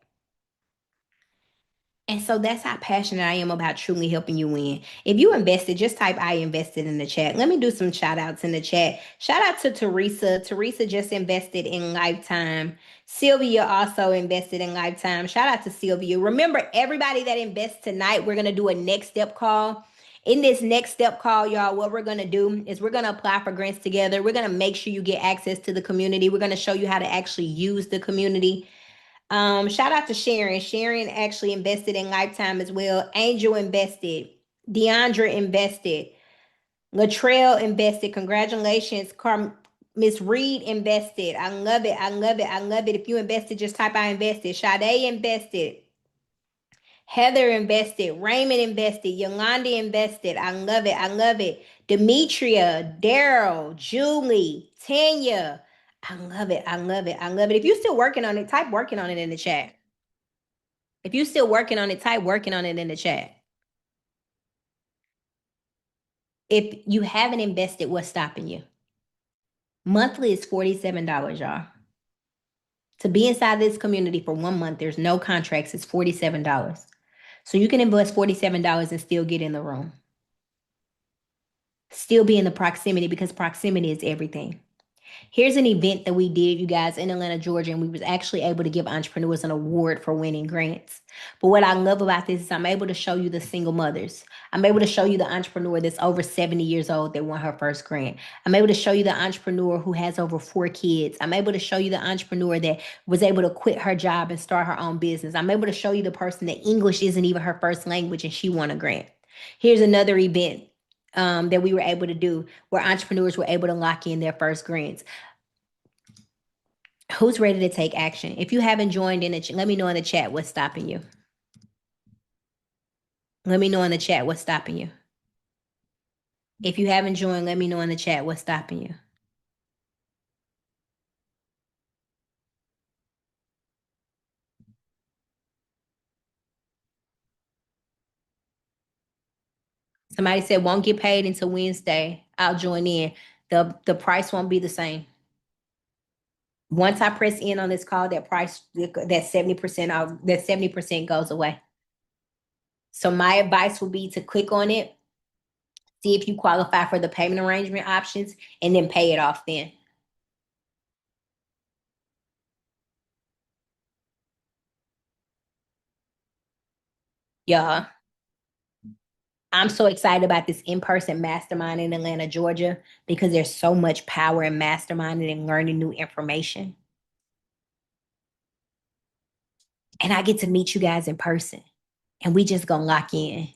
And so that's how passionate I am about truly helping you win. If you invested, just type I invested in the chat. Let me do some shout outs in the chat. Shout out to Teresa. Teresa just invested in Lifetime. Sylvia also invested in Lifetime. Shout out to Sylvia. Remember, everybody that invests tonight, we're going to do a next step call. In this next step call, y'all, what we're going to do is we're going to apply for grants together. We're going to make sure you get access to the community. We're going to show you how to actually use the community. Shout out to Sharon. Sharon actually invested in Lifetime as well. Angel invested. Deandra invested. Latrell invested. Congratulations. Miss Reed invested. I love it. I love it. I love it. If you invested, just type I invested. Sade invested. Heather invested. Raymond invested. Yolanda invested. I love it. I love it. Demetria, Daryl, Julie, Tanya. I love it. I love it. I love it. If you're still working on it, type working on it in the chat. If you're still working on it, type working on it in the chat. If you haven't invested, what's stopping you? Monthly is $47, y'all. To be inside this community for 1 month, there's no contracts, it's $47. So you can invest $47 and still get in the room. Still be in the proximity, because proximity is everything. Here's an event that we did, you guys, in Atlanta, Georgia, and we was actually able to give entrepreneurs an award for winning grants. But what I love about this is I'm able to show you the single mothers. I'm able to show you the entrepreneur that's over 70 years old that won her first grant. I'm able to show you the entrepreneur who has over 4 kids. I'm able to show you the entrepreneur that was able to quit her job and start her own business. I'm able to show you the person that English isn't even her first language and she won a grant. Here's another event that we were able to do where entrepreneurs were able to lock in their first grants. Who's ready to take action? If you haven't joined in it, let me know in the chat what's stopping you. Let me know in the chat what's stopping you. If you haven't joined, let me know in the chat what's stopping you. Somebody said won't get paid until Wednesday. I'll join in. The price won't be the same. Once I press in on this call, that price, that 70% off, that 70% goes away. So my advice will be to click on it, see if you qualify for the payment arrangement options, and then pay it off then. Yeah. I'm so excited about this in-person mastermind in Atlanta, Georgia, because there's so much power in masterminding and learning new information. And I get to meet you guys in person, and we just gonna lock in.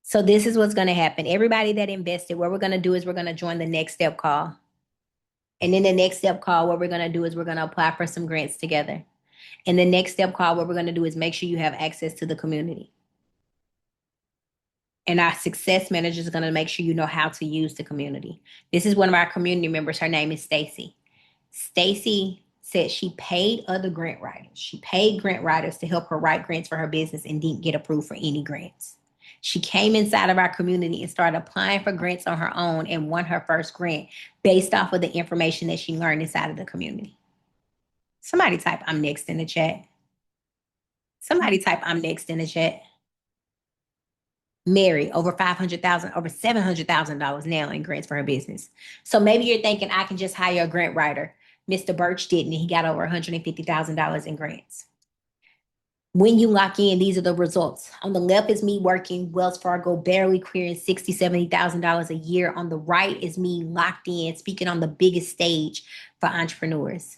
So this is what's gonna happen. Everybody that invested, what we're gonna do is we're gonna join the next step call. And then the next step call, what we're gonna do is we're gonna apply for some grants together. And the next step call, what we're gonna do is make sure you have access to the community. And our success manager is going to make sure you know how to use the community. This is one of our community members. Her name is Stacy. Stacy said she paid other grant writers. She paid grant writers to help her write grants for her business and didn't get approved for any grants. She came inside of our community and started applying for grants on her own and won her first grant based off of the information that she learned inside of the community. Somebody type I'm next in the chat. Somebody type I'm next in the chat. Mary, over 500,000, over $700,000 now in grants for her business. So maybe you're thinking I can just hire a grant writer. Mr. Birch didn't. He got over $150,000 in grants. When you lock in, these are the results. On the left is me working Wells Fargo, barely clearing $60,000, $70,000 a year. On the right is me locked in, speaking on the biggest stage for entrepreneurs.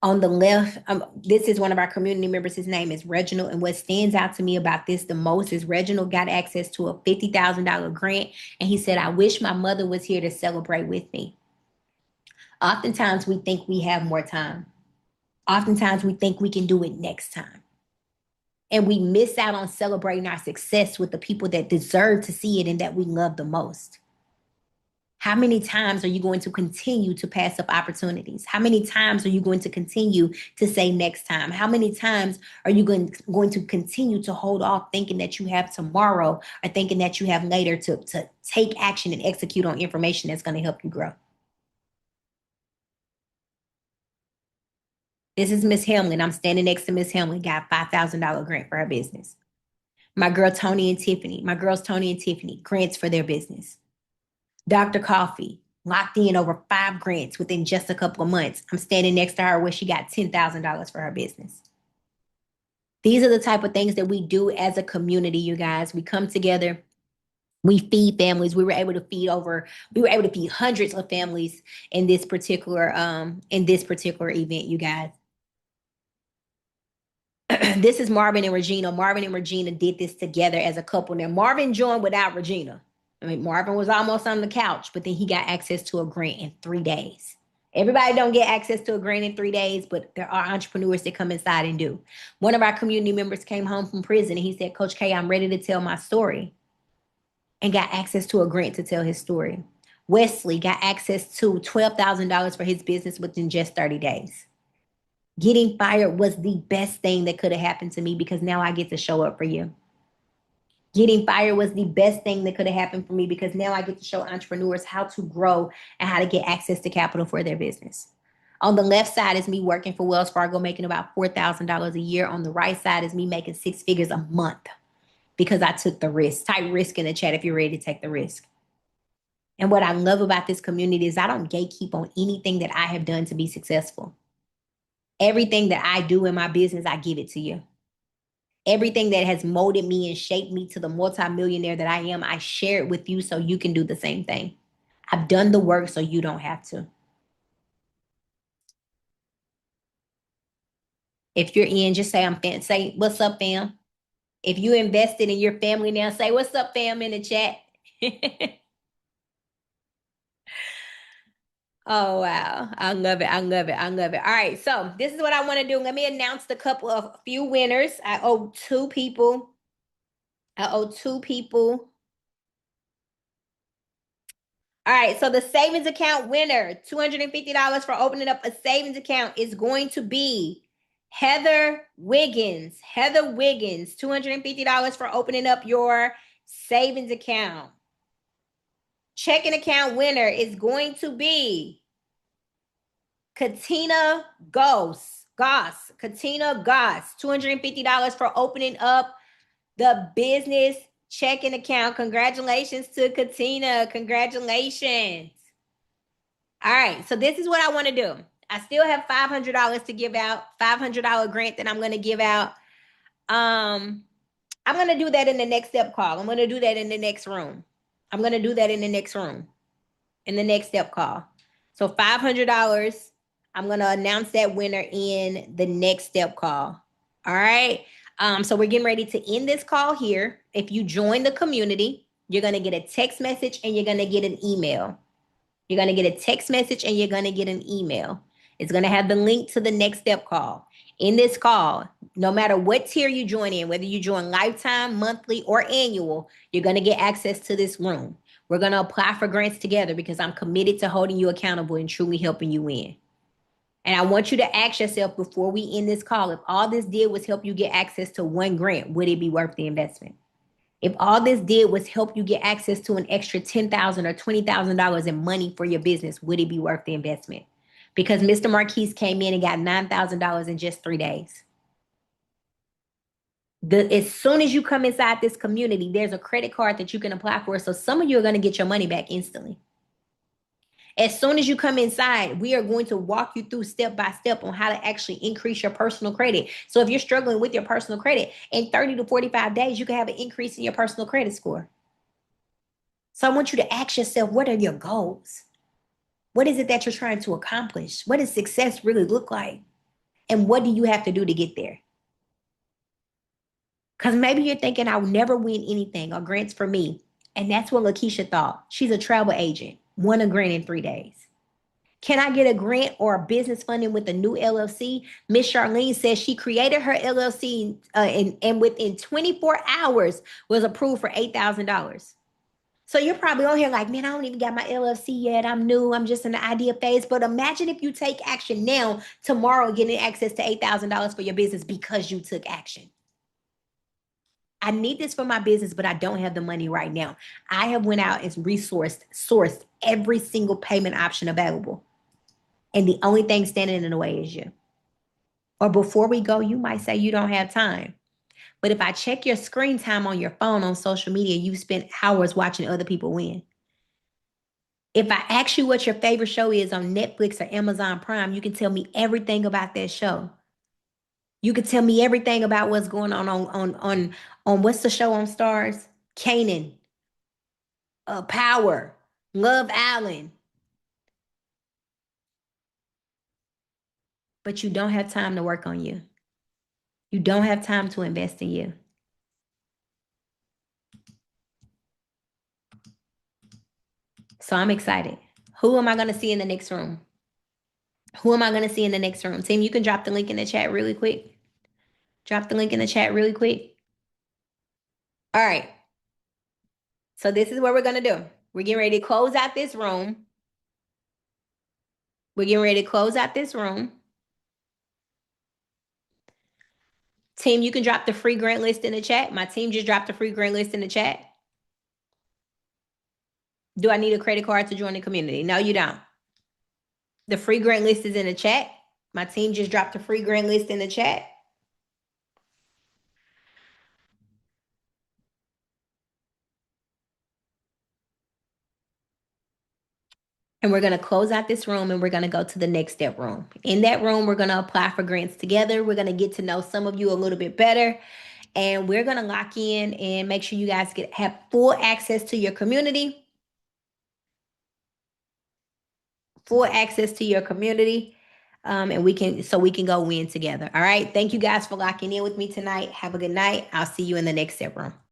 On the left, this is one of our community members. His name is Reginald. And what stands out to me about this the most is Reginald got access to a $50,000 grant. And he said, I wish my mother was here to celebrate with me. Oftentimes, we think we have more time. Oftentimes, we think we can do it next time. And we miss out on celebrating our success with the people that deserve to see it and that we love the most. How many times are you going to continue to pass up opportunities? How many times are you going to continue to say next time? How many times are you going to continue to hold off thinking that you have tomorrow or thinking that you have later to take action and execute on information that's going to help you grow? This is Miss Hamlin. I'm standing next to Miss Hamlin, got a $5,000 grant for her business. My girl Tony and Tiffany, my girls Tony and Tiffany, grants for their business. Dr. Coffee locked in over 5 grants within just a couple of months. I'm standing next to her where she got $10,000 for her business. These are the type of things that we do as a community, you guys. We come together. We feed families. We were able to feed hundreds of families in this particular event, you guys. This is Marvin and Regina. Marvin and Regina did this together as a couple. Now, Marvin joined without Regina. I mean, Marvin was almost on the couch, but then he got access to a grant in 3 days. Everybody don't get access to a grant in 3 days, but there are entrepreneurs that come inside and do. One of our community members came home from prison and he said, Coach K, I'm ready to tell my story, and got access to a grant to tell his story. Wesley got access to $12,000 for his business within just 30 days. Getting fired was the best thing that could have happened to me because now I get to show up for you. Getting fired was the best thing that could have happened for me because now I get to show entrepreneurs how to grow and how to get access to capital for their business. On the left side is me working for Wells Fargo, making about $4,000 a year. On the right side is me making six figures a month because I took the risk. Type risk in the chat if you're ready to take the risk. And what I love about this community is I don't gatekeep on anything that I have done to be successful. Everything that I do in my business, I give it to you. Everything that has molded me and shaped me to the multimillionaire that I am, I share it with you so you can do the same thing. I've done the work so you don't have to. If you're in, just say I'm fan. Say what's up, fam. If you invested in your family now, say what's up, fam, in the chat. Oh wow. I love it. I love it. I love it. All right. So this is what I want to do. Let me announce the couple of few winners. I owe two people. I owe two people. All right. So the savings account winner, $250 for opening up a savings account, is going to be Heather Wiggins. Heather Wiggins, $250 for opening up your savings account. Checking account winner is going to be Katina Goss. Katina Goss, $250 for opening up the business checking account. Congratulations to Katina. Congratulations. All right. So this is what I want to do. I still have $500 to give out, $500 grant that I'm going to give out. I'm going to do that in the next step call. I'm going to do that in the next room. I'm going to do that in the next room, in the next step call. So $500. I'm going to announce that winner in the next step call. All right. So we're getting ready to end this call here. If you join the community, you're going to get a text message and you're going to get an email. You're going to get a text message and you're going to get an email. It's going to have the link to the next step call. In this call, no matter what tier you join in, whether you join lifetime, monthly, or annual, you're going to get access to this room. We're going to apply for grants together because I'm committed to holding you accountable and truly helping you win. And I want you to ask yourself before we end this call, if all this did was help you get access to one grant, would it be worth the investment? If all this did was help you get access to an extra $10,000 or $20,000 in money for your business, would it be worth the investment? Because Mr. Marquise came in and got $9,000 in just 3 days. As soon as you come inside this community, there's a credit card that you can apply for. So some of you are going to get your money back instantly. As soon as you come inside, we are going to walk you through step by step on how to actually increase your personal credit. So if you're struggling with your personal credit, in 30 to 45 days, you can have an increase in your personal credit score. So I want you to ask yourself, what are your goals? What is it that you're trying to accomplish? What does success really look like? And what do you have to do to get there? Because maybe you're thinking, I'll never win anything or grants for me. And that's what Lakeisha thought. She's a travel agent, won a grant in 3 days. Can I get a grant or a business funding with a new LLC? Miss Charlene says she created her LLC and within 24 hours was approved for $8,000. So you're probably on here like, man, I don't even got my LLC yet. I'm new. I'm just in the idea phase. But imagine if you take action now, tomorrow, getting access to $8,000 for your business because you took action. I need this for my business, but I don't have the money right now. I have went out and sourced every single payment option available. And the only thing standing in the way is you. Or before we go, you might say you don't have time. But if I check your screen time on your phone on social media, you've spent hours watching other people win. If I ask you what your favorite show is on Netflix or Amazon Prime, you can tell me everything about that show. You can tell me everything about what's going on what's the show on Stars? Canaan, Power, Love Island. But you don't have time to work on you. You don't have time to invest in you. So I'm excited. Who am I going to see in the next room? Who am I going to see in the next room? Team, you can drop the link in the chat really quick. Drop the link in the chat really quick. All right. So this is what we're going to do. We're getting ready to close out this room. We're getting ready to close out this room. Team, you can drop the free grant list in the chat. My team just dropped the free grant list in the chat. Do I need a credit card to join the community? No, you don't. The free grant list is in the chat. My team just dropped the free grant list in the chat. And we're going to close out this room and we're going to go to the next step room. In that room, we're going to apply for grants together. We're going to get to know some of you a little bit better. And we're going to lock in and make sure you guys have full access to your community. Full access to your community. And we can go win together. All right. Thank you guys for locking in with me tonight. Have a good night. I'll see you in the next step room.